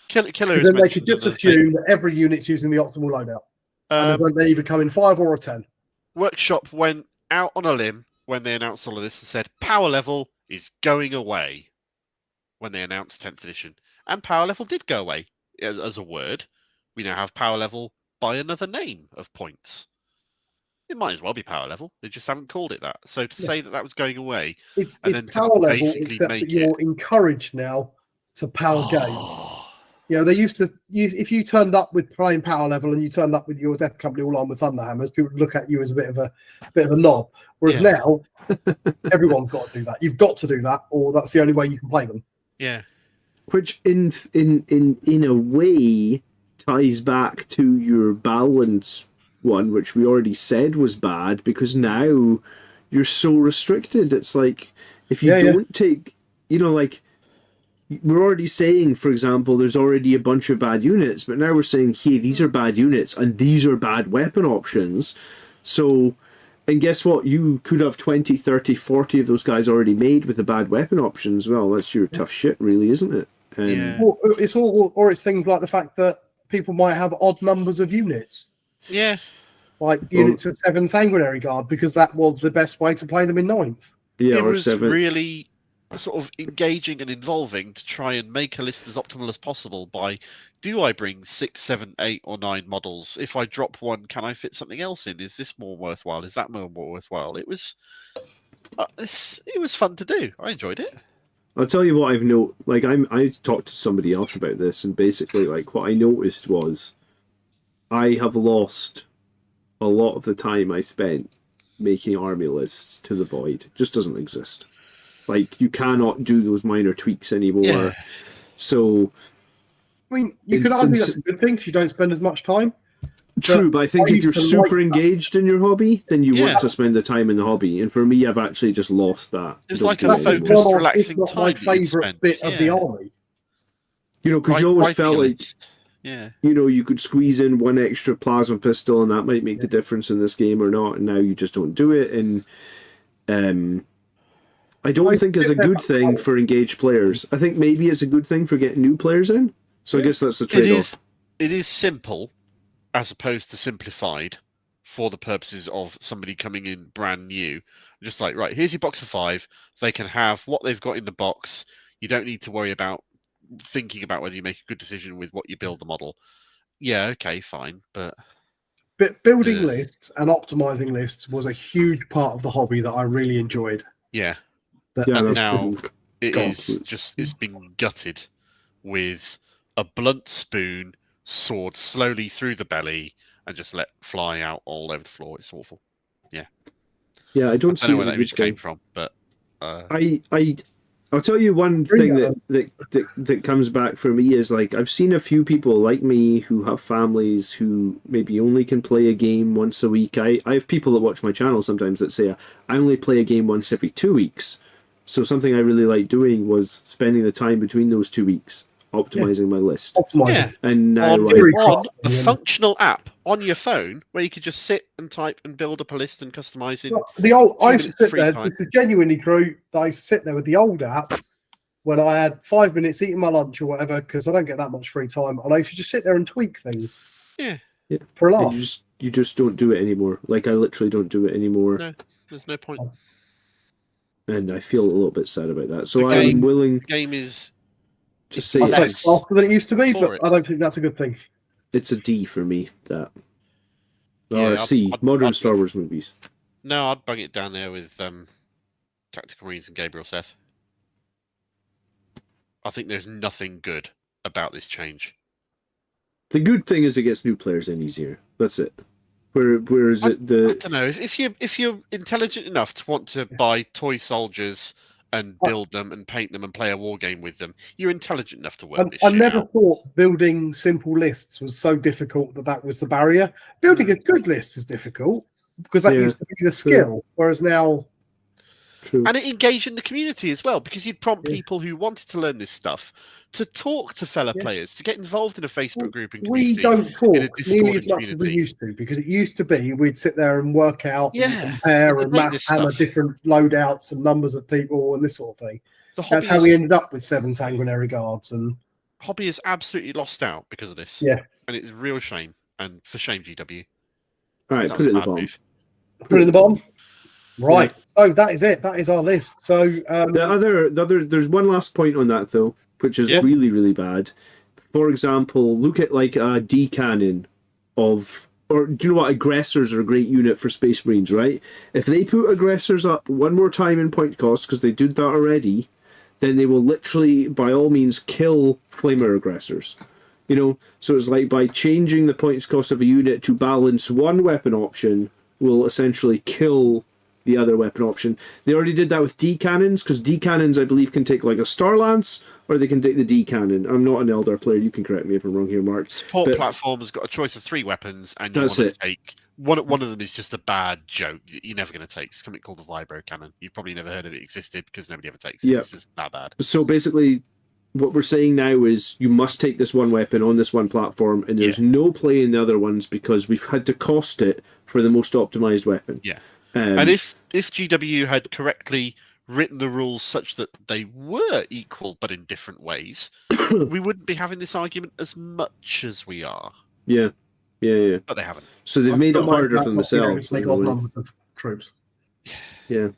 Killer Then they could just assume that every unit's using the optimal loadout. And they either come in 5 or a 10. Workshop went out on a limb when they announced all of this and said power level is going away when they announced 10th edition. And power level did go away as a word. We now have power level by another name of points. It might as well be power level. They just haven't called it that. So to say that that was going away, it's then power to level, basically except make that you're encouraged now to power game. You know, they used to use, if you turned up with playing power level and you turned up with your Death Company all armed with Thunderhammers, people would look at you as a bit of a knob. Whereas now, everyone's got to do that. You've got to do that, or that's the only way you can play them. Yeah. Which in a way ties back to your balance one, which we already said was bad, because now you're so restricted. It's like if you don't take, you know, like we're already saying, for example, there's already a bunch of bad units, but now we're saying, hey, these are bad units and these are bad weapon options. So, and guess what? You could have 20, 30, 40 of those guys already made with the bad weapon options. Well, that's your tough shit, really, isn't it? Or it's things like the fact that people might have odd numbers of units. Yeah. Like units of 7 Sanguinary Guard, because that was the best way to play them in 9th. Yeah, it or was 7. really sort of engaging and involving to try and make a list as optimal as possible by, do I bring 6, 7, 8 or 9 models? If I drop one, can I fit something else in? Is this more worthwhile? Is that more worthwhile? It was fun to do. I enjoyed it. I'll tell you what I've noticed. Like I talked to somebody else about this, and basically, like what I noticed was, I have lost a lot of the time I spent making army lists to the void. It just doesn't exist. Like you cannot do those minor tweaks anymore. Yeah. So, I mean, you could argue that's a good thing because you don't spend as much time. True, but I think if you're super engaged in your hobby, then you want to spend the time in the hobby. And for me, I've actually just lost that. It was like a focused, relaxing time. My favourite bit of the army. You know, because you always felt like, you know, you could squeeze in one extra plasma pistol, and that might make the difference in this game or not. And now you just don't do it. And I don't think it's a good thing for engaged players. I think maybe it's a good thing for getting new players in. So I guess that's the trade-off. It is simple, as opposed to simplified, for the purposes of somebody coming in brand new. Just like, right, here's your box of 5. They can have what they've got in the box. You don't need to worry about thinking about whether you make a good decision with what you build the model. Yeah, okay, fine, but building lists and optimizing lists was a huge part of the hobby that I really enjoyed. Yeah. And now it's been gutted with a blunt spoon sword slowly through the belly and just let fly out all over the floor. It's awful. Yeah. Yeah, I don't know where that image came from, but I'll tell you one thing that comes back for me is, like, I've seen a few people like me who have families who maybe only can play a game once a week. I have people that watch my channel sometimes that say I only play a game once every 2 weeks. So something I really like doing was spending the time between those 2 weeks optimizing my list. And now on a functional app on your phone where you could just sit and type and build up a list and customize it. I used to sit there. This is genuinely true. I used to sit there with the old app when I had 5 minutes eating my lunch or whatever, because I don't get that much free time, and I used to just sit there and tweak things. Yeah. For a laugh. You just don't do it anymore. Like, I literally don't do it anymore. No, there's no point. And I feel a little bit sad about that. So I'm willing. The game is. Just say it's softer than it used to be, but I don't think that's a good thing. It's a D for me, that. Or a C, modern Star Wars movies. No, I'd bung it down there with Tactical Marines and Gabriel Seth. I think there's nothing good about this change. The good thing is it gets new players in easier. That's it. Where is it? I don't know. If you're intelligent enough to want to buy toy soldiers and build them and paint them and play a war game with them, you're intelligent enough to work this I shit never out. thought building simple lists was so difficult that was the barrier. Building a good list is difficult because that used to be the skill, whereas now. True. And it engaged in the community as well, because you'd prompt people who wanted to learn this stuff to talk to fellow players, to get involved in a Facebook group and community. We don't talk in a Discord nearly as much as we community. used to, because it used to be we'd sit there and work out and compare and debate this hammer stuff. different loadouts and numbers of people and this sort of thing. That's how we ended up with 7 sanguinary guards. And hobby is absolutely lost out because of this. Yeah. And it's a real shame. And for shame, GW. All right, That put it was at the a bad bottom. move. put it in the bottom. Right. So that is it. That is our list. So The other, there's one last point on that though, which is really, really bad. For example, look at like a D cannon of, or do you know what? Aggressors are a great unit for Space Marines, right? If they put aggressors up one more time in point cost, because they did that already, then they will literally, by all means, kill flamer aggressors. You know, so it's like by changing the points cost of a unit to balance one weapon option will essentially kill the other weapon option. They already did that with D cannons, because D cannons, I believe, can take like a Star Lance, or they can take the D cannon. I'm not an Eldar player. You can correct me if I'm wrong here, Mark. Support platform has got a choice of 3 weapons, and you want to take one of them is just a bad joke. You're never going to take. It's something called the Vibro Cannon. You've probably never heard of it existed because nobody ever takes it. It's just that bad. So basically, what we're saying now is you must take this one weapon on this one platform, and there's no play in the other ones because we've had to cost it for the most optimized weapon. Yeah. And if GW had correctly written the rules such that they were equal but in different ways, we wouldn't be having this argument as much as we are. Yeah. But they haven't. So they've made it harder for themselves. They got numbers of troops. Yeah.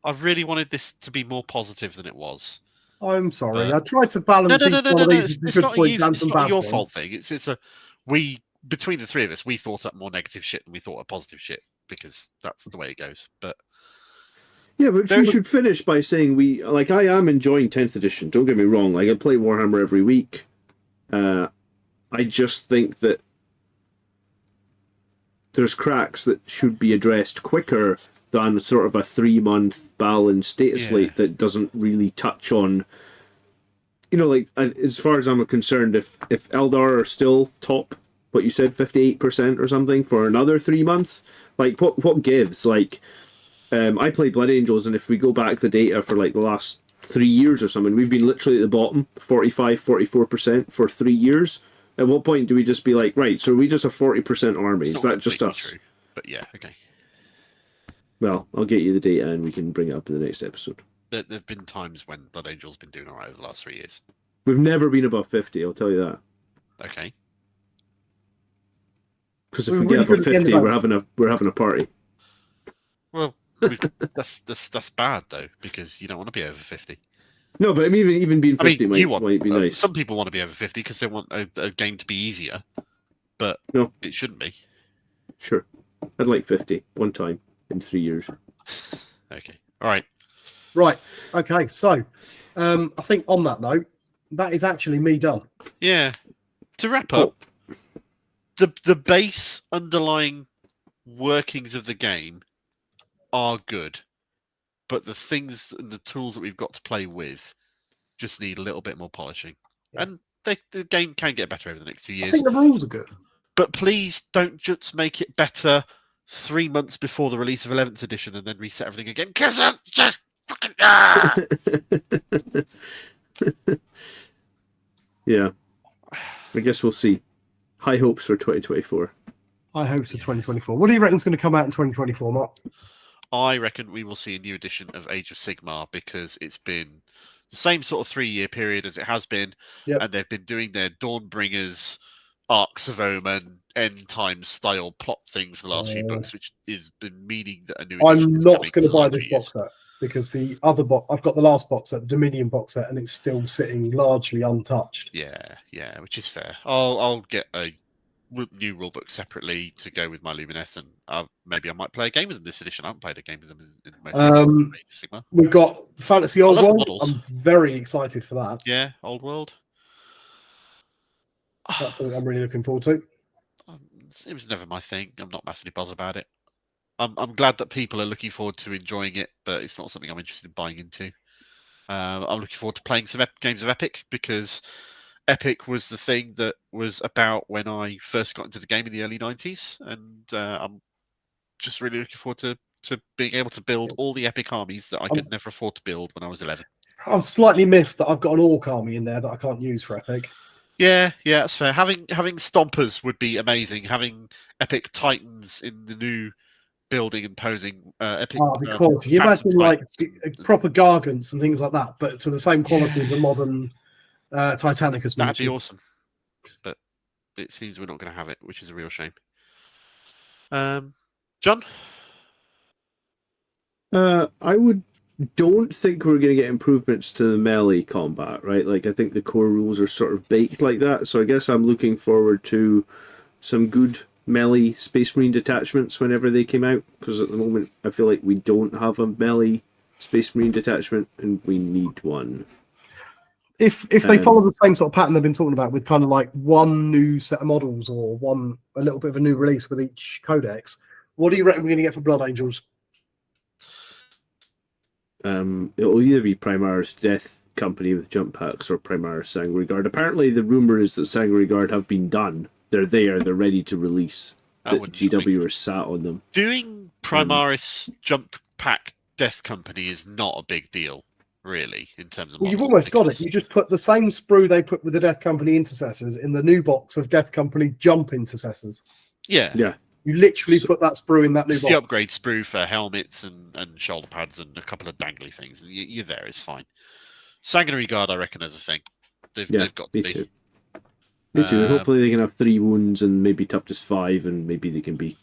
I really wanted this to be more positive than it was. I'm sorry. I tried to balance each one of these. It's not your fault thing. It's between the three of us, we thought up more negative shit than we thought up positive shit, because that's the way it goes. But yeah, but we should finish by saying I am enjoying 10th edition. Don't get me wrong. Like, I play Warhammer every week. I just think that there's cracks that should be addressed quicker than sort of a 3-month balanced status slate that doesn't really touch on. You know, like, as far as I'm concerned, if Eldar are still top, what you said, 58% or something for another 3 months, like, what gives? Like, I play Blood Angels, and if we go back the data for like the last 3 years or something, we've been literally at the bottom, 44% for 3 years. At what point do we just be like, right, so are we just a 40% army? Is that just us? True. But yeah, okay. Well, I'll get you the data and we can bring it up in the next episode. There have been times when Blood Angel's been doing alright over the last 3 years. We've never been above 50, I'll tell you that. Okay. Because if we get above 50, we're having a party. Well, that's bad though, because you don't want to be over 50. No, but I mean, even being 50 might be nice. Some people want to be over 50 because they want a game to be easier, but no, it shouldn't be. Sure, I'd like 50 one time in 3 years. Okay, all right. Okay. So, I think on that note, that is actually me done. Yeah. To wrap up, the base underlying workings of the game are good, but the things and the tools that we've got to play with just need a little bit more polishing. Yeah. And the game can get better over the next 2 years. I think the rules are good. But please don't just make it better 3 months before the release of 11th edition and then reset everything again, because it's just fucking... Yeah. I guess we'll see. High hopes for 2024. High hopes for 2024. What do you reckon is going to come out in 2024, Mark? I reckon we will see a new edition of Age of Sigmar, because it's been the same sort of 3-year period as it has been, and they've been doing their Dawnbringers, Arcs of Omen, End Time style plot thing for the last few books, which has been meaning that a new edition is not going to buy this box set, because the other box, I've got the last box set, the Dominion box set, and it's still sitting largely untouched. Yeah, which is fair. I'll get a new rule book separately to go with my Lumineth, and maybe I might play a game with them this edition. I haven't played a game with them in most Sigma. We've got Fantasy Old love the World. models. I'm very excited for that. Yeah, Old World. That's something I'm really looking forward to. It was never my thing. I'm not massively bothered about it. I'm glad that people are looking forward to enjoying it, but it's not something I'm interested in buying into. I'm looking forward to playing some games of Epic, because Epic was the thing that was about when I first got into the game in the early 90s, and I'm just really looking forward to being able to build all the Epic armies that I could never afford to build when I was 11. I'm slightly miffed that I've got an Orc army in there that I can't use for Epic. Yeah, that's fair. Having Stompers would be amazing. Having Epic Titans in the new building and posing Epic. Because you imagine like proper Gargants and things like that, but to the same quality as the modern Titanicus. That'd be awesome. But it seems we're not going to have it, which is a real shame. John? Don't think we're going to get improvements to the melee combat, right? Like, I think the core rules are sort of baked like that. So I guess I'm looking forward to some good melee Space Marine detachments whenever they came out, because at the moment I feel like we don't have a melee Space Marine detachment, and we need one. If they follow the same sort of pattern they've been talking about, with kind of like one new set of models or a little bit of a new release with each codex, what do you reckon we're going to get for Blood Angels? It'll either be Primaris Death Company with jump packs or Primaris Sanguinary Guard. Apparently the rumour is that Sanguinary Guard have been done. They're there, they're ready to release. That GW are sat on them. Doing Primaris jump pack Death Company is not a big deal, really, in terms of. Well, you've almost got it. You just put the same sprue they put with the Death Company Intercessors in the new box of Death Company Jump Intercessors. Yeah. You literally put that sprue in that new box. The upgrade sprue for helmets and shoulder pads and a couple of dangly things. You're there, it's fine. Sanguinary Guard, I reckon, is a thing. They've got to be. Too. Me too. Hopefully they can have 3 wounds and maybe toughness 5, and maybe they can be.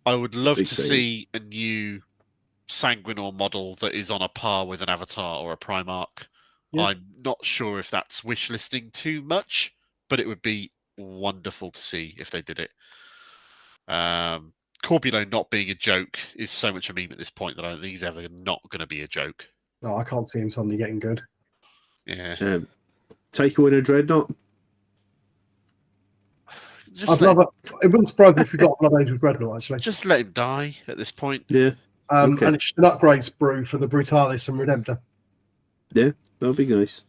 I would love to see a new Sanguinor model that is on a par with an Avatar or a Primarch. Yeah. I'm not sure if that's wish listing too much, but it would be wonderful to see if they did it. Corbulo not being a joke is so much a meme at this point that I don't think he's ever not going to be a joke. No, I can't see him suddenly getting good. Yeah. Tycho in a Dreadnought? It wouldn't surprise me if we got Blood Angels Dreadnought, actually. Just let him die at this point. Yeah. And it's an upgrade sprue for the Brutalis and Redemptor. Yeah, that'll be nice.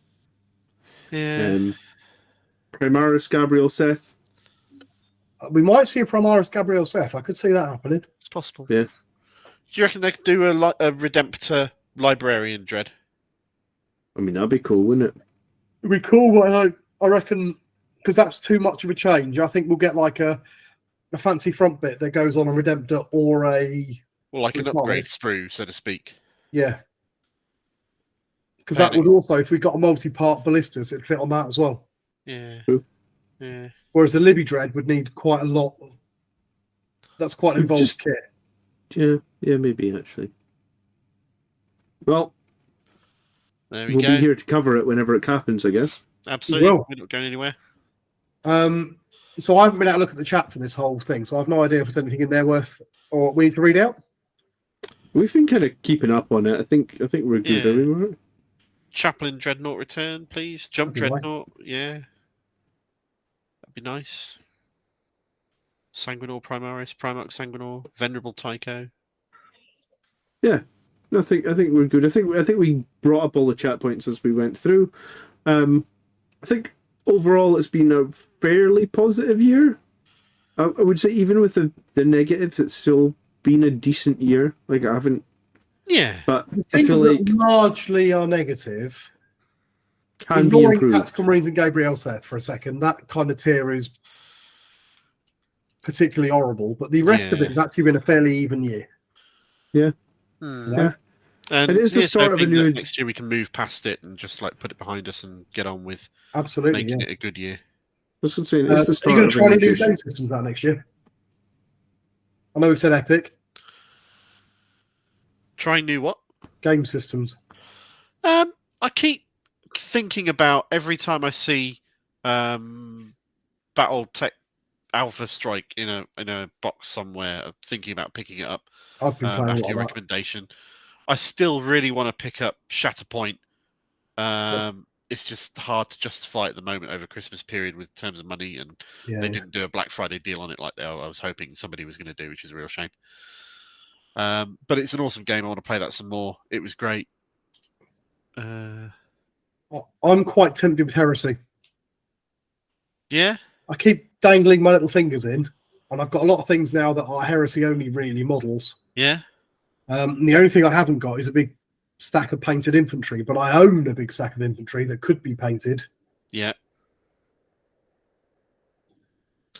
Yeah. Primaris Gabriel Seth. We might see a Primaris Gabriel Seth. I could see that happening. It's possible. Yeah. Do you reckon they could do a Redemptor Librarian Dread? I mean, that'd be cool, wouldn't it? It'd be cool, but I reckon, because that's too much of a change. I think we'll get like a fancy front bit that goes on a Redemptor or a... Well, like an upgrade sprue, so to speak. Yeah. Because that would also, if we got a multi-part ballistas, it'd fit on that as well. Yeah. True. Yeah. Whereas a Libby Dread would need quite a lot of... That's quite an involved kit. Yeah, maybe, actually. Well, there we we'll go. Be here to cover it whenever it happens, I guess. Absolutely. We're not going anywhere. So I haven't been able to look at the chat for this whole thing, so I have no idea if there's anything in there worth or we need to read out. We've been kind of keeping up on it. I think we're good everywhere. Chaplain Dreadnought return, please. Jump Dreadnought, yeah. That'd be nice. Sanguinor Primaris, Primarch Sanguinor, Venerable Tycho. Yeah. I think we're good. I think we brought up all the chat points as we went through. I think overall it's been a fairly positive year. I would say even with the negatives, it's still been a decent year. Like I haven't. Yeah. But I feel like largely are negative. Can be improved. Tactical Marines and Gabriel Seth for a second. That kind of tier is particularly horrible, but the rest of it has actually been a fairly even year. Yeah. Yeah. And it is the start of a new. Next year we can move past it and just like put it behind us and get on with making it a good year. I was going to say, it's the start are you going to try of new game systems out next year? I know we've said Epic. Try new what? Game systems. I keep thinking about every time I see Battletech Alpha Strike in a box somewhere, thinking about picking it up I've been playing a after lot your of that. recommendation. I still really want to pick up Shatterpoint. It's just hard to justify at the moment over Christmas period with terms of money, and Yeah, they yeah. didn't do a Black Friday deal on it like I was hoping somebody was going to do, which is a real shame. But it's an awesome game. I want to play that some more. It was great. I'm quite tempted with Heresy. Yeah, I keep dangling my little fingers in, and I've got a lot of things now that are Heresy only really models. yeah. And the only thing I haven't got is a big stack of painted infantry, but I own a big stack of infantry that could be painted. Yeah.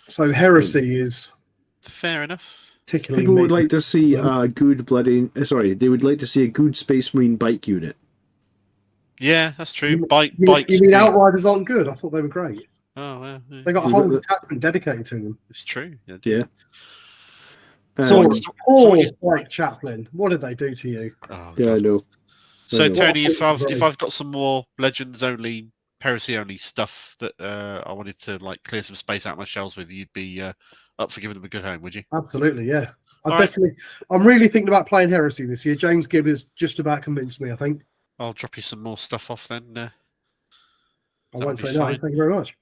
So Heresy is Fair enough. particularly. People would like to see a good bloody. Sorry, they would like to see a good Space Marine bike unit. Yeah, that's true. You Bikes. mean Outriders aren't good? I thought they were great. Oh, well, yeah. They got a whole detachment dedicated to them. It's true. Yeah. Poor White Chaplain. What did they do to you? Oh, Yeah, I know. So, I know. Tony, if I've got some more Legends only, Heresy only stuff that I wanted to like clear some space out of my shelves with, you'd be up for giving them a good home, would you? Absolutely, yeah. Right. I'm really thinking about playing Heresy this year. James Gibb has just about convinced me, I think. I'll drop you some more stuff off then. I that'll won't be say no. fine. Thank you very much.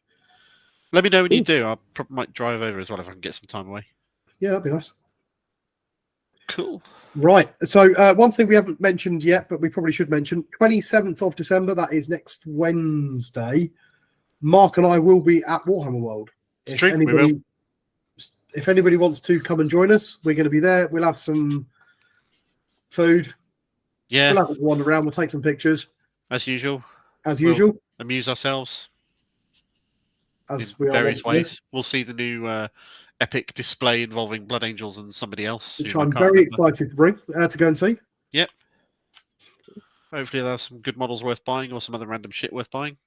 Let me know when you do. I probably might drive over as well if I can get some time away. Yeah, that'd be nice. Cool. Right. So one thing we haven't mentioned yet, but we probably should mention, 27th of December, that is next Wednesday, Mark and I will be at Warhammer World. It's true, we will. If anybody wants to come and join us, we're going to be there. We'll have some food. Yeah. We'll have a wander around. We'll take some pictures. As usual. We'll amuse ourselves. As in we are various wanting ways. We'll see the new epic display involving Blood Angels and somebody else. which I'm very excited to bring to go and see. Yep. Hopefully there's some good models worth buying or some other random shit worth buying. I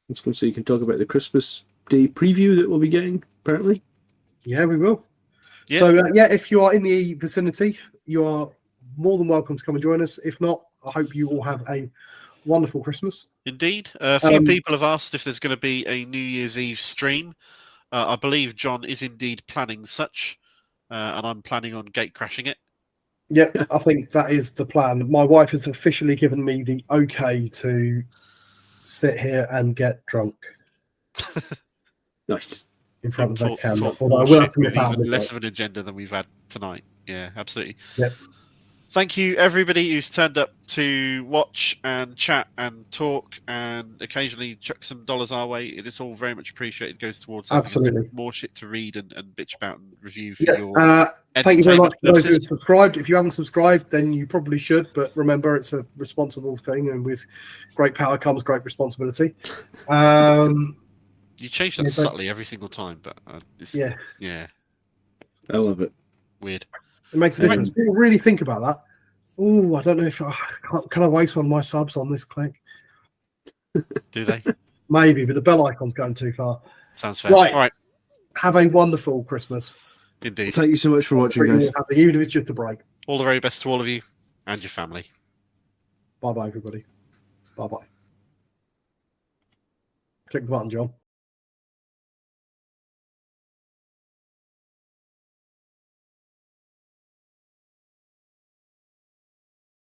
was going to say you can talk about the Christmas Day preview that we'll be getting, apparently. Yeah, we will. Yeah. So, if you are in the vicinity, you are more than welcome to come and join us. If not, I hope you all have a wonderful Christmas. Indeed. A few people have asked if there's going to be a New Year's Eve stream. I believe John is indeed planning such, and I'm planning on gate crashing it. Yep, I think that is the plan. My wife has officially given me the okay to sit here and get drunk. Nice. In front of the camera. Talk Although I will shit have to with nip out even of less it. of an agenda than we've had tonight. Yeah, absolutely. Yep. Thank you, everybody who's turned up to watch and chat and talk and occasionally chuck some dollars our way. It is all very much appreciated. It goes towards Absolutely. more shit to read and bitch about and review for Yeah, your thank you very much for those who have purposes. subscribed. If you haven't subscribed, then you probably should. But remember, it's a responsible thing, and with great power comes great responsibility. You change that subtly every single time, but yeah. I love it. Weird. It makes a difference. People really think about that. Oh, I don't know if can I waste one of my subs on this click? Do they? Maybe, but the bell icon's going too far. Sounds fair. Right. All right. Have a wonderful Christmas. Indeed. Thank you so much for watching, guys. Even if it's just a break. All the very best to all of you and your family. Bye-bye, everybody. Bye-bye. Click the button, John.